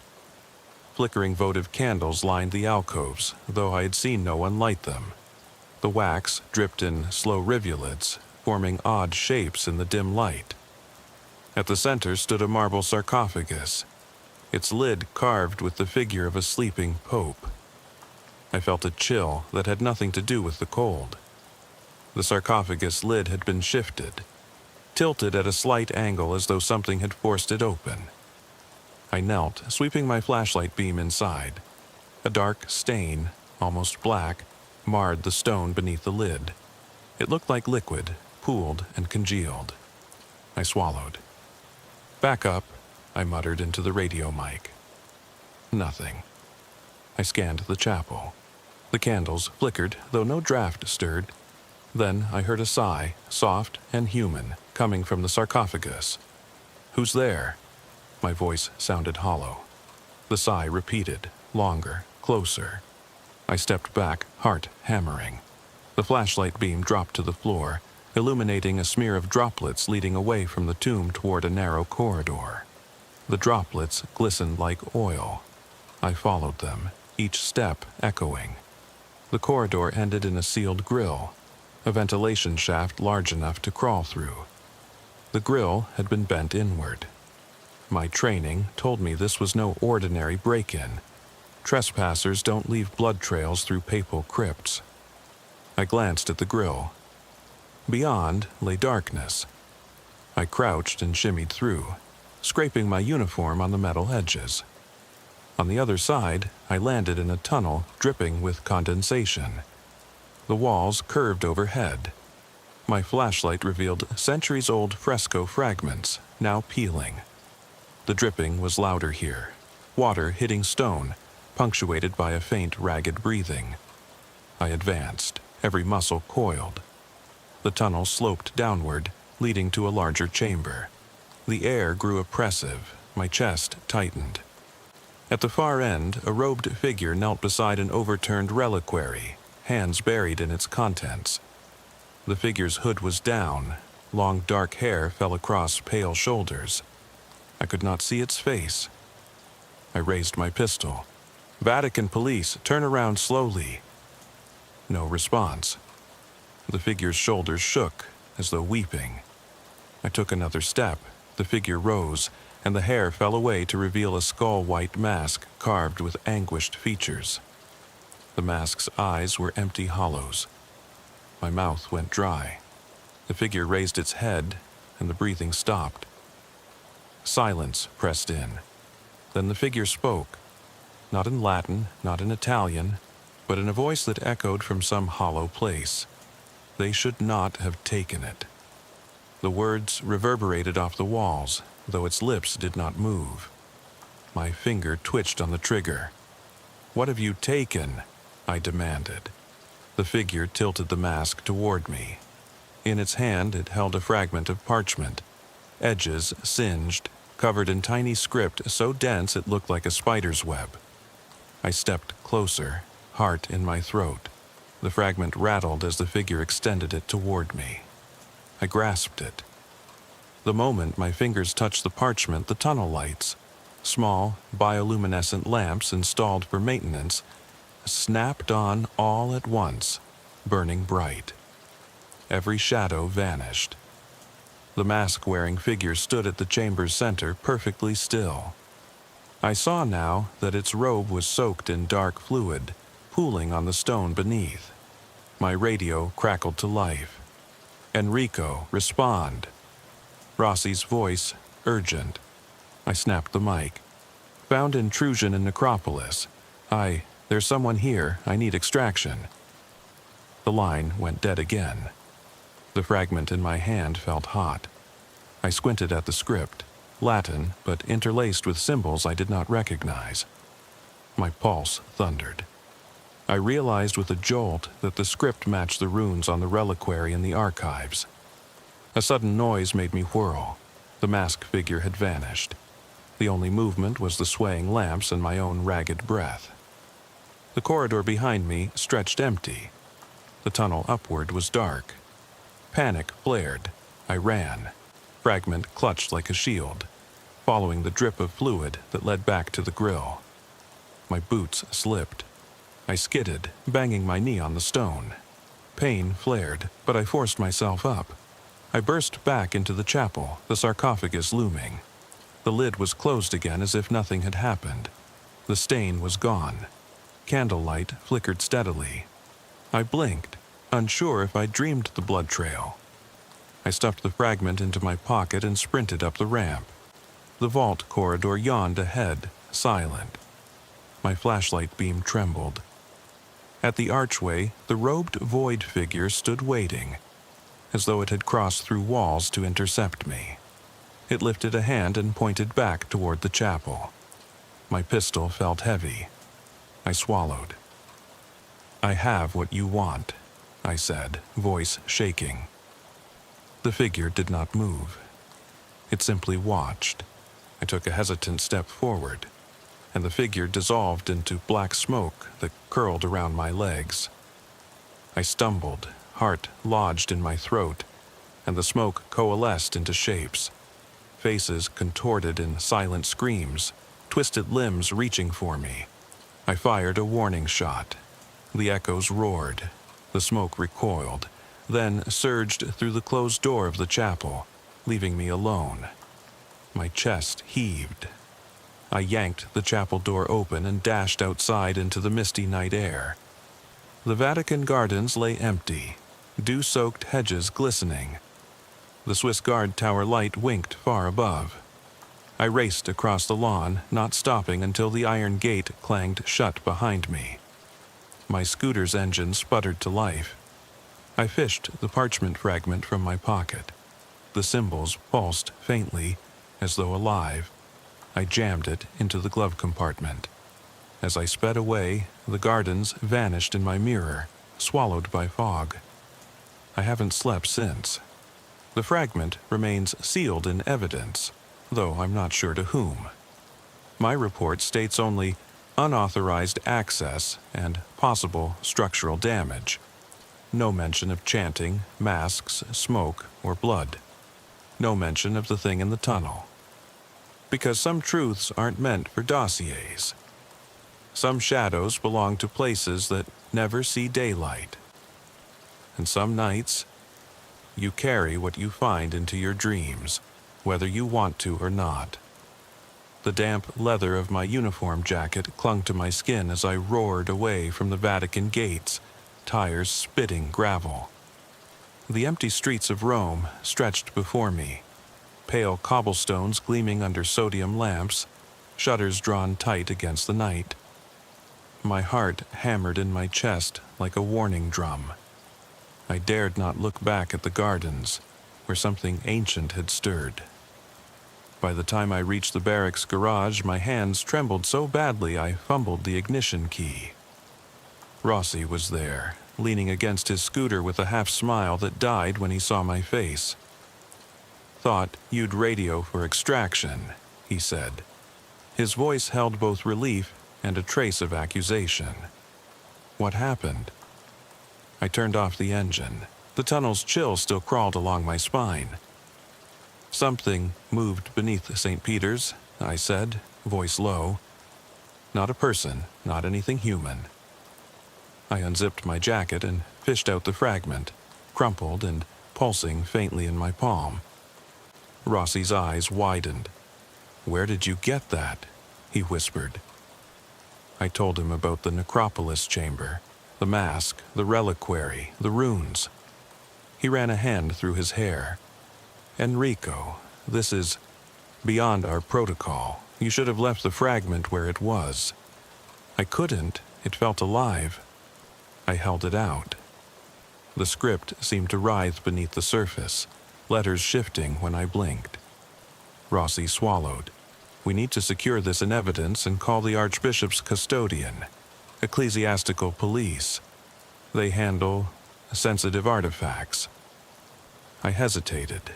Flickering votive candles lined the alcoves, though I had seen no one light them. The wax dripped in slow rivulets, forming odd shapes in the dim light. At the center stood a marble sarcophagus, its lid carved with the figure of a sleeping pope. I felt a chill that had nothing to do with the cold. The sarcophagus lid had been shifted, tilted at a slight angle as though something had forced it open. I knelt, sweeping my flashlight beam inside. A dark stain, almost black, marred the stone beneath the lid. It looked like liquid, pooled and congealed. I swallowed. "Back up," I muttered into the radio mic. Nothing. I scanned the chapel. The candles flickered, though no draft stirred. Then I heard a sigh, soft and human, coming from the sarcophagus. "Who's there?" My voice sounded hollow. The sigh repeated, longer, closer. I stepped back, heart hammering. The flashlight beam dropped to the floor, illuminating a smear of droplets leading away from the tomb toward a narrow corridor. The droplets glistened like oil. I followed them, each step echoing. The corridor ended in a sealed grill, a ventilation shaft large enough to crawl through. The grill had been bent inward. My training told me this was no ordinary break-in. Trespassers don't leave blood trails through papal crypts. I glanced at the grill. Beyond lay darkness. I crouched and shimmied through, scraping my uniform on the metal edges. On the other side, I landed in a tunnel dripping with condensation. The walls curved overhead. My flashlight revealed centuries-old fresco fragments, now peeling. The dripping was louder here, water hitting stone, punctuated by a faint, ragged breathing. I advanced, every muscle coiled. The tunnel sloped downward, leading to a larger chamber. The air grew oppressive, my chest tightened. At the far end, a robed figure knelt beside an overturned reliquary, hands buried in its contents. The figure's hood was down, long dark hair fell across pale shoulders. I could not see its face. I raised my pistol. "Vatican police, turn around slowly." No response. The figure's shoulders shook, as though weeping. I took another step. The figure rose, and the hair fell away to reveal a skull-white mask carved with anguished features. The mask's eyes were empty hollows. My mouth went dry. The figure raised its head, and the breathing stopped. Silence pressed in. Then the figure spoke, not in Latin, not in Italian, but in a voice that echoed from some hollow place. They should not have taken it. The words reverberated off the walls, though its lips did not move. My finger twitched on the trigger. "What have you taken?" I demanded. The figure tilted the mask toward me. In its hand it held a fragment of parchment, edges singed, covered in tiny script so dense it looked like a spider's web. I stepped closer, heart in my throat. The fragment rattled as the figure extended it toward me. I grasped it. The moment my fingers touched the parchment, the tunnel lights, small bioluminescent lamps installed for maintenance, snapped on all at once, burning bright. Every shadow vanished. The mask-wearing figure stood at the chamber's center, perfectly still. I saw now that its robe was soaked in dark fluid, pooling on the stone beneath. My radio crackled to life. "Enrico, respond." Rossi's voice, urgent. I snapped the mic. "Found intrusion in Necropolis. There's someone here. I need extraction." The line went dead again. The fragment in my hand felt hot. I squinted at the script, Latin, but interlaced with symbols I did not recognize. My pulse thundered. I realized with a jolt that the script matched the runes on the reliquary in the archives. A sudden noise made me whirl. The masked figure had vanished. The only movement was the swaying lamps and my own ragged breath. The corridor behind me stretched empty. The tunnel upward was dark. Panic flared. I ran. Fragment clutched like a shield, following the drip of fluid that led back to the grill. My boots slipped. I skidded, banging my knee on the stone. Pain flared, but I forced myself up. I burst back into the chapel, the sarcophagus looming. The lid was closed again as if nothing had happened. The stain was gone. Candlelight flickered steadily. I blinked, unsure if I dreamed the blood trail. I stuffed the fragment into my pocket and sprinted up the ramp. The vault corridor yawned ahead, silent. My flashlight beam trembled. At the archway, the robed void figure stood waiting, as though it had crossed through walls to intercept me. It lifted a hand and pointed back toward the chapel. My pistol felt heavy. I swallowed. "I have what you want," I said, voice shaking. The figure did not move. It simply watched. I took a hesitant step forward, and the figure dissolved into black smoke that curled around my legs. I stumbled, heart lodged in my throat, and the smoke coalesced into shapes. Faces contorted in silent screams, twisted limbs reaching for me. I fired a warning shot. The echoes roared. The smoke recoiled, then surged through the closed door of the chapel, leaving me alone. My chest heaved. I yanked the chapel door open and dashed outside into the misty night air. The Vatican gardens lay empty, dew-soaked hedges glistening. The Swiss Guard tower light winked far above. I raced across the lawn, not stopping until the iron gate clanged shut behind me. My scooter's engine sputtered to life. I fished the parchment fragment from my pocket. The symbols pulsed faintly, as though alive. I jammed it into the glove compartment. As I sped away, the gardens vanished in my mirror, swallowed by fog. I haven't slept since. The fragment remains sealed in evidence, though I'm not sure to whom. My report states only unauthorized access and possible structural damage. No mention of chanting, masks, smoke, or blood. No mention of the thing in the tunnel. Because some truths aren't meant for dossiers. Some shadows belong to places that never see daylight. And some nights, you carry what you find into your dreams, whether you want to or not. The damp leather of my uniform jacket clung to my skin as I roared away from the Vatican gates, tires spitting gravel. The empty streets of Rome stretched before me, pale cobblestones gleaming under sodium lamps, shutters drawn tight against the night. My heart hammered in my chest like a warning drum. I dared not look back at the gardens, where something ancient had stirred. By the time I reached the barracks garage, my hands trembled so badly I fumbled the ignition key. Rossi was there, leaning against his scooter with a half-smile that died when he saw my face. "Thought you'd radio for extraction," he said. His voice held both relief and a trace of accusation. "What happened?" I turned off the engine. The tunnel's chill still crawled along my spine. "Something moved beneath St. Peter's," I said, voice low. "Not a person, not anything human." I unzipped my jacket and fished out the fragment, crumpled and pulsing faintly in my palm. Rossi's eyes widened. "Where did you get that?" he whispered. I told him about the necropolis chamber, the mask, the reliquary, the runes. He ran a hand through his hair. "Enrico, this is beyond our protocol. You should have left the fragment where it was." I couldn't. It felt alive. I held it out. The script seemed to writhe beneath the surface, letters shifting when I blinked. Rossi swallowed. "We need to secure this in evidence and call the Archbishop's custodian, ecclesiastical police. They handle sensitive artifacts." I hesitated.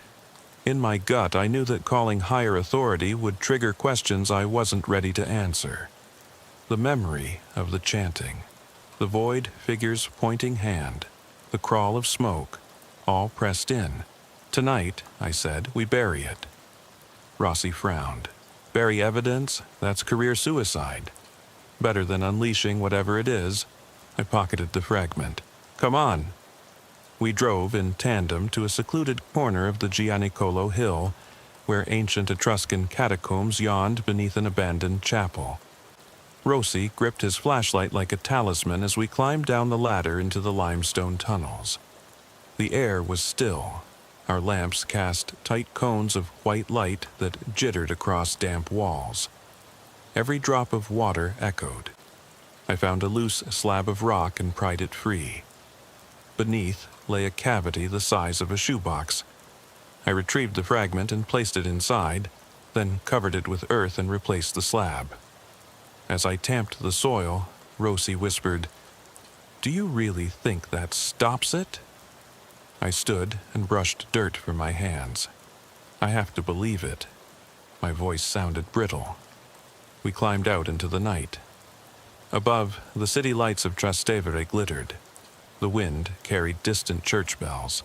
In my gut, I knew that calling higher authority would trigger questions I wasn't ready to answer. The memory of the chanting, the void figure's pointing hand, the crawl of smoke, all pressed in. "Tonight," I said, "we bury it." Rossi frowned. "Bury evidence? That's career suicide. Better than unleashing whatever it is." I pocketed the fragment. "Come on." We drove in tandem to a secluded corner of the Gianicolo Hill, where ancient Etruscan catacombs yawned beneath an abandoned chapel. Rossi gripped his flashlight like a talisman as we climbed down the ladder into the limestone tunnels. The air was still. Our lamps cast tight cones of white light that jittered across damp walls. Every drop of water echoed. I found a loose slab of rock and pried it free. Beneath lay a cavity the size of a shoebox. I retrieved the fragment and placed it inside, then covered it with earth and replaced the slab. As I tamped the soil, Rossi whispered, "Do you really think that stops it?" I stood and brushed dirt from my hands. "I have to believe it." My voice sounded brittle. We climbed out into the night. Above, the city lights of Trastevere glittered. The wind carried distant church bells.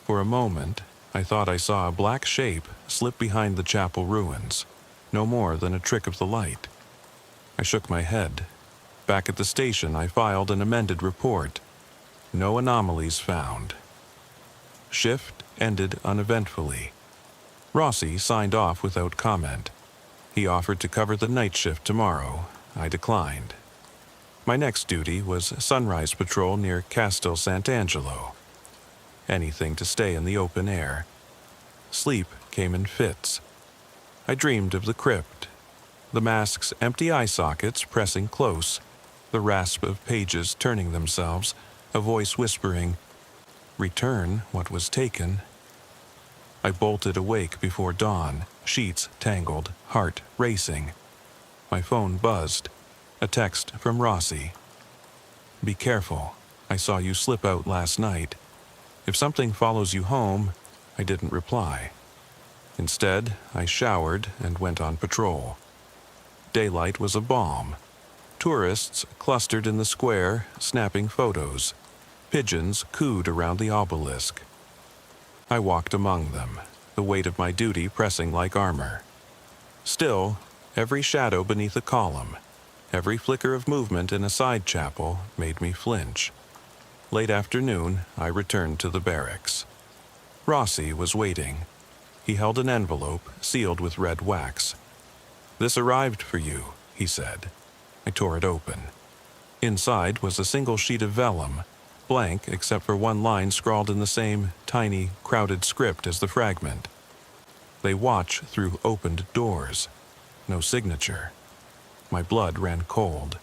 For a moment, I thought I saw a black shape slip behind the chapel ruins, no more than a trick of the light. I shook my head. Back at the station, I filed an amended report. No anomalies found. Shift ended uneventfully. Rossi signed off without comment. He offered to cover the night shift tomorrow. I declined. My next duty was sunrise patrol near Castel Sant'Angelo. Anything to stay in the open air. Sleep came in fits. I dreamed of the crypt, the mask's empty eye sockets pressing close, the rasp of pages turning themselves, a voice whispering, "Return what was taken." I bolted awake before dawn, sheets tangled, heart racing. My phone buzzed. A text from Rossi. "Be careful. I saw you slip out last night. If something follows you home," I didn't reply. Instead, I showered and went on patrol. Daylight was a balm. Tourists clustered in the square, snapping photos. Pigeons cooed around the obelisk. I walked among them, the weight of my duty pressing like armor. Still, every shadow beneath a column, every flicker of movement in a side chapel made me flinch. Late afternoon, I returned to the barracks. Rossi was waiting. He held an envelope sealed with red wax. "This arrived for you," he said. I tore it open. Inside was a single sheet of vellum, blank except for one line scrawled in the same tiny, crowded script as the fragment. "They watch through opened doors." No signature. My blood ran cold.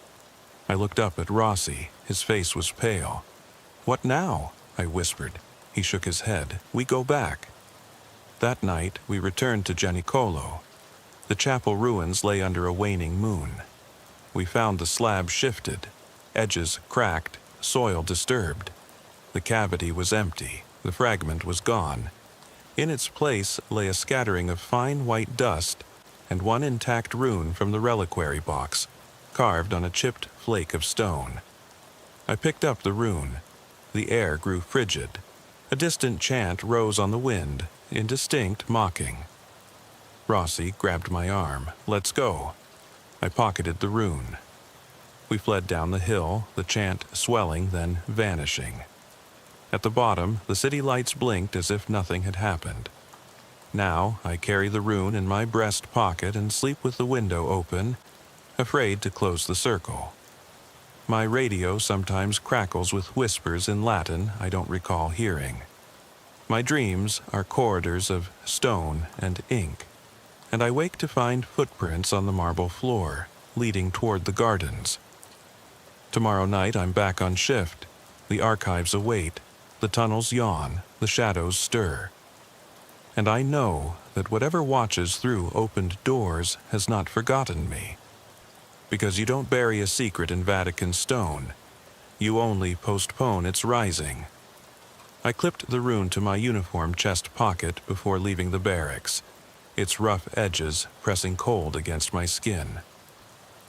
I looked up at Rossi. His face was pale. "What now?" I whispered. He shook his head. "We go back." That night, we returned to Gianicolo. The chapel ruins lay under a waning moon. We found the slab shifted, edges cracked, soil disturbed. The cavity was empty. The fragment was gone. In its place lay a scattering of fine white dust and one intact rune from the reliquary box, carved on a chipped flake of stone. I picked up the rune. The air grew frigid. A distant chant rose on the wind, indistinct, mocking. Rossi grabbed my arm. "Let's go." I pocketed the rune. We fled down the hill, the chant swelling, then vanishing. At the bottom, the city lights blinked as if nothing had happened. Now I carry the rune in my breast pocket and sleep with the window open, afraid to close the circle. My radio sometimes crackles with whispers in Latin I don't recall hearing. My dreams are corridors of stone and ink, and I wake to find footprints on the marble floor, leading toward the gardens. Tomorrow night I'm back on shift. The archives await. The tunnels yawn. The shadows stir. And I know that whatever watches through opened doors has not forgotten me. Because you don't bury a secret in Vatican stone. You only postpone its rising. I clipped the rune to my uniform chest pocket before leaving the barracks, its rough edges pressing cold against my skin.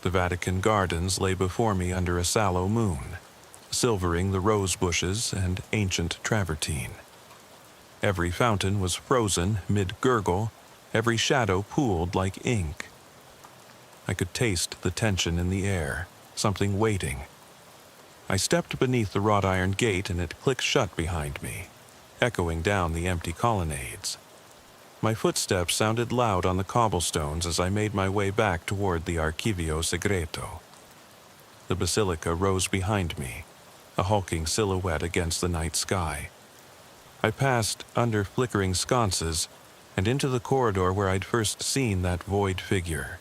The Vatican gardens lay before me under a sallow moon, silvering the rose bushes and ancient travertine. Every fountain was frozen mid-gurgle, every shadow pooled like ink. I could taste the tension in the air, something waiting. I stepped beneath the wrought iron gate and it clicked shut behind me, echoing down the empty colonnades. My footsteps sounded loud on the cobblestones as I made my way back toward the Archivio Segreto. The basilica rose behind me, a hulking silhouette against the night sky. I passed under flickering sconces and into the corridor where I'd first seen that void figure.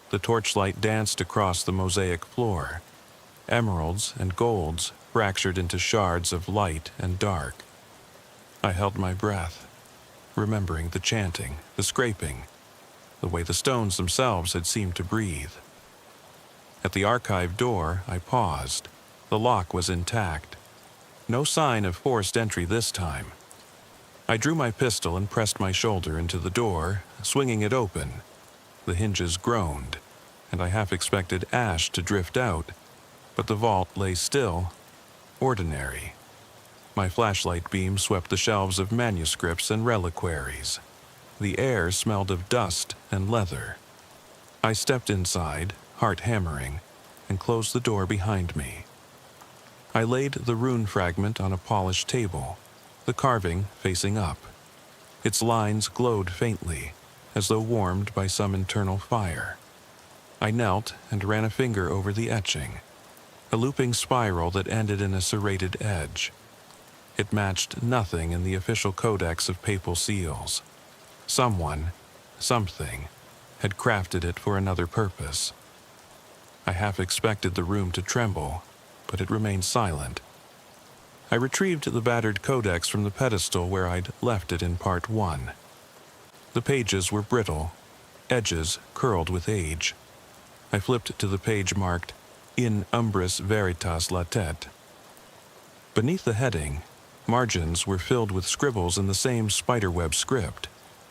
The torchlight danced across the mosaic floor, emeralds and golds fractured into shards of light and dark. I held my breath, remembering the chanting, the scraping, the way the stones themselves had seemed to breathe. At the archive door, I paused. The lock was intact. No sign of forced entry this time. I drew my pistol and pressed my shoulder into the door, swinging it open. The hinges groaned, and I half expected ash to drift out, but the vault lay still, ordinary. My flashlight beam swept the shelves of manuscripts and reliquaries. The air smelled of dust and leather. I stepped inside, heart hammering, and closed the door behind me. I laid the rune fragment on a polished table, the carving facing up. Its lines glowed faintly, as though warmed by some internal fire. I knelt and ran a finger over the etching, a looping spiral that ended in a serrated edge. It matched nothing in the official codex of papal seals. Someone, something, had crafted it for another purpose. I half expected the room to tremble, but it remained silent. I retrieved the battered codex from the pedestal where I'd left it in part 1. The pages were brittle, edges curled with age. I flipped to the page marked, "In umbris veritas latet." Beneath the heading, margins were filled with scribbles in the same spiderweb script.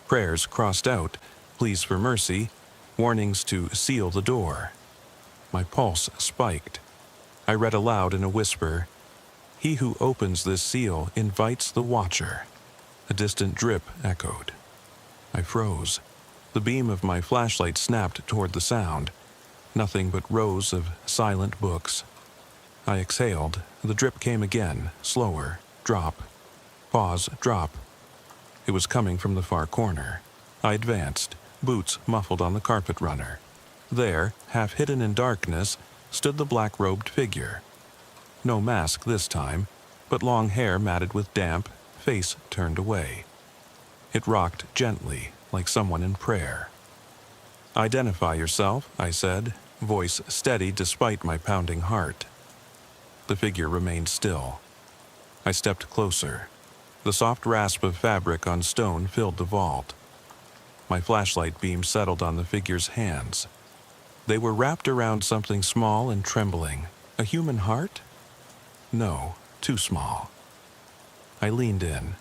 Prayers crossed out, pleas for mercy, warnings to seal the door. My pulse spiked. I read aloud in a whisper, "He who opens this seal invites the watcher." A distant drip echoed. I froze. The beam of my flashlight snapped toward the sound. Nothing but rows of silent books. I exhaled. The drip came again, slower. Drop. Pause. Drop. It was coming from the far corner. I advanced, boots muffled on the carpet runner. There, half hidden in darkness, stood the black-robed figure. No mask this time, but long hair matted with damp, face turned away. It rocked gently, like someone in prayer. "Identify yourself," I said, voice steady despite my pounding heart. The figure remained still. I stepped closer. The soft rasp of fabric on stone filled the vault. My flashlight beam settled on the figure's hands. They were wrapped around something small and trembling. A human heart? No, too small. I leaned in.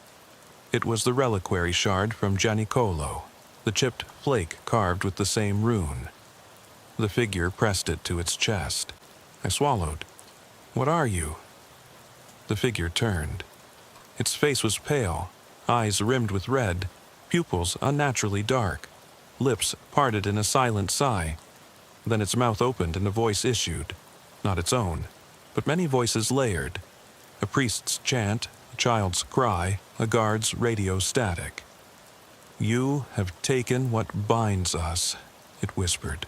It was the reliquary shard from Gianicolo, the chipped flake carved with the same rune. The figure pressed it to its chest. I swallowed. "What are you?" The figure turned. Its face was pale, eyes rimmed with red, pupils unnaturally dark, lips parted in a silent sigh. Then its mouth opened and a voice issued, not its own, but many voices layered. A priest's chant, a child's cry, a guard's radio static. "You have taken what binds us," it whispered.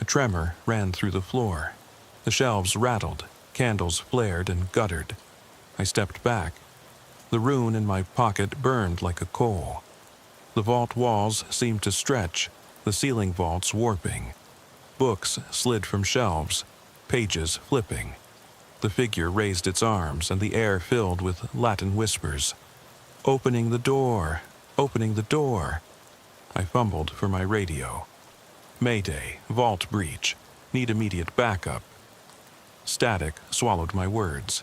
A tremor ran through the floor. The shelves rattled, candles flared and guttered. I stepped back. The rune in my pocket burned like a coal. The vault walls seemed to stretch, the ceiling vaults warping. Books slid from shelves, pages flipping. The figure raised its arms, and the air filled with Latin whispers. "Opening the door! Opening the door!" I fumbled for my radio. "Mayday, vault breach, need immediate backup." Static swallowed my words.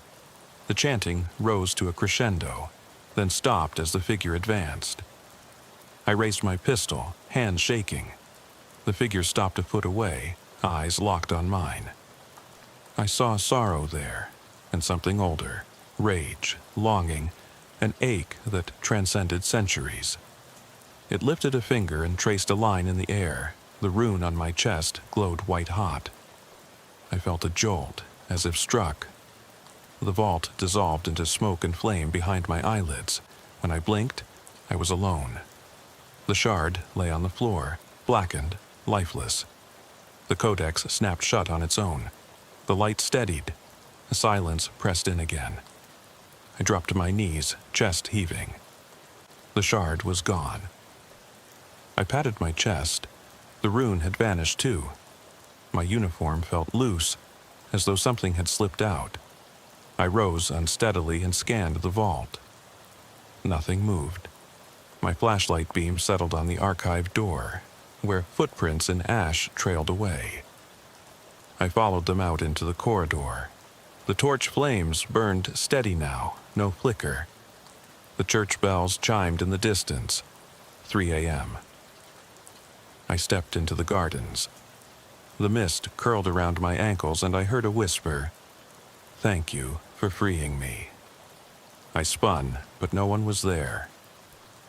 The chanting rose to a crescendo, then stopped as the figure advanced. I raised my pistol, hands shaking. The figure stopped a foot away, eyes locked on mine. I saw sorrow there, and something older, rage, longing, an ache that transcended centuries. It lifted a finger and traced a line in the air. The rune on my chest glowed white-hot. I felt a jolt, as if struck. The vault dissolved into smoke and flame behind my eyelids. When I blinked, I was alone. The shard lay on the floor, blackened, lifeless. The codex snapped shut on its own. The light steadied. A silence pressed in again. I dropped to my knees, chest heaving. The shard was gone. I patted my chest. The rune had vanished too. My uniform felt loose, as though something had slipped out. I rose unsteadily and scanned the vault. Nothing moved. My flashlight beam settled on the archive door, where footprints in ash trailed away. I followed them out into the corridor. The torch flames burned steady now, no flicker. The church bells chimed in the distance. 3 a.m. I stepped into the gardens. The mist curled around my ankles and I heard a whisper, "Thank you for freeing me." I spun, but no one was there.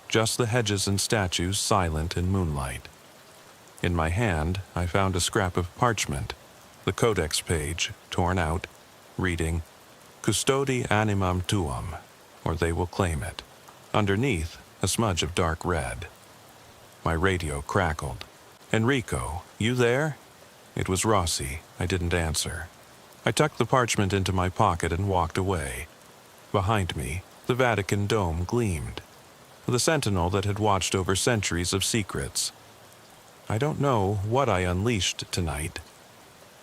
Just the hedges and statues silent in moonlight. In my hand, I found a scrap of parchment, the codex page, torn out, reading, "Custodi animam tuum," or they will claim it. Underneath, a smudge of dark red. My radio crackled. "Enrico, you there?" It was Rossi. I didn't answer. I tucked the parchment into my pocket and walked away. Behind me, the Vatican dome gleamed. The sentinel that had watched over centuries of secrets. I don't know what I unleashed tonight.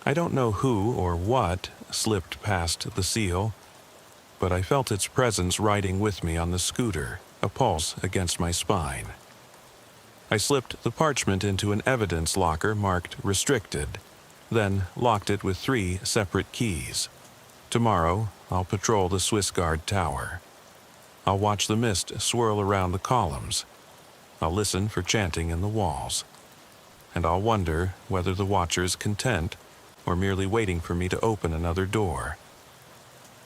I don't know who or what slipped past the seal, but I felt its presence riding with me on the scooter, a pulse against my spine. I slipped the parchment into an evidence locker marked restricted, then locked it with 3 separate keys. Tomorrow, I'll patrol the Swiss Guard Tower. I'll watch the mist swirl around the columns. I'll listen for chanting in the walls. And I'll wonder whether the watcher is content or merely waiting for me to open another door.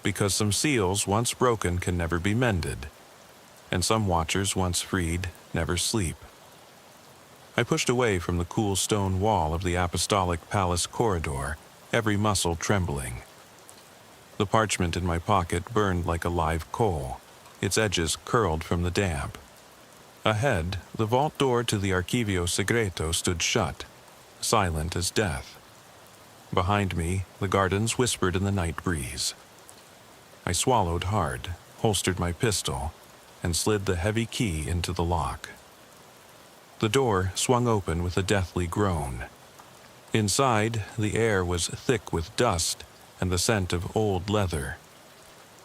Because some seals once broken can never be mended, and some watchers once freed never sleep. I pushed away from the cool stone wall of the Apostolic Palace corridor, every muscle trembling. The parchment in my pocket burned like a live coal, its edges curled from the damp. Ahead, the vault door to the Archivio Segreto stood shut, silent as death. Behind me, the gardens whispered in the night breeze. I swallowed hard, holstered my pistol, and slid the heavy key into the lock. The door swung open with a deathly groan. Inside, the air was thick with dust and the scent of old leather.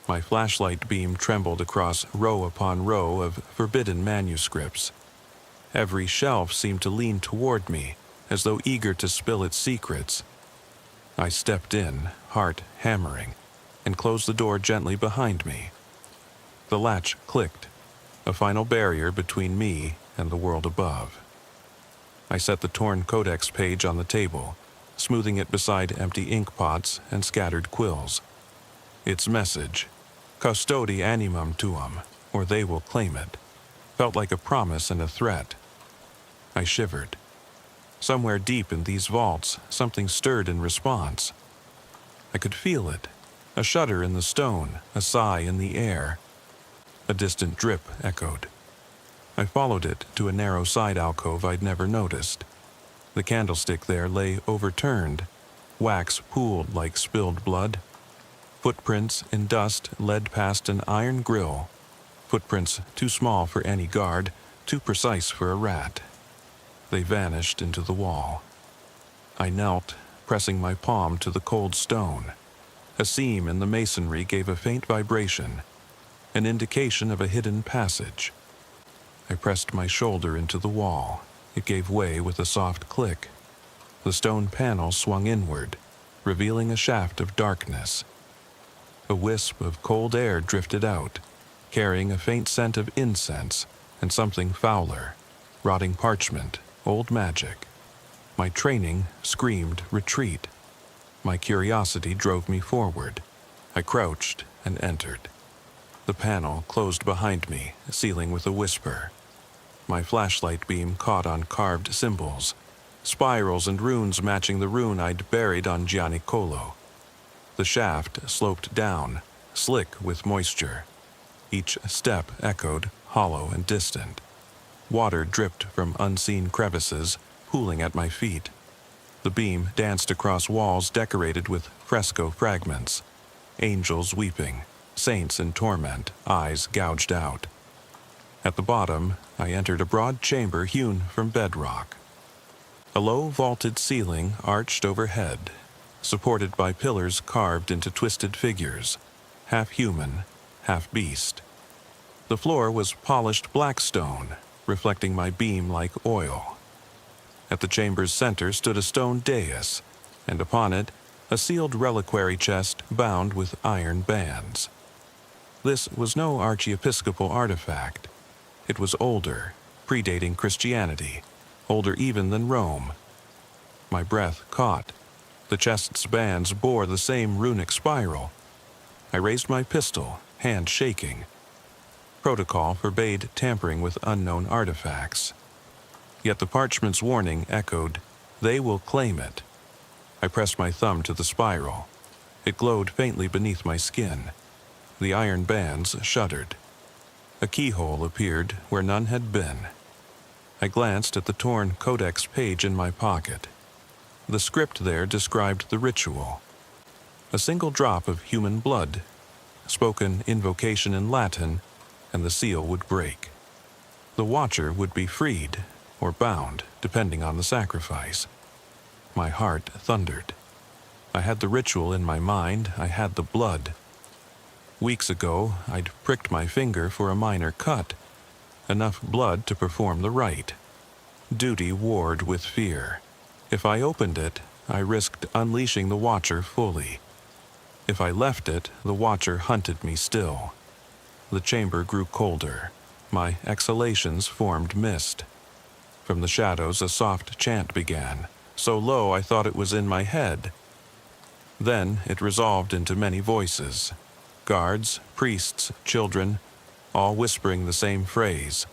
My flashlight beam trembled across row upon row of forbidden manuscripts. Every shelf seemed to lean toward me, as though eager to spill its secrets. I stepped in, heart hammering, and closed the door gently behind me. The latch clicked, a final barrier between me and the world above. I set the torn codex page on the table, smoothing it beside empty ink pots and scattered quills. Its message, Custodi animam tuum, or they will claim it, felt like a promise and a threat. I shivered. Somewhere deep in these vaults, something stirred in response. I could feel it, a shudder in the stone, a sigh in the air. A distant drip echoed. I followed it to a narrow side alcove I'd never noticed. The candlestick there lay overturned, wax pooled like spilled blood. Footprints in dust led past an iron grill, footprints too small for any guard, too precise for a rat. They vanished into the wall. I knelt, pressing my palm to the cold stone. A seam in the masonry gave a faint vibration, an indication of a hidden passage. I pressed my shoulder into the wall. It gave way with a soft click. The stone panel swung inward, revealing a shaft of darkness. A wisp of cold air drifted out, carrying a faint scent of incense and something fouler, rotting parchment, old magic. My training screamed retreat. My curiosity drove me forward. I crouched and entered. The panel closed behind me, sealing with a whisper. My flashlight beam caught on carved symbols, spirals and runes matching the rune I'd buried on Gianicolo. The shaft sloped down, slick with moisture. Each step echoed, hollow and distant. Water dripped from unseen crevices, pooling at my feet. The beam danced across walls decorated with fresco fragments. Angels weeping, saints in torment, eyes gouged out. At the bottom, I entered a broad chamber hewn from bedrock. A low vaulted ceiling arched overhead, supported by pillars carved into twisted figures, half human, half beast. The floor was polished black stone, reflecting my beam like oil. At the chamber's center stood a stone dais, and upon it, a sealed reliquary chest bound with iron bands. This was no archiepiscopal artifact. It was older, predating Christianity, older even than Rome. My breath caught. The chest's bands bore the same runic spiral. I raised my pistol, hand shaking. Protocol forbade tampering with unknown artifacts. Yet the parchment's warning echoed, "They will claim it." I pressed my thumb to the spiral. It glowed faintly beneath my skin. The iron bands shuddered. A keyhole appeared where none had been. I glanced at the torn codex page in my pocket. The script there described the ritual. A single drop of human blood, spoken invocation in Latin, and the seal would break. The watcher would be freed, or bound, depending on the sacrifice. My heart thundered. I had the ritual in my mind, I had the blood. Weeks ago, I'd pricked my finger for a minor cut, enough blood to perform the rite. Duty warred with fear. If I opened it, I risked unleashing the Watcher fully. If I left it, the Watcher hunted me still. The chamber grew colder. My exhalations formed mist. From the shadows, a soft chant began, so low I thought it was in my head. Then it resolved into many voices. Guards, priests, children, all whispering the same phrase.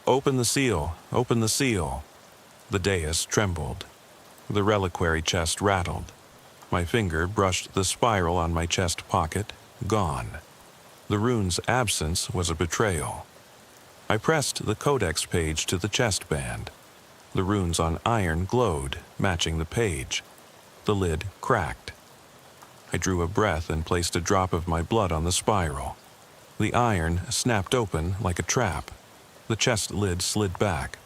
"Open the seal, open the seal." The dais trembled. The reliquary chest rattled. My finger brushed the spiral on my chest pocket, gone. The rune's absence was a betrayal. I pressed the codex page to the chest band. The runes on iron glowed, matching the page. The lid cracked. I drew a breath and placed a drop of my blood on the spiral. The iron snapped open like a trap. The chest lid slid back.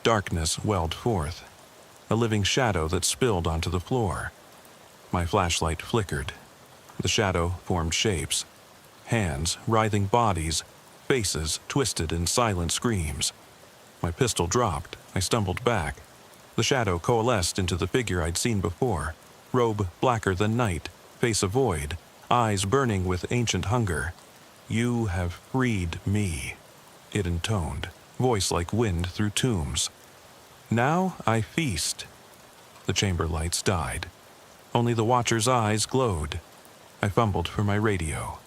Darkness welled forth, a living shadow that spilled onto the floor. My flashlight flickered. The shadow formed shapes. Hands, writhing bodies, faces twisted in silent screams. My pistol dropped. I stumbled back. The shadow coalesced into the figure I'd seen before. Robe blacker than night, face a void, eyes burning with ancient hunger. "You have freed me," it intoned, voice like wind through tombs. "Now I feast." The chamber lights died. Only the watcher's eyes glowed. I fumbled for my radio.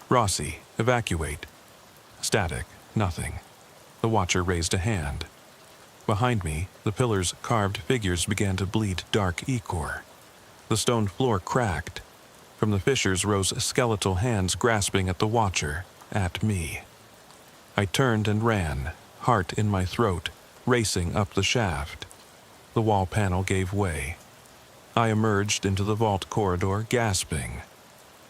"Rossi, evacuate." Static, nothing. The watcher raised a hand. Behind me, the pillar's carved figures began to bleed dark ichor. The stone floor cracked. From the fissures rose skeletal hands grasping at the watcher, at me. I turned and ran, heart in my throat, racing up the shaft. The wall panel gave way. I emerged into the vault corridor, gasping.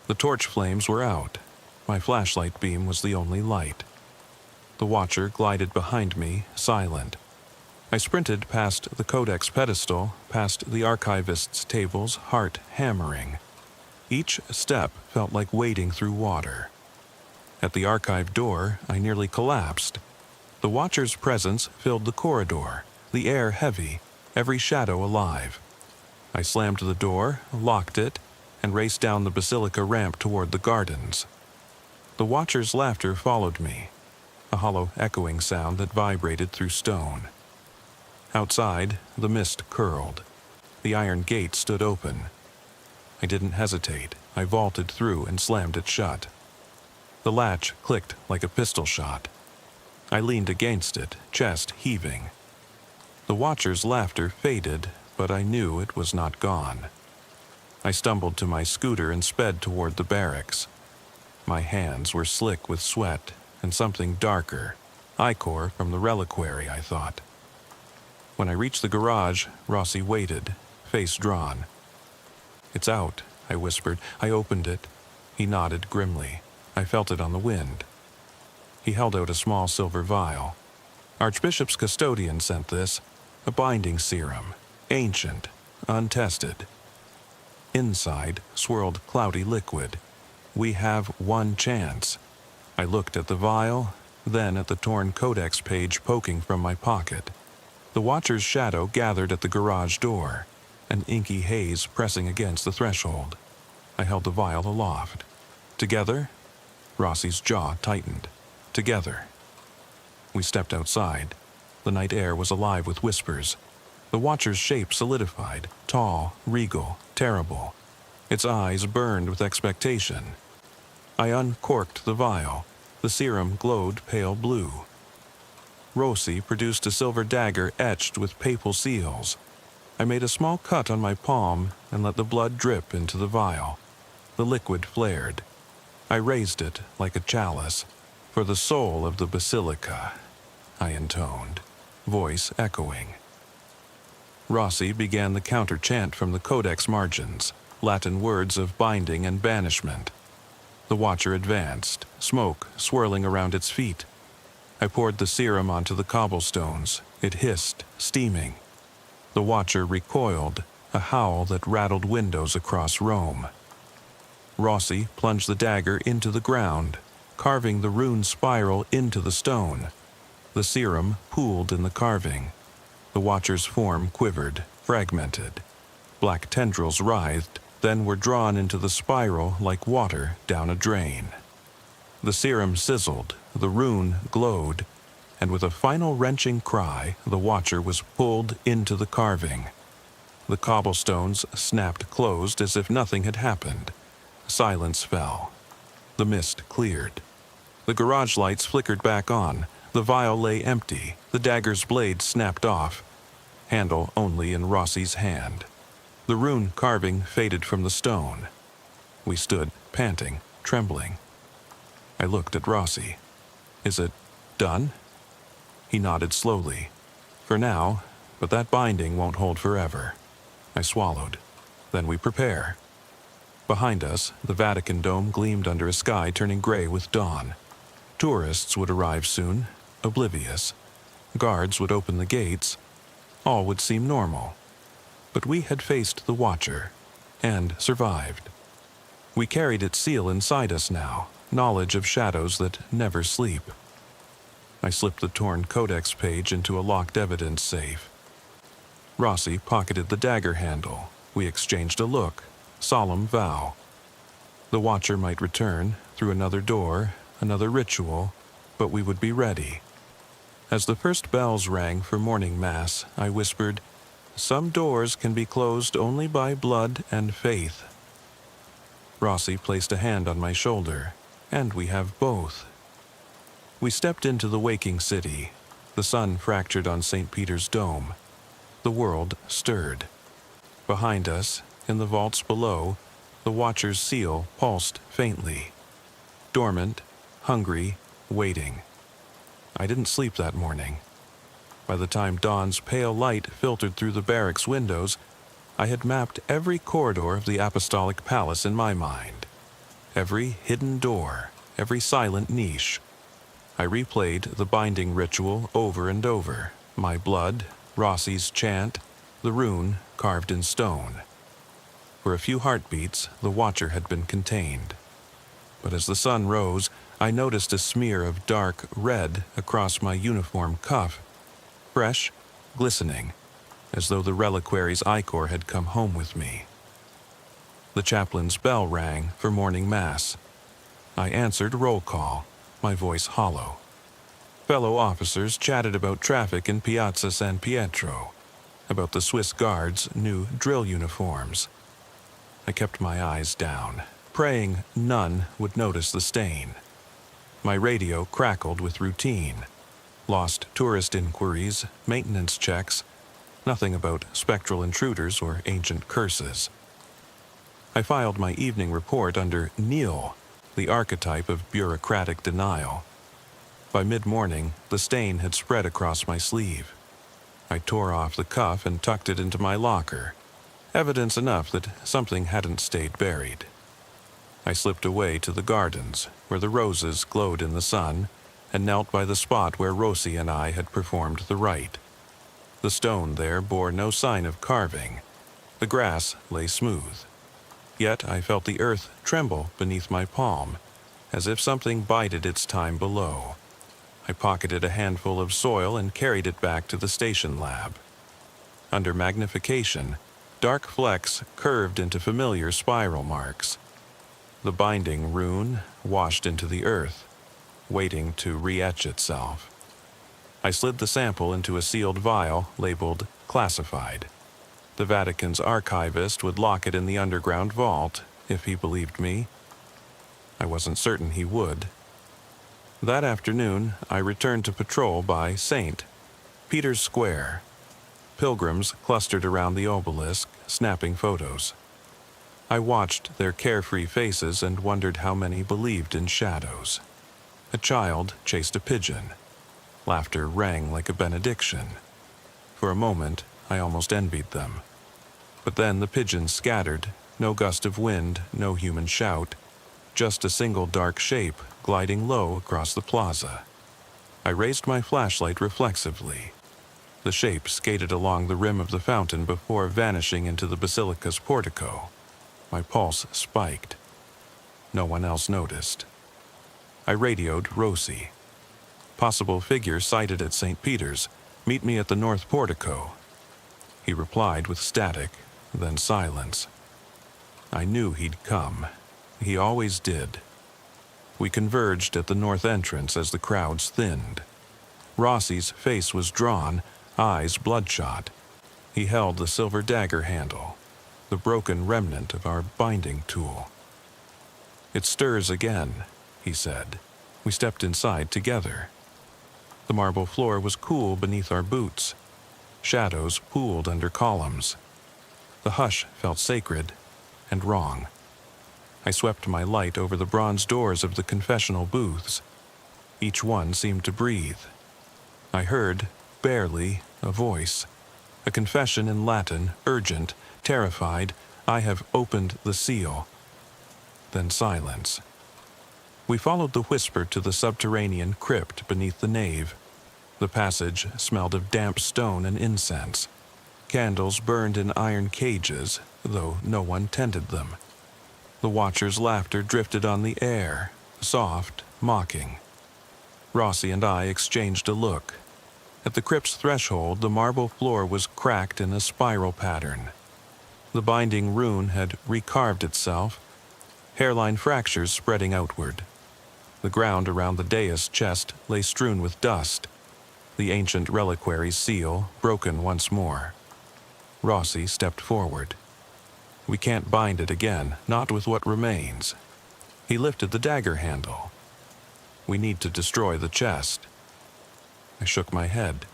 The torch flames were out. My flashlight beam was the only light. The watcher glided behind me, silent. I sprinted past the codex pedestal, past the archivist's tables, heart hammering. Each step felt like wading through water. At the archive door, I nearly collapsed. The watcher's presence filled the corridor, the air heavy, every shadow alive. I slammed the door, locked it, and raced down the basilica ramp toward the gardens. The watcher's laughter followed me, a hollow echoing sound that vibrated through stone. Outside, the mist curled. The iron gate stood open. I didn't hesitate. I vaulted through and slammed it shut. The latch clicked like a pistol shot. I leaned against it, chest heaving. The watcher's laughter faded, but I knew it was not gone. I stumbled to my scooter and sped toward the barracks. My hands were slick with sweat and something darker, ichor from the reliquary, I thought. When I reached the garage, Rossi waited, face drawn. "It's out," I whispered. I opened it. He nodded grimly. I felt it on the wind. He held out a small silver vial. "Archbishop's custodian sent this, a binding serum, ancient, untested." Inside swirled cloudy liquid. "We have one chance." I looked at the vial, then at the torn codex page poking from my pocket. The watcher's shadow gathered at the garage door, an inky haze pressing against the threshold. I held the vial aloft. "Together?" Rossi's jaw tightened. "Together." We stepped outside. The night air was alive with whispers. The watcher's shape solidified, tall, regal, terrible. Its eyes burned with expectation. I uncorked the vial. The serum glowed pale blue. Rossi produced a silver dagger etched with papal seals. I made a small cut on my palm and let the blood drip into the vial. The liquid flared. I raised it like a chalice. "For the soul of the basilica," I intoned, voice echoing. Rossi began the counter-chant from the codex margins, Latin words of binding and banishment. The watcher advanced, smoke swirling around its feet. I poured the serum onto the cobblestones. It hissed, steaming. The watcher recoiled, a howl that rattled windows across Rome. Rossi plunged the dagger into the ground, carving the rune spiral into the stone. The serum pooled in the carving. The watcher's form quivered, fragmented. Black tendrils writhed, then were drawn into the spiral like water down a drain. The serum sizzled, the rune glowed, and with a final wrenching cry, the watcher was pulled into the carving. The cobblestones snapped closed as if nothing had happened. Silence fell. The mist cleared. The garage lights flickered back on. The vial lay empty. The dagger's blade snapped off, handle only in Rossi's hand. The rune carving faded from the stone. We stood, panting, trembling. I looked at Rossi. "Is it done?" He nodded slowly. For now, but that binding won't hold forever. I swallowed. Then we prepare. Behind us, the Vatican dome gleamed under a sky turning gray with dawn. Tourists would arrive soon, oblivious. Guards would open the gates. All would seem normal. But we had faced the Watcher, and survived. We carried its seal inside us now, knowledge of shadows that never sleep. I slipped the torn codex page into a locked evidence safe. Rossi pocketed the dagger handle. We exchanged a look, solemn vow. The Watcher might return, through another door, another ritual, but we would be ready. As the first bells rang for morning mass, I whispered, "Some doors can be closed only by blood and faith." Rossi placed a hand on my shoulder, and we have both. We stepped into the waking city. The sun fractured on St. Peter's dome. The world stirred. Behind us, in the vaults below, the Watcher's seal pulsed faintly. Dormant, hungry, waiting. I didn't sleep that morning. By the time dawn's pale light filtered through the barracks windows, I had mapped every corridor of the Apostolic Palace in my mind. Every hidden door, every silent niche. I replayed the binding ritual over and over. My blood, Rossi's chant, the rune carved in stone. For a few heartbeats, the Watcher had been contained. But as the sun rose, I noticed a smear of dark red across my uniform cuff. Fresh, glistening, as though the reliquary's ichor had come home with me. The chaplain's bell rang for morning mass. I answered roll call, my voice hollow. Fellow officers chatted about traffic in Piazza San Pietro, about the Swiss Guards' new drill uniforms. I kept my eyes down, praying none would notice the stain. My radio crackled with routine. Lost tourist inquiries, maintenance checks, nothing about spectral intruders or ancient curses. I filed my evening report under Neil, the archetype of bureaucratic denial. By mid-morning, the stain had spread across my sleeve. I tore off the cuff and tucked it into my locker, evidence enough that something hadn't stayed buried. I slipped away to the gardens, where the roses glowed in the sun, and knelt by the spot where Rossi and I had performed the rite. The stone there bore no sign of carving. The grass lay smooth. Yet I felt the earth tremble beneath my palm, as if something bided its time below. I pocketed a handful of soil and carried it back to the station lab. Under magnification, dark flecks curved into familiar spiral marks. The binding rune washed into the earth, waiting to re-etch itself. I slid the sample into a sealed vial labeled classified. The Vatican's archivist would lock it in the underground vault, if he believed me. I wasn't certain he would. That afternoon, I returned to patrol by St. Peter's Square. Pilgrims clustered around the obelisk, snapping photos. I watched their carefree faces and wondered how many believed in shadows. A child chased a pigeon. Laughter rang like a benediction. For a moment, I almost envied them. But then the pigeons scattered, no gust of wind, no human shout, just a single dark shape gliding low across the plaza. I raised my flashlight reflexively. The shape skated along the rim of the fountain before vanishing into the basilica's portico. My pulse spiked. No one else noticed. I radioed Rossi. Possible figure sighted at St. Peter's. Meet me at the north portico. He replied with static, then silence. I knew he'd come. He always did. We converged at the north entrance as the crowds thinned. Rossi's face was drawn, eyes bloodshot. He held the silver dagger handle, the broken remnant of our binding tool. "It stirs again," he said. We stepped inside together. The marble floor was cool beneath our boots. Shadows pooled under columns. The hush felt sacred and wrong. I swept my light over the bronze doors of the confessional booths. Each one seemed to breathe. I heard, barely, a voice. A confession in Latin, urgent, terrified. I have opened the seal. Then silence. We followed the whisper to the subterranean crypt beneath the nave. The passage smelled of damp stone and incense. Candles burned in iron cages, though no one tended them. The watchers' laughter drifted on the air, soft, mocking. Rossi and I exchanged a look. At the crypt's threshold, the marble floor was cracked in a spiral pattern. The binding rune had recarved itself, hairline fractures spreading outward. The ground around the dais chest lay strewn with dust, the ancient reliquary's seal broken once more. Rossi stepped forward. We can't bind it again, not with what remains. He lifted the dagger handle. We need to destroy the chest. I shook my head.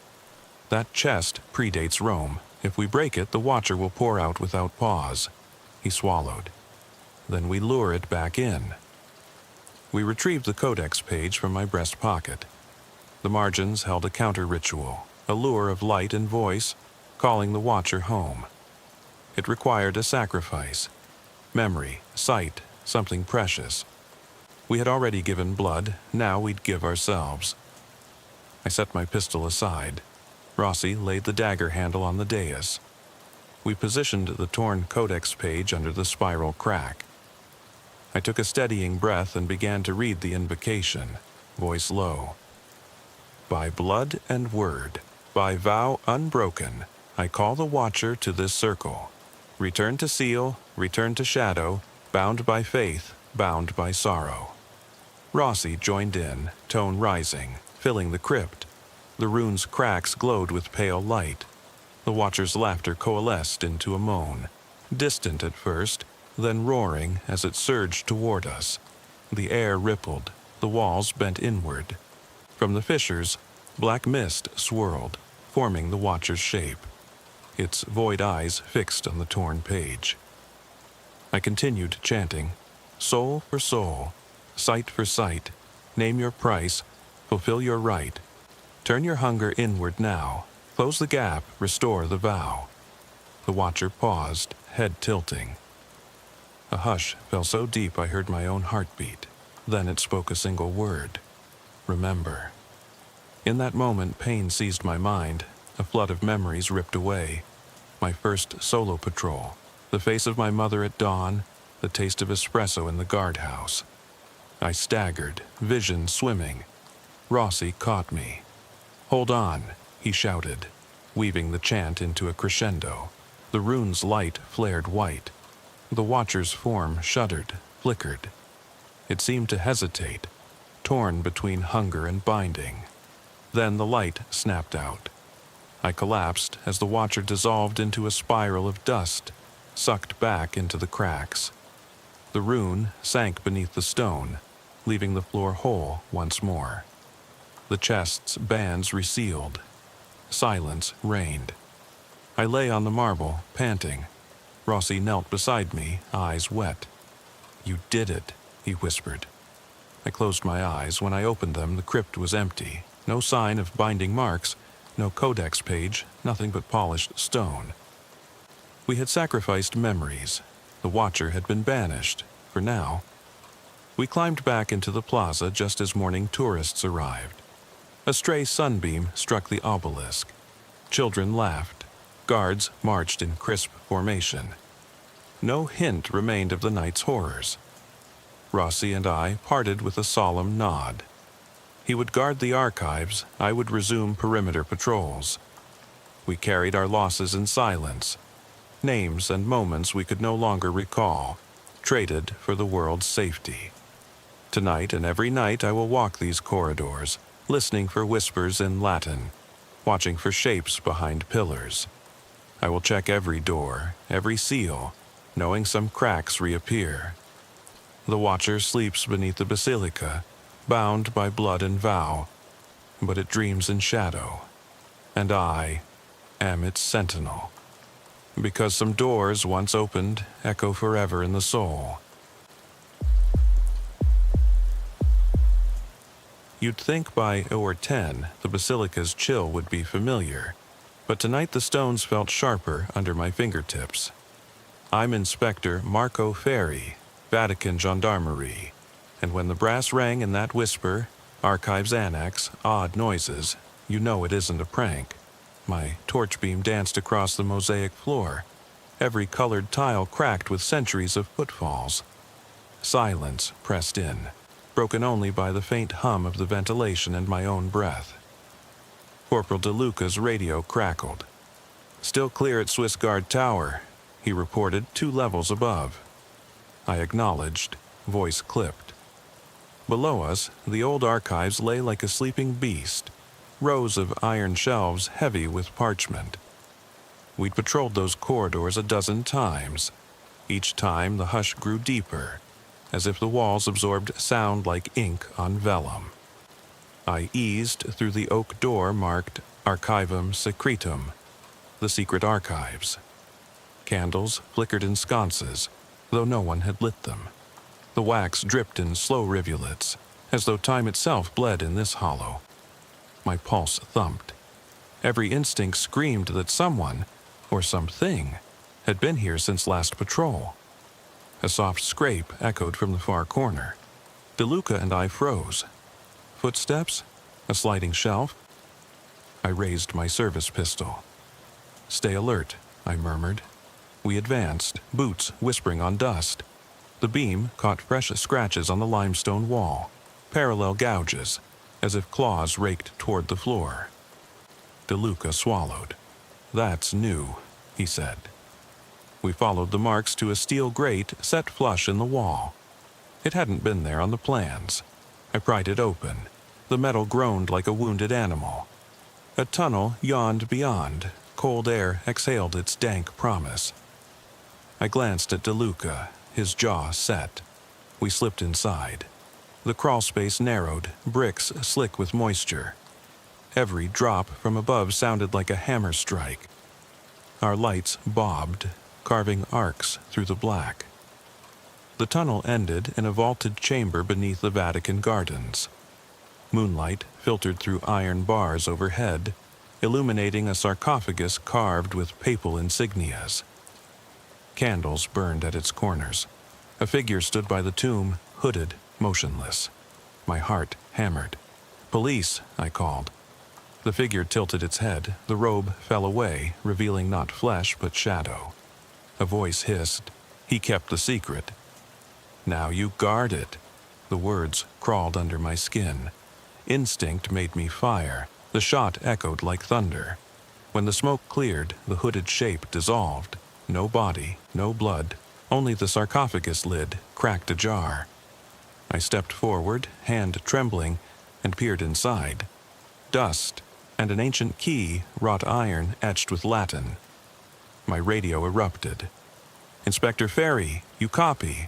That chest predates Rome. If we break it, the Watcher will pour out without pause. He swallowed. Then we lure it back in. We retrieved the codex page from my breast pocket. The margins held a counter-ritual, a lure of light and voice, calling the Watcher home. It required a sacrifice. Memory, sight, something precious. We had already given blood, now we'd give ourselves. I set my pistol aside. Rossi laid the dagger handle on the dais. We positioned the torn codex page under the spiral crack. I took a steadying breath and began to read the invocation, voice low. By blood and word, by vow unbroken, I call the Watcher to this circle. Return to seal, return to shadow, bound by faith, bound by sorrow. Rossi joined in, tone rising, filling the crypt. The rune's cracks glowed with pale light. The Watcher's laughter coalesced into a moan, distant at first, then roaring as it surged toward us. The air rippled, the walls bent inward. From the fissures, black mist swirled, forming the Watcher's shape, its void eyes fixed on the torn page. I continued chanting, soul for soul, sight for sight, name your price, fulfill your right. Turn your hunger inward now, close the gap, restore the vow. The Watcher paused, head tilting. A hush fell so deep I heard my own heartbeat. Then it spoke a single word. Remember. In that moment, pain seized my mind. A flood of memories ripped away. My first solo patrol, the face of my mother at dawn, the taste of espresso in the guardhouse. I staggered, vision swimming. Rossi caught me. Hold on, he shouted, weaving the chant into a crescendo. The rune's light flared white. The Watcher's form shuddered, flickered. It seemed to hesitate, torn between hunger and binding. Then the light snapped out. I collapsed as the Watcher dissolved into a spiral of dust, sucked back into the cracks. The rune sank beneath the stone, leaving the floor whole once more. The chest's bands resealed. Silence reigned. I lay on the marble, panting. Rossi knelt beside me, eyes wet. You did it, he whispered. I closed my eyes. When I opened them, the crypt was empty. No sign of binding marks, no codex page, nothing but polished stone. We had sacrificed memories. The Watcher had been banished, for now. We climbed back into the plaza just as morning tourists arrived. A stray sunbeam struck the obelisk. Children laughed. Guards marched in crisp formation. No hint remained of the night's horrors. Rossi and I parted with a solemn nod. He would guard the archives, I would resume perimeter patrols. We carried our losses in silence. Names and moments we could no longer recall, traded for the world's safety. Tonight and every night I will walk these corridors, listening for whispers in Latin, watching for shapes behind pillars. I will check every door, every seal, knowing some cracks reappear. The Watcher sleeps beneath the basilica, bound by blood and vow, but it dreams in shadow, and I am its sentinel. Because some doors once opened echo forever in the soul. You'd think by hour 10 the basilica's chill would be familiar, but tonight the stones felt sharper under my fingertips. I'm Inspector Marco Ferri, Vatican Gendarmerie, and when the brass rang in that whisper, Archives Annex, odd noises, you know it isn't a prank. My torch beam danced across the mosaic floor, every colored tile cracked with centuries of footfalls. Silence pressed in, broken only by the faint hum of the ventilation and my own breath. Corporal DeLuca's radio crackled. "Still clear at Swiss Guard Tower," he reported 2 levels above. I acknowledged, voice clipped. Below us, the old archives lay like a sleeping beast, rows of iron shelves heavy with parchment. We'd patrolled those corridors a dozen times. Each time the hush grew deeper, as if the walls absorbed sound like ink on vellum. I eased through the oak door marked Archivum Secretum, the secret archives. Candles flickered in sconces, though no one had lit them. The wax dripped in slow rivulets, as though time itself bled in this hollow. My pulse thumped. Every instinct screamed that someone, or something, had been here since last patrol. A soft scrape echoed from the far corner. DeLuca and I froze. Footsteps? A sliding shelf? I raised my service pistol. "Stay alert," I murmured. We advanced, boots whispering on dust. The beam caught fresh scratches on the limestone wall, parallel gouges, as if claws raked toward the floor. DeLuca swallowed. "That's new," he said. We followed the marks to a steel grate set flush in the wall. It hadn't been there on the plans. I pried it open. The metal groaned like a wounded animal. A tunnel yawned beyond. Cold air exhaled its dank promise. I glanced at DeLuca, his jaw set. We slipped inside. The crawl space narrowed, bricks slick with moisture. Every drop from above sounded like a hammer strike. Our lights bobbed, carving arcs through the black. The tunnel ended in a vaulted chamber beneath the Vatican gardens. Moonlight filtered through iron bars overhead, illuminating a sarcophagus carved with papal insignias. Candles burned at its corners. A figure stood by the tomb, hooded, motionless. My heart hammered. "Police," I called. The figure tilted its head. The robe fell away, revealing not flesh but shadow. A voice hissed. He kept the secret. "Now you guard it." The words crawled under my skin. Instinct made me fire. The shot echoed like thunder. When the smoke cleared, the hooded shape dissolved. No body, no blood, only the sarcophagus lid cracked ajar. I stepped forward, hand trembling, and peered inside. Dust, and an ancient key, wrought iron etched with Latin. My radio erupted. "Inspector Ferri, you copy?"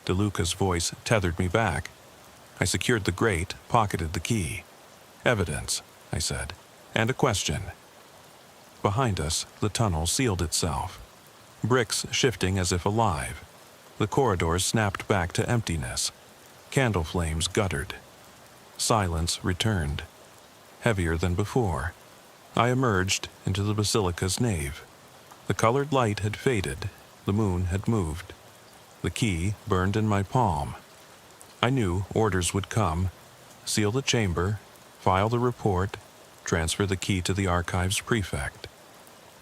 DeLuca's voice tethered me back. I secured the grate, pocketed the key. "Evidence," I said, "and a question." Behind us, the tunnel sealed itself. Bricks shifting as if alive. The corridors snapped back to emptiness. Candle flames guttered. Silence returned. Heavier than before. I emerged into the basilica's nave. The colored light had faded. The moon had moved. The key burned in my palm. I knew orders would come. Seal the chamber, file the report, transfer the key to the archives prefect.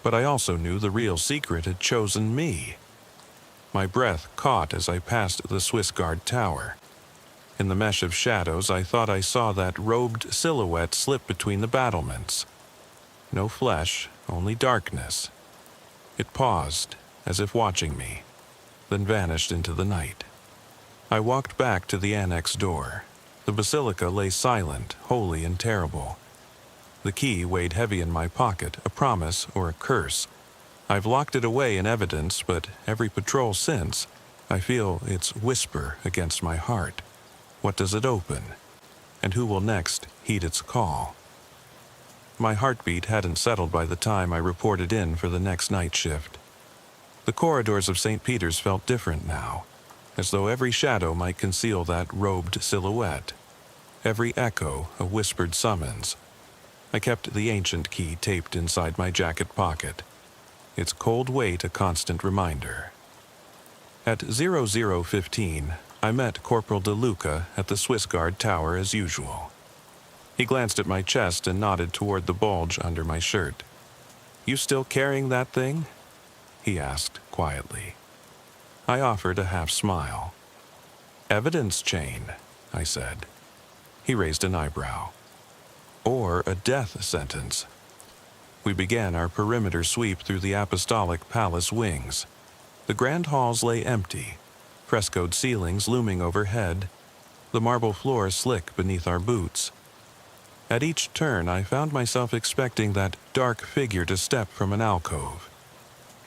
But I also knew the real secret had chosen me. My breath caught as I passed the Swiss Guard Tower. In the mesh of shadows, I thought I saw that robed silhouette slip between the battlements. No flesh, only darkness. It paused, as if watching me, then vanished into the night. I walked back to the annex door. The basilica lay silent, holy and terrible. The key weighed heavy in my pocket, a promise or a curse. I've locked it away in evidence, but every patrol since, I feel its whisper against my heart. What does it open? And who will next heed its call? My heartbeat hadn't settled by the time I reported in for the next night shift. The corridors of St. Peter's felt different now, as though every shadow might conceal that robed silhouette. every echo a whispered summons. I kept the ancient key taped inside my jacket pocket, its cold weight a constant reminder. At 0015, I met Corporal De Luca at the Swiss Guard Tower as usual. He glanced at my chest and nodded toward the bulge under my shirt. "You still carrying that thing?" he asked quietly. I offered a half smile. "Evidence chain," I said. He raised an eyebrow. "Or a death sentence." We began our perimeter sweep through the Apostolic Palace wings. The grand halls lay empty, frescoed ceilings looming overhead, the marble floor slick beneath our boots. At each turn, I found myself expecting that dark figure to step from an alcove.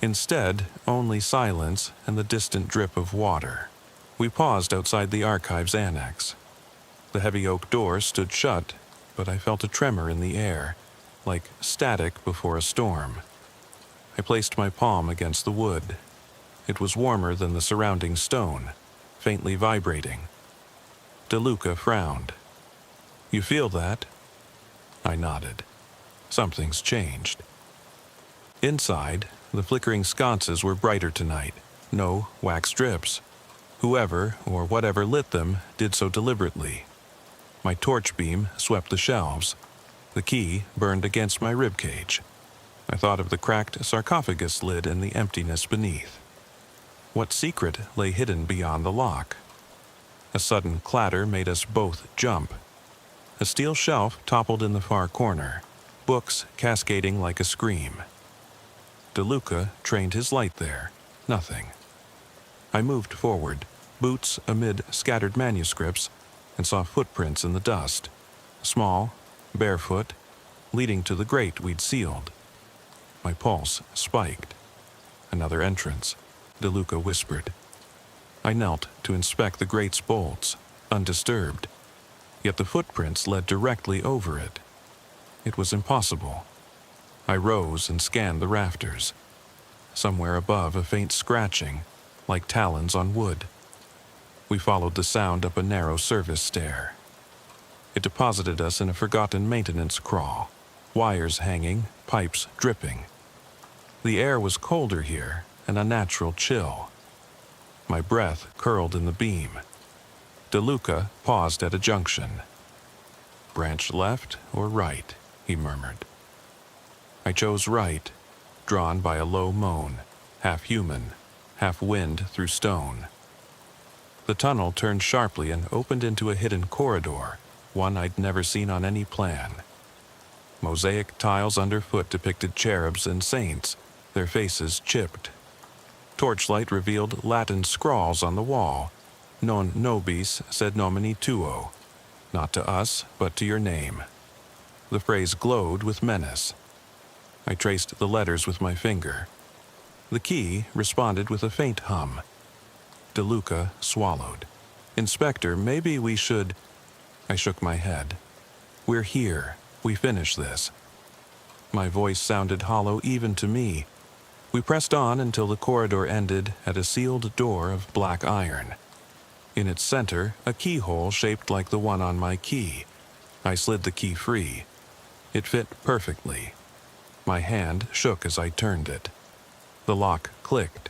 Instead, only silence and the distant drip of water. We paused outside the archives annex. The heavy oak door stood shut, but I felt a tremor in the air, like static before a storm. I placed my palm against the wood. It was warmer than the surrounding stone, faintly vibrating. De Luca frowned. "You feel that?" I nodded. Something's changed. Inside, the flickering sconces were brighter tonight. No wax strips. Whoever or whatever lit them did so deliberately. My torch beam swept the shelves. The key burned against my ribcage. I thought of the cracked sarcophagus lid and the emptiness beneath. What secret lay hidden beyond the lock? A sudden clatter made us both jump. A steel shelf toppled in the far corner, books cascading like a scream. De Luca trained his light there. Nothing. I moved forward, boots amid scattered manuscripts, and saw footprints in the dust. Small, barefoot, leading to the grate we'd sealed. My pulse spiked. "Another entrance," De Luca whispered. I knelt to inspect the grate's bolts, undisturbed. Yet the footprints led directly over it. It was impossible. I rose and scanned the rafters. Somewhere above, a faint scratching, like talons on wood. We followed the sound up a narrow service stair. It deposited us in a forgotten maintenance crawl, wires hanging, pipes dripping. The air was colder here, an unnatural chill. My breath curled in the beam. De Luca paused at a junction. "Branch left or right?" he murmured. I chose right, drawn by a low moan, half human, half wind through stone. The tunnel turned sharply and opened into a hidden corridor, one I'd never seen on any plan. Mosaic tiles underfoot depicted cherubs and saints, their faces chipped. Torchlight revealed Latin scrawls on the wall. Non nobis sed nomini tuo. Not to us, but to your name. The phrase glowed with menace. I traced the letters with my finger. The key responded with a faint hum. De Luca swallowed. "Inspector, maybe we should—" I shook my head. "We're here. We finish this." My voice sounded hollow even to me. We pressed on until the corridor ended at a sealed door of black iron. In its center, a keyhole shaped like the one on my key. I slid the key free. It fit perfectly. My hand shook as I turned it. The lock clicked.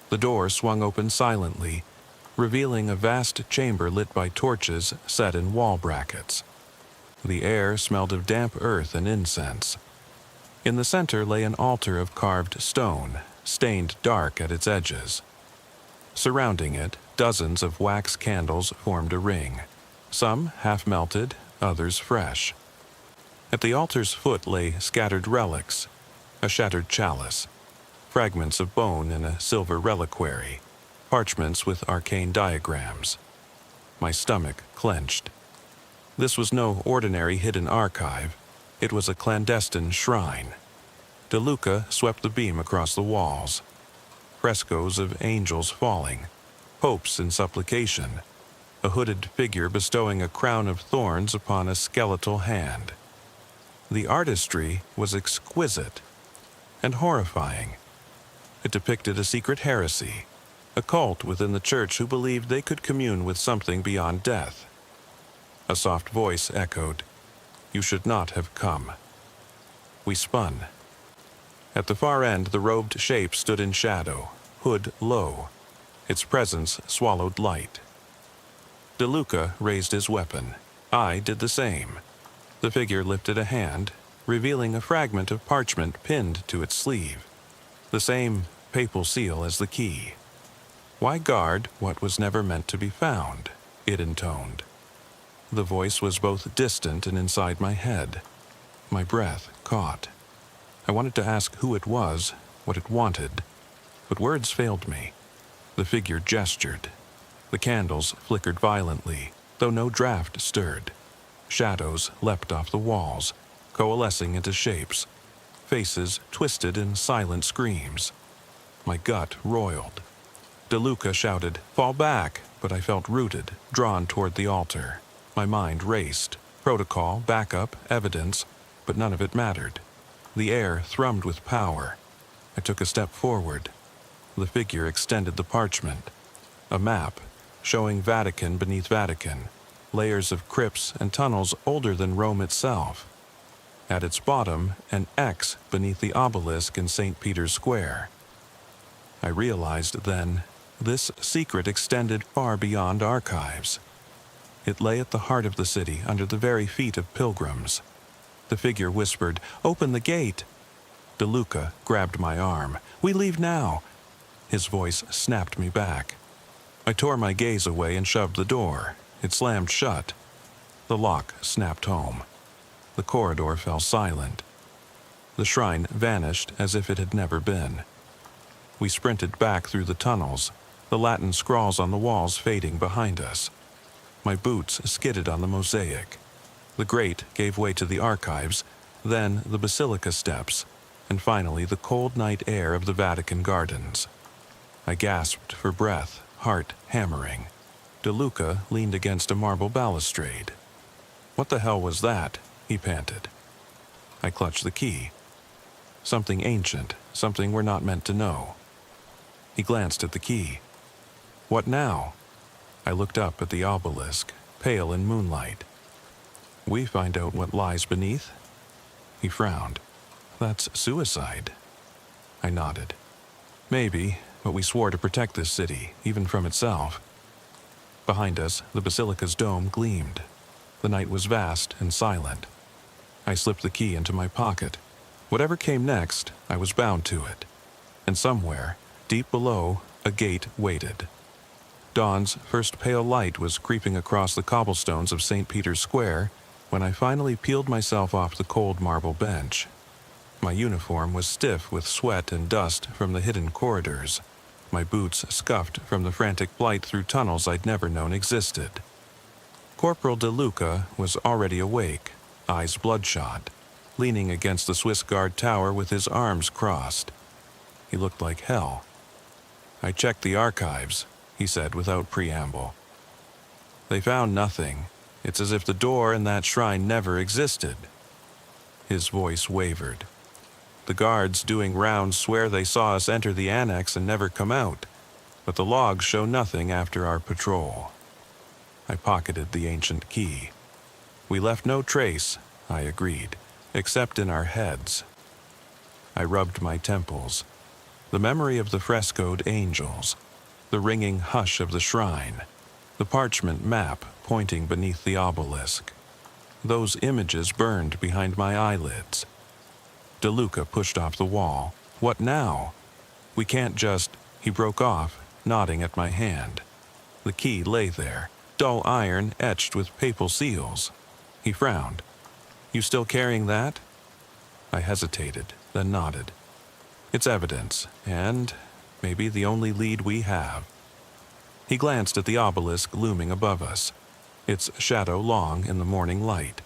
The door swung open silently, revealing a vast chamber lit by torches set in wall brackets. The air smelled of damp earth and incense. In the center lay an altar of carved stone, stained dark at its edges. Surrounding it, dozens of wax candles formed a ring, some half-melted, others fresh. At the altar's foot lay scattered relics, a shattered chalice, fragments of bone in a silver reliquary, parchments with arcane diagrams. My stomach clenched. This was no ordinary hidden archive. It was a clandestine shrine. De Luca swept the beam across the walls. Frescoes of angels falling, popes in supplication, a hooded figure bestowing a crown of thorns upon a skeletal hand. The artistry was exquisite and horrifying. It depicted a secret heresy, a cult within the church who believed they could commune with something beyond death. A soft voice echoed, "You should not have come." We spun. At the far end, the robed shape stood in shadow, hood low. Its presence swallowed light. DeLuca raised his weapon. I did the same. The figure lifted a hand, revealing a fragment of parchment pinned to its sleeve. The same papal seal as the key. "Why guard what was never meant to be found?" it intoned. The voice was both distant and inside my head. My breath caught. I wanted to ask who it was, what it wanted, but words failed me. The figure gestured. The candles flickered violently, though no draft stirred. Shadows leapt off the walls, coalescing into shapes. Faces twisted in silent screams. My gut roiled. DeLuca shouted, "Fall back!" but I felt rooted, drawn toward the altar. My mind raced. Protocol, backup, evidence, but none of it mattered. The air thrummed with power. I took a step forward. The figure extended the parchment. A map, showing Vatican beneath Vatican, layers of crypts and tunnels older than Rome itself. At its bottom, an X beneath the obelisk in St. Peter's Square. I realized then, this secret extended far beyond archives. It lay at the heart of the city, under the very feet of pilgrims. The figure whispered, "Open the gate!" DeLuca grabbed my arm. "We leave now!" His voice snapped me back. I tore my gaze away and shoved the door. It slammed shut. The lock snapped home. The corridor fell silent. The shrine vanished as if it had never been. We sprinted back through the tunnels, the Latin scrawls on the walls fading behind us. My boots skidded on the mosaic. The grate gave way to the archives, then the basilica steps, and finally the cold night air of the Vatican gardens. I gasped for breath, heart hammering. DeLuca leaned against a marble balustrade. "What the hell was that?" he panted. I clutched the key. Something ancient, something we're not meant to know. He glanced at the key. "What now?" I looked up at the obelisk, pale in moonlight. "We find out what lies beneath?" He frowned. "That's suicide." I nodded. "Maybe, but we swore to protect this city, even from itself." Behind us, the basilica's dome gleamed. The night was vast and silent. I slipped the key into my pocket. Whatever came next, I was bound to it. And somewhere, deep below, a gate waited. Dawn's first pale light was creeping across the cobblestones of St. Peter's Square when I finally peeled myself off the cold marble bench. My uniform was stiff with sweat and dust from the hidden corridors. My boots scuffed from the frantic flight through tunnels I'd never known existed. Corporal DeLuca was already awake, eyes bloodshot, leaning against the Swiss Guard tower with his arms crossed. He looked like hell. "I checked the archives," he said without preamble. "They found nothing. It's as if the door in that shrine never existed." His voice wavered. "The guards doing rounds swear they saw us enter the annex and never come out, but the logs show nothing after our patrol." I pocketed the ancient key. "We left no trace," I agreed, "except in our heads." I rubbed my temples. The memory of the frescoed angels, the ringing hush of the shrine, the parchment map pointing beneath the obelisk. Those images burned behind my eyelids. DeLuca pushed off the wall. "What now? We can't just—" He broke off, nodding at my hand. The key lay there, dull iron etched with papal seals. He frowned. "You still carrying that?" I hesitated, then nodded. "It's evidence, and maybe the only lead we have." He glanced at the obelisk looming above us, its shadow long in the morning light.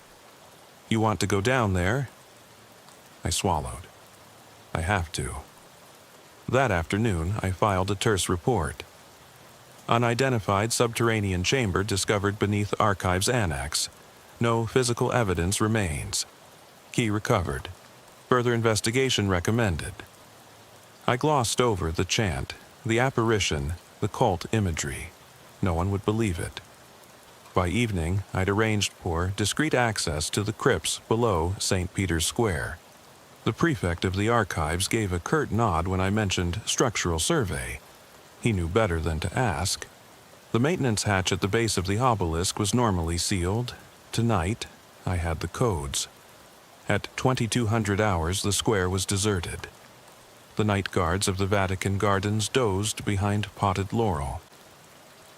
"You want to go down there?" I swallowed. "I have to." That afternoon, I filed a terse report. Unidentified subterranean chamber discovered beneath Archives Annex. No physical evidence remains. Key recovered. Further investigation recommended. I glossed over the chant, the apparition, the cult imagery. No one would believe it. By evening, I'd arranged for discreet access to the crypts below St. Peter's Square. The prefect of the archives gave a curt nod when I mentioned structural survey. He knew better than to ask. The maintenance hatch at the base of the obelisk was normally sealed. Tonight, I had the codes. At 2200 hours, the square was deserted. The night guards of the Vatican gardens dozed behind potted laurel.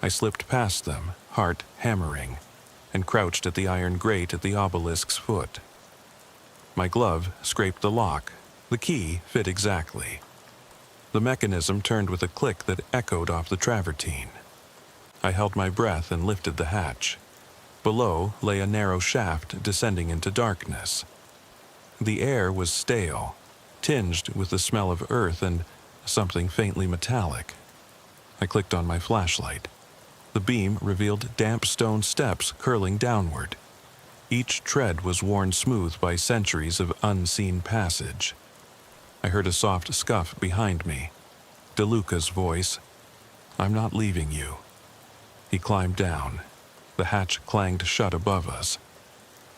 I slipped past them, heart hammering, and crouched at the iron grate at the obelisk's foot. My glove scraped the lock. The key fit exactly. The mechanism turned with a click that echoed off the travertine. I held my breath and lifted the hatch. Below lay a narrow shaft descending into darkness. The air was stale, tinged with the smell of earth and something faintly metallic. I clicked on my flashlight. The beam revealed damp stone steps curling downward. Each tread was worn smooth by centuries of unseen passage. I heard a soft scuff behind me. DeLuca's voice. "I'm not leaving you." He climbed down. The hatch clanged shut above us.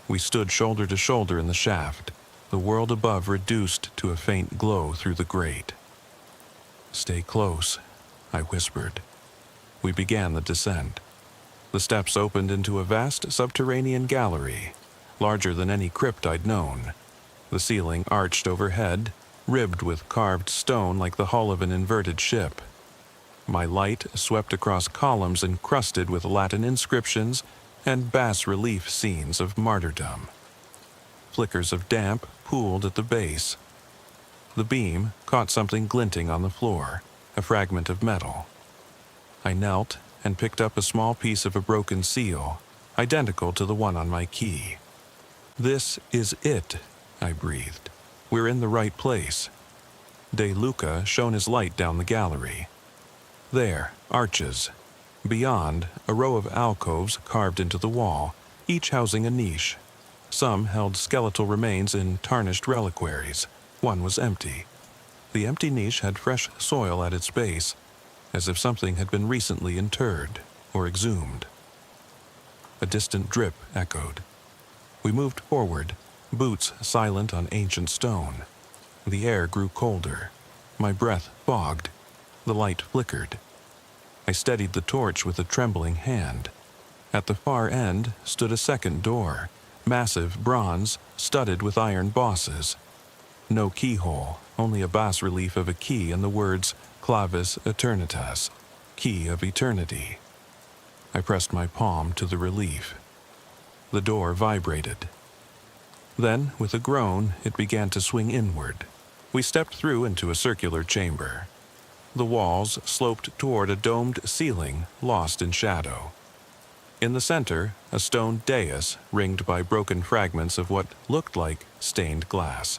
We stood shoulder to shoulder in the shaft, the world above reduced to a faint glow through the grate. "Stay close," I whispered. We began the descent. The steps opened into a vast subterranean gallery, larger than any crypt I'd known. The ceiling arched overhead, ribbed with carved stone like the hull of an inverted ship. My light swept across columns encrusted with Latin inscriptions and bas-relief scenes of martyrdom. Flickers of damp pooled at the base. The beam caught something glinting on the floor, a fragment of metal. I knelt and picked up a small piece of a broken seal, identical to the one on my key. "This is it," I breathed. "We're in the right place." De Luca shone his light down the gallery. There, arches. Beyond, a row of alcoves carved into the wall, each housing a niche. Some held skeletal remains in tarnished reliquaries. One was empty. The empty niche had fresh soil at its base, as if something had been recently interred or exhumed. A distant drip echoed. We moved forward, boots silent on ancient stone. The air grew colder. My breath fogged. The light flickered. I steadied the torch with a trembling hand. At the far end stood a second door, massive bronze, studded with iron bosses. No keyhole, only a bas-relief of a key and the words Clavis Eternitas, Key of Eternity. I pressed my palm to the relief. The door vibrated. Then, with a groan, it began to swing inward. We stepped through into a circular chamber. The walls sloped toward a domed ceiling lost in shadow. In the center, a stone dais ringed by broken fragments of what looked like stained glass.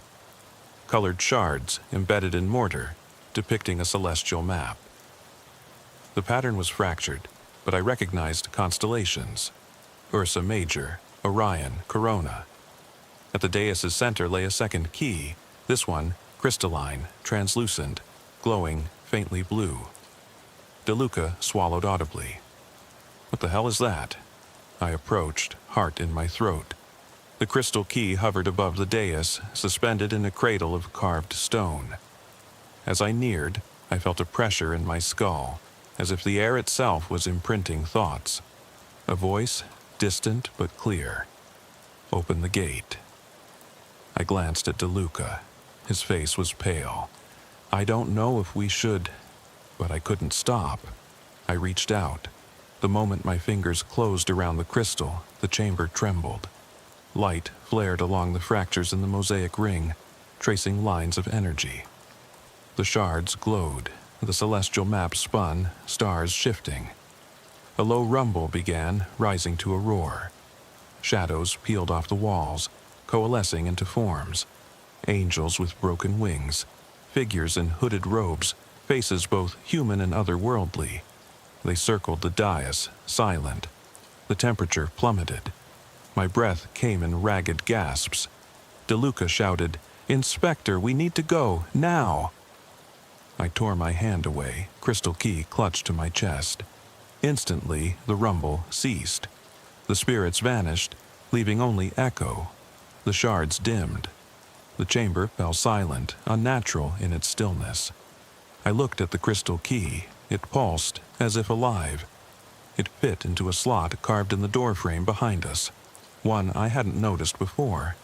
Colored shards embedded in mortar, depicting a celestial map. The pattern was fractured, but I recognized constellations: Ursa Major, Orion, Corona. At the dais's center lay a second key, this one crystalline, translucent, glowing faintly blue. DeLuca swallowed audibly. "What the hell is that?" I approached, heart in my throat. The crystal key hovered above the dais, suspended in a cradle of carved stone. As I neared, I felt a pressure in my skull, as if the air itself was imprinting thoughts. A voice, distant but clear. "Open the gate." I glanced at DeLuca. His face was pale. "I don't know if we should," but I couldn't stop. I reached out. The moment my fingers closed around the crystal, the chamber trembled. Light flared along the fractures in the mosaic ring, tracing lines of energy. The shards glowed, the celestial map spun, stars shifting. A low rumble began, rising to a roar. Shadows peeled off the walls, coalescing into forms. Angels with broken wings, figures in hooded robes, faces both human and otherworldly. They circled the dais, silent. The temperature plummeted. My breath came in ragged gasps. DeLuca shouted, "Inspector, we need to go, now!" I tore my hand away, crystal key clutched to my chest. Instantly, the rumble ceased. The spirits vanished, leaving only echo. The shards dimmed. The chamber fell silent, unnatural in its stillness. I looked at the crystal key. It pulsed, as if alive. It fit into a slot carved in the doorframe behind us. One I hadn't noticed before.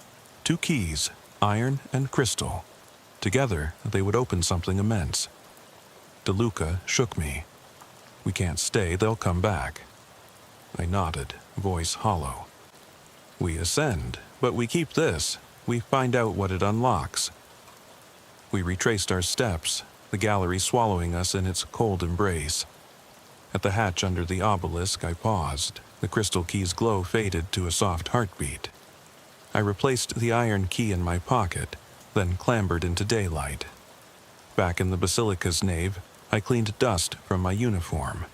2 keys, iron and crystal. Together, they would open something immense. DeLuca shook me. "We can't stay, they'll come back." I nodded, voice hollow. "We ascend, but we keep this. We find out what it unlocks." We retraced our steps, the gallery swallowing us in its cold embrace. At the hatch under the obelisk, I paused. The crystal key's glow faded to a soft heartbeat. I replaced the iron key in my pocket, then clambered into daylight. Back in the basilica's nave, I cleaned dust from my uniform.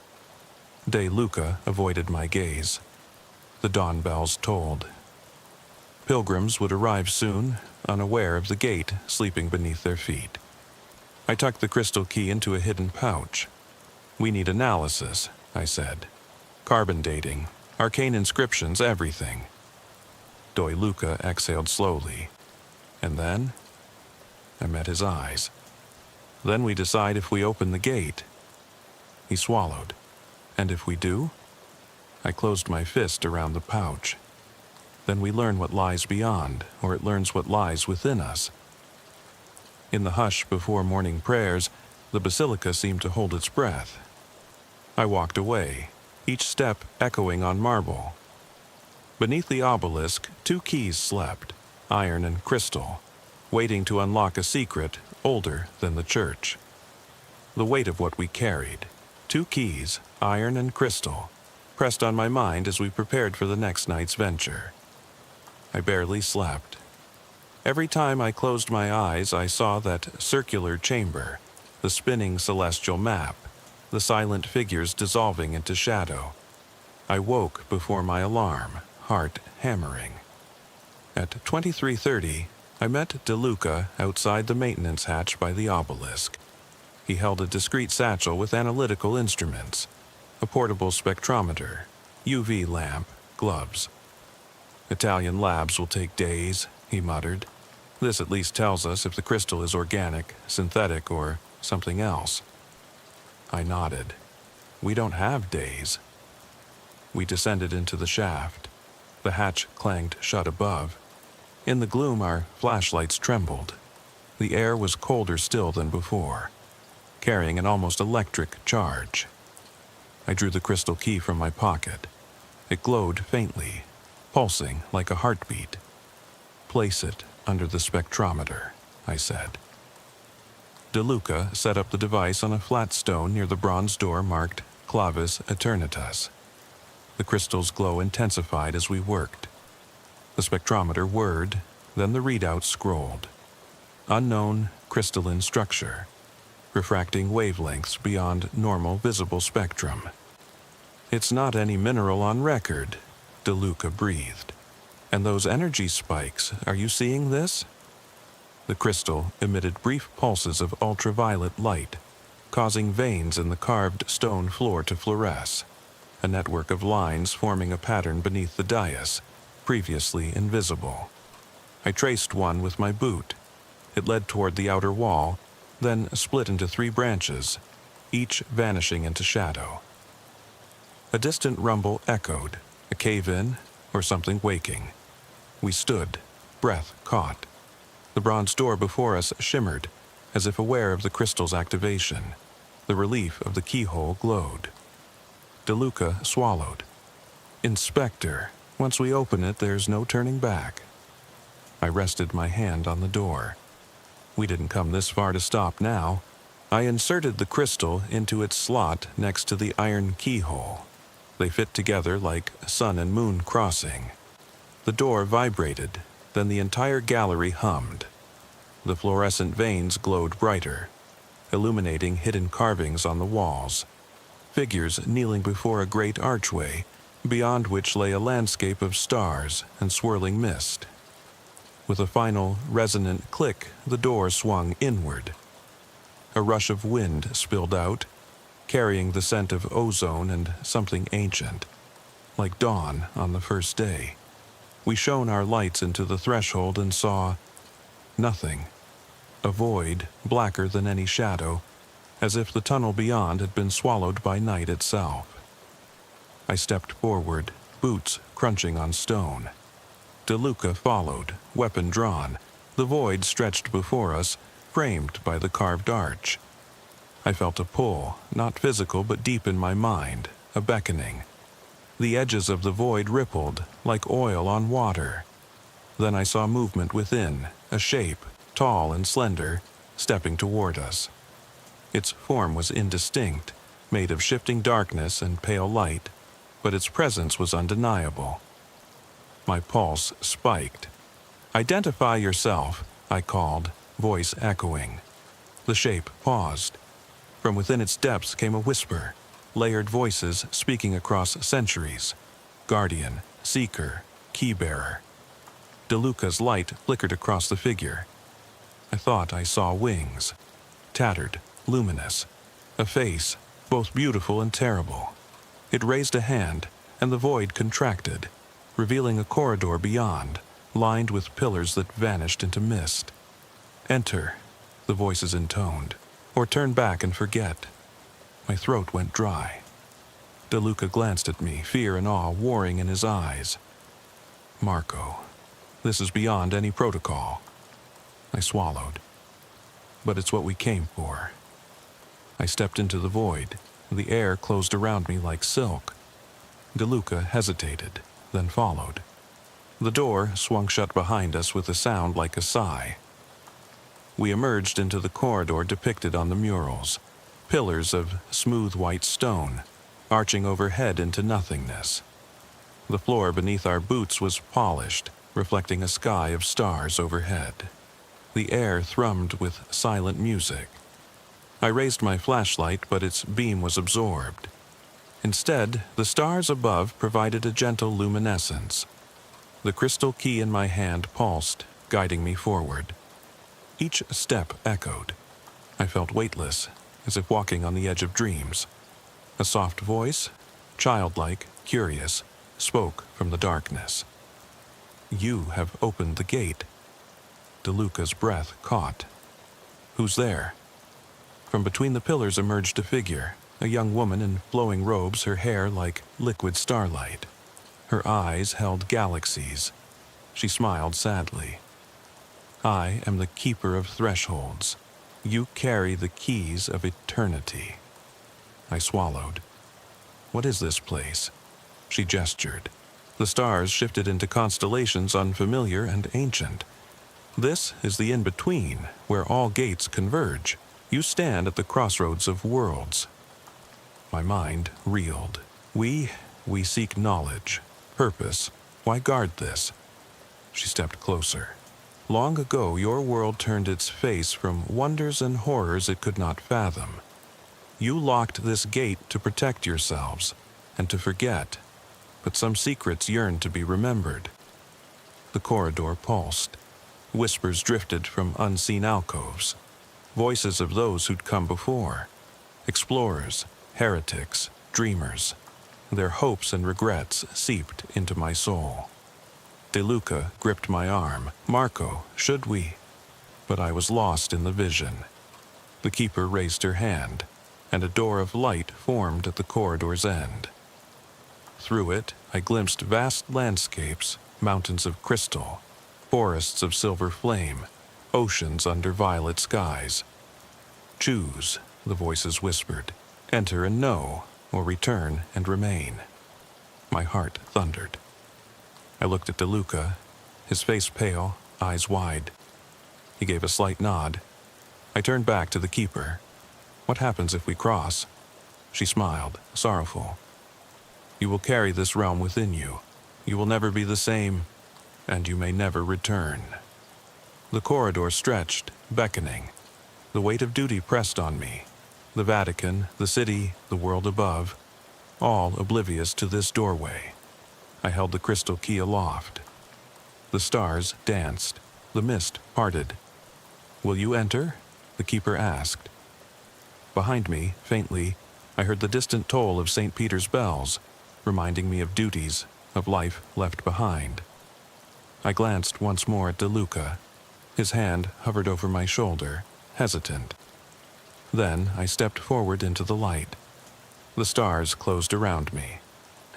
De Luca avoided my gaze. The dawn bells tolled. Pilgrims would arrive soon, unaware of the gate sleeping beneath their feet. I tucked the crystal key into a hidden pouch. "We need analysis," I said. "Carbon dating, arcane inscriptions, everything." De Luca exhaled slowly. "And then?" I met his eyes. "Then we decide if we open the gate." He swallowed. "And if we do?" I closed my fist around the pouch. "Then we learn what lies beyond, or it learns what lies within us." In the hush before morning prayers, the basilica seemed to hold its breath. I walked away, each step echoing on marble. Beneath the obelisk, 2 keys slept, iron and crystal, waiting to unlock a secret older than the church. The weight of what we carried, 2 keys, iron and crystal, pressed on my mind as we prepared for the next night's venture. I barely slept. Every time I closed my eyes, I saw that circular chamber, the spinning celestial map, the silent figures dissolving into shadow. I woke before my alarm, heart hammering. At 23:30, I met DeLuca outside the maintenance hatch by the obelisk. He held a discreet satchel with analytical instruments, a portable spectrometer, UV lamp, gloves. "Italian labs will take days," he muttered. "This at least tells us if the crystal is organic, synthetic, or something else." I nodded. "We don't have days." We descended into the shaft. The hatch clanged shut above. In the gloom, our flashlights trembled. The air was colder still than before, carrying an almost electric charge. I drew the crystal key from my pocket. It glowed faintly, pulsing like a heartbeat. "Place it under the spectrometer," I said. DeLuca set up the device on a flat stone near the bronze door marked Clavis Eternitas. The crystal's glow intensified as we worked. The spectrometer whirred, then the readout scrolled. Unknown crystalline structure, refracting wavelengths beyond normal visible spectrum. "It's not any mineral on record," DeLuca breathed. "And those energy spikes, are you seeing this?" The crystal emitted brief pulses of ultraviolet light, causing veins in the carved stone floor to fluoresce, a network of lines forming a pattern beneath the dais, previously invisible. I traced one with my boot. It led toward the outer wall, then split into 3 branches, each vanishing into shadow. A distant rumble echoed, a cave-in or something waking. We stood, breath caught. The bronze door before us shimmered, as if aware of the crystal's activation. The relief of the keyhole glowed. DeLuca swallowed. "Inspector, once we open it, there's no turning back." I rested my hand on the door. We didn't come this far to stop now. I inserted the crystal into its slot next to the iron keyhole. They fit together like sun and moon crossing. The door vibrated, then the entire gallery hummed. The fluorescent veins glowed brighter, illuminating hidden carvings on the walls. Figures kneeling before a great archway, beyond which lay a landscape of stars and swirling mist. With a final, resonant click, the door swung inward. A rush of wind spilled out, carrying the scent of ozone and something ancient. like dawn on the first day. We shone our lights into the threshold and saw nothing. A void, blacker than any shadow, as if the tunnel beyond had been swallowed by night itself. I stepped forward, boots crunching on stone. DeLuca followed, weapon drawn, the void stretched before us, framed by the carved arch. I felt a pull, not physical but deep in my mind, a beckoning. The edges of the void rippled, like oil on water. Then I saw movement within, a shape, tall and slender, stepping toward us. Its form was indistinct, made of shifting darkness and pale light, but its presence was undeniable. My pulse spiked. "Identify yourself," I called, voice echoing. The shape paused. From within its depths came a whisper, layered voices speaking across centuries. Guardian, seeker, key-bearer. DeLuca's light flickered across the figure. I thought I saw wings, tattered, luminous, a face, both beautiful and terrible. It raised a hand, and the void contracted, revealing a corridor beyond, lined with pillars that vanished into mist. "Enter," the voices intoned, "or turn back and forget." My throat went dry. DeLuca glanced at me, fear and awe warring in his eyes. "Marco, this is beyond any protocol." I swallowed. "But it's what we came for." I stepped into the void. The air closed around me like silk. DeLuca hesitated, then followed. The door swung shut behind us with a sound like a sigh. We emerged into the corridor depicted on the murals, pillars of smooth white stone, arching overhead into nothingness. The floor beneath our boots was polished, reflecting a sky of stars overhead. The air thrummed with silent music. I raised my flashlight, but its beam was absorbed. Instead, the stars above provided a gentle luminescence. The crystal key in my hand pulsed, guiding me forward. Each step echoed. I felt weightless, as if walking on the edge of dreams. A soft voice, childlike, curious, spoke from the darkness. "You have opened the gate." DeLuca's breath caught. "Who's there?" From between the pillars emerged a figure, a young woman in flowing robes, her hair like liquid starlight. Her eyes held galaxies. She smiled sadly. "I am the keeper of thresholds. You carry the keys of eternity." I swallowed. "What is this place?" She gestured. The stars shifted into constellations unfamiliar and ancient. "This is the in-between, where all gates converge. You stand at the crossroads of worlds." My mind reeled. We seek knowledge, purpose. Why guard this?" She stepped closer. "Long ago, your world turned its face from wonders and horrors it could not fathom. You locked this gate to protect yourselves and to forget, but some secrets yearn to be remembered." The corridor pulsed. Whispers drifted from unseen alcoves. Voices of those who'd come before. Explorers, heretics, dreamers. Their hopes and regrets seeped into my soul. DeLuca gripped my arm. "Marco, should we?" But I was lost in the vision. The keeper raised her hand, and a door of light formed at the corridor's end. Through it, I glimpsed vast landscapes, mountains of crystal, forests of silver flame, oceans under violet skies. "Choose," the voices whispered. "Enter and know, or return and remain." My heart thundered. I looked at DeLuca, his face pale, eyes wide. He gave a slight nod. I turned back to the keeper. "What happens if we cross?" She smiled, sorrowful. "You will carry this realm within you. You will never be the same, and you may never return." The corridor stretched, beckoning. The weight of duty pressed on me. The Vatican, the city, the world above, all oblivious to this doorway. I held the crystal key aloft. The stars danced. The mist parted. "Will you enter?" the keeper asked. Behind me, faintly, I heard the distant toll of St. Peter's bells. reminding me of duties, of life left behind. I glanced once more at De Luca. His hand hovered over my shoulder, hesitant. Then I stepped forward into the light. The stars closed around me,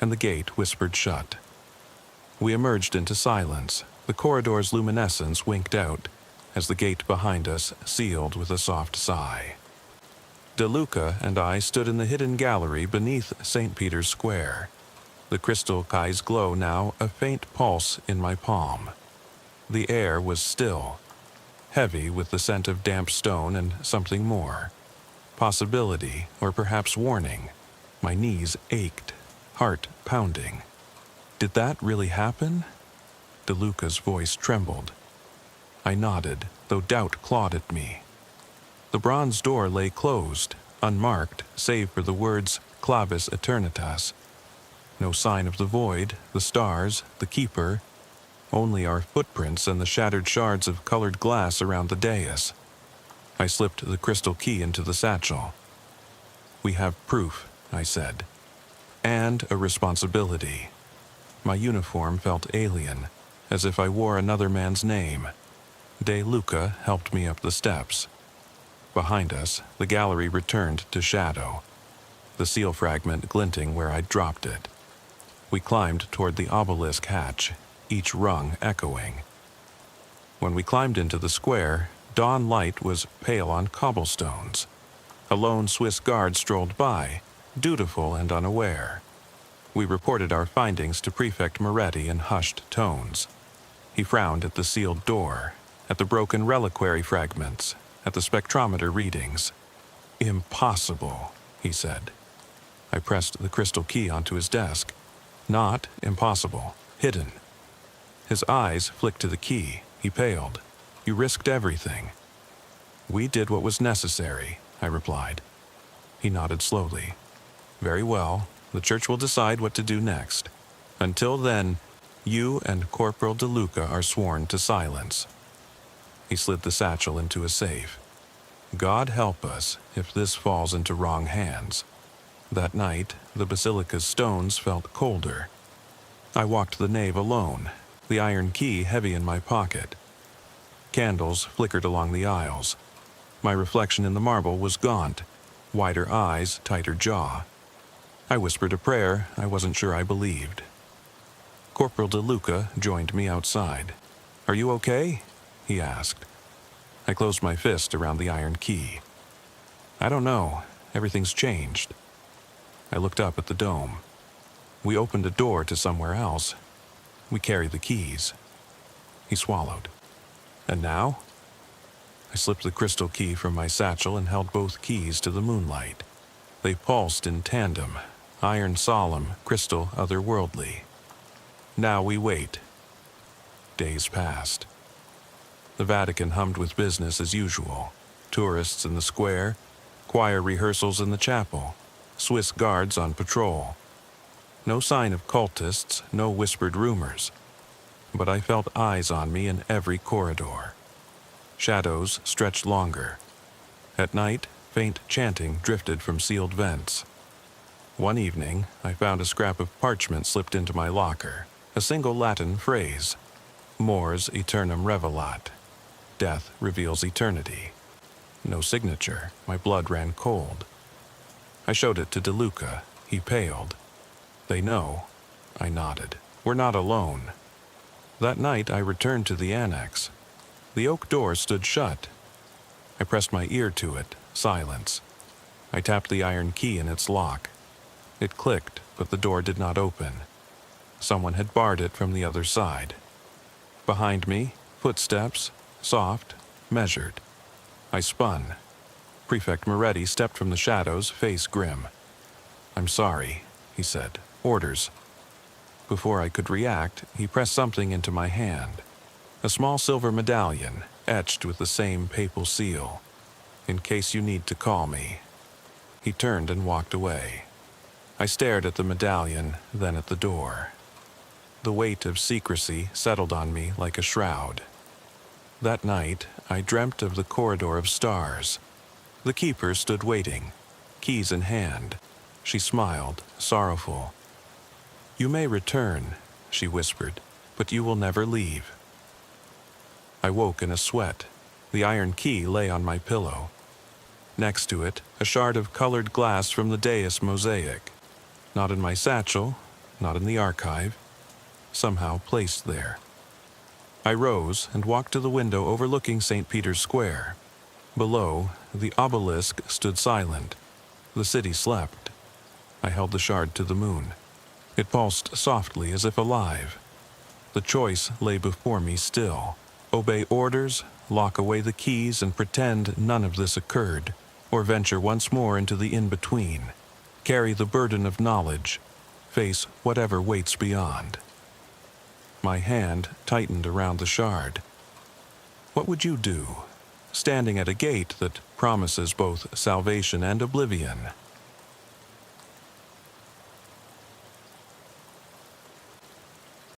and the gate whispered shut. We emerged into silence. The corridor's luminescence winked out as the gate behind us sealed with a soft sigh. De Luca and I stood in the hidden gallery beneath St. Peter's Square, the crystal Kai's glow now a faint pulse in my palm. The air was still, heavy with the scent of damp stone and something more. Possibility, or perhaps warning. My knees ached, heart pounding. Did that really happen? De Luca's voice trembled. I nodded, though doubt clawed at me. The bronze door lay closed, unmarked, save for the words Clavis Eternitas. No sign of the void, the stars, the keeper, only our footprints and the shattered shards of colored glass around the dais. I slipped the crystal key into the satchel. We have proof, I said, and a responsibility. My uniform felt alien, as if I wore another man's name. De Luca helped me up the steps. Behind us, the gallery returned to shadow, the seal fragment glinting where I'd dropped it. We climbed toward the obelisk hatch, each rung echoing. When we climbed into the square, dawn light was pale on cobblestones. A lone Swiss guard strolled by, dutiful and unaware. We reported our findings to Prefect Moretti in hushed tones. He frowned at the sealed door, at the broken reliquary fragments, at the spectrometer readings. Impossible, he said. I pressed the crystal key onto his desk. Not impossible, hidden. His eyes flicked to the key. He paled. You risked everything. We did what was necessary, I replied. He nodded slowly. Very well, the church will decide what to do next. Until then, you and Corporal De Luca are sworn to silence. He slid the satchel into a safe. God help us if this falls into wrong hands. That night, the basilica's stones felt colder. I walked the nave alone, the iron key heavy in my pocket. Candles flickered along the aisles. My reflection in the marble was gaunt, wider eyes, tighter jaw. I whispered a prayer I wasn't sure I believed. Corporal De Luca joined me outside. Are you okay? He asked. I closed my fist around the iron key. I don't know. Everything's changed. I looked up at the dome. We opened a door to somewhere else. We carry the keys. He swallowed. And now? I slipped the crystal key from my satchel and held both keys to the moonlight. They pulsed in tandem, iron solemn, crystal otherworldly. Now we wait. Days passed. The Vatican hummed with business as usual. Tourists in the square, choir rehearsals in the chapel, Swiss guards on patrol. No sign of cultists, no whispered rumors. But I felt eyes on me in every corridor. Shadows stretched longer. At night, faint chanting drifted from sealed vents. One evening, I found a scrap of parchment slipped into my locker, a single Latin phrase, Mors Eternum Revelat. Death reveals eternity. No signature. My blood ran cold. I showed it to De Luca. He paled. They know. I nodded. We're not alone. That night I returned to the annex. The oak door stood shut. I pressed my ear to it. Silence. I tapped the iron key in its lock. It clicked, but the door did not open. Someone had barred it from the other side. Behind me, footsteps, soft, measured. I spun. Prefect Moretti stepped from the shadows, face grim. I'm sorry, he said. Orders. Before I could react, he pressed something into my hand. A small silver medallion, etched with the same papal seal. In case you need to call me. He turned and walked away. I stared at the medallion, then at the door. The weight of secrecy settled on me like a shroud. That night, I dreamt of the corridor of stars. The keeper stood waiting, keys in hand. She smiled, sorrowful. "You may return," she whispered, "but you will never leave." I woke in a sweat. The iron key lay on my pillow. Next to it, a shard of colored glass from the dais mosaic. Not in my satchel, not in the archive, somehow placed there. I rose and walked to the window overlooking St. Peter's Square. Below, the obelisk stood silent. The city slept. I held the shard to the moon. It pulsed softly as if alive. The choice lay before me still. Obey orders, lock away the keys and pretend none of this occurred, or venture once more into the in-between. Carry the burden of knowledge. Face whatever waits beyond. My hand tightened around the shard. What would you do, standing at a gate that promises both salvation and oblivion?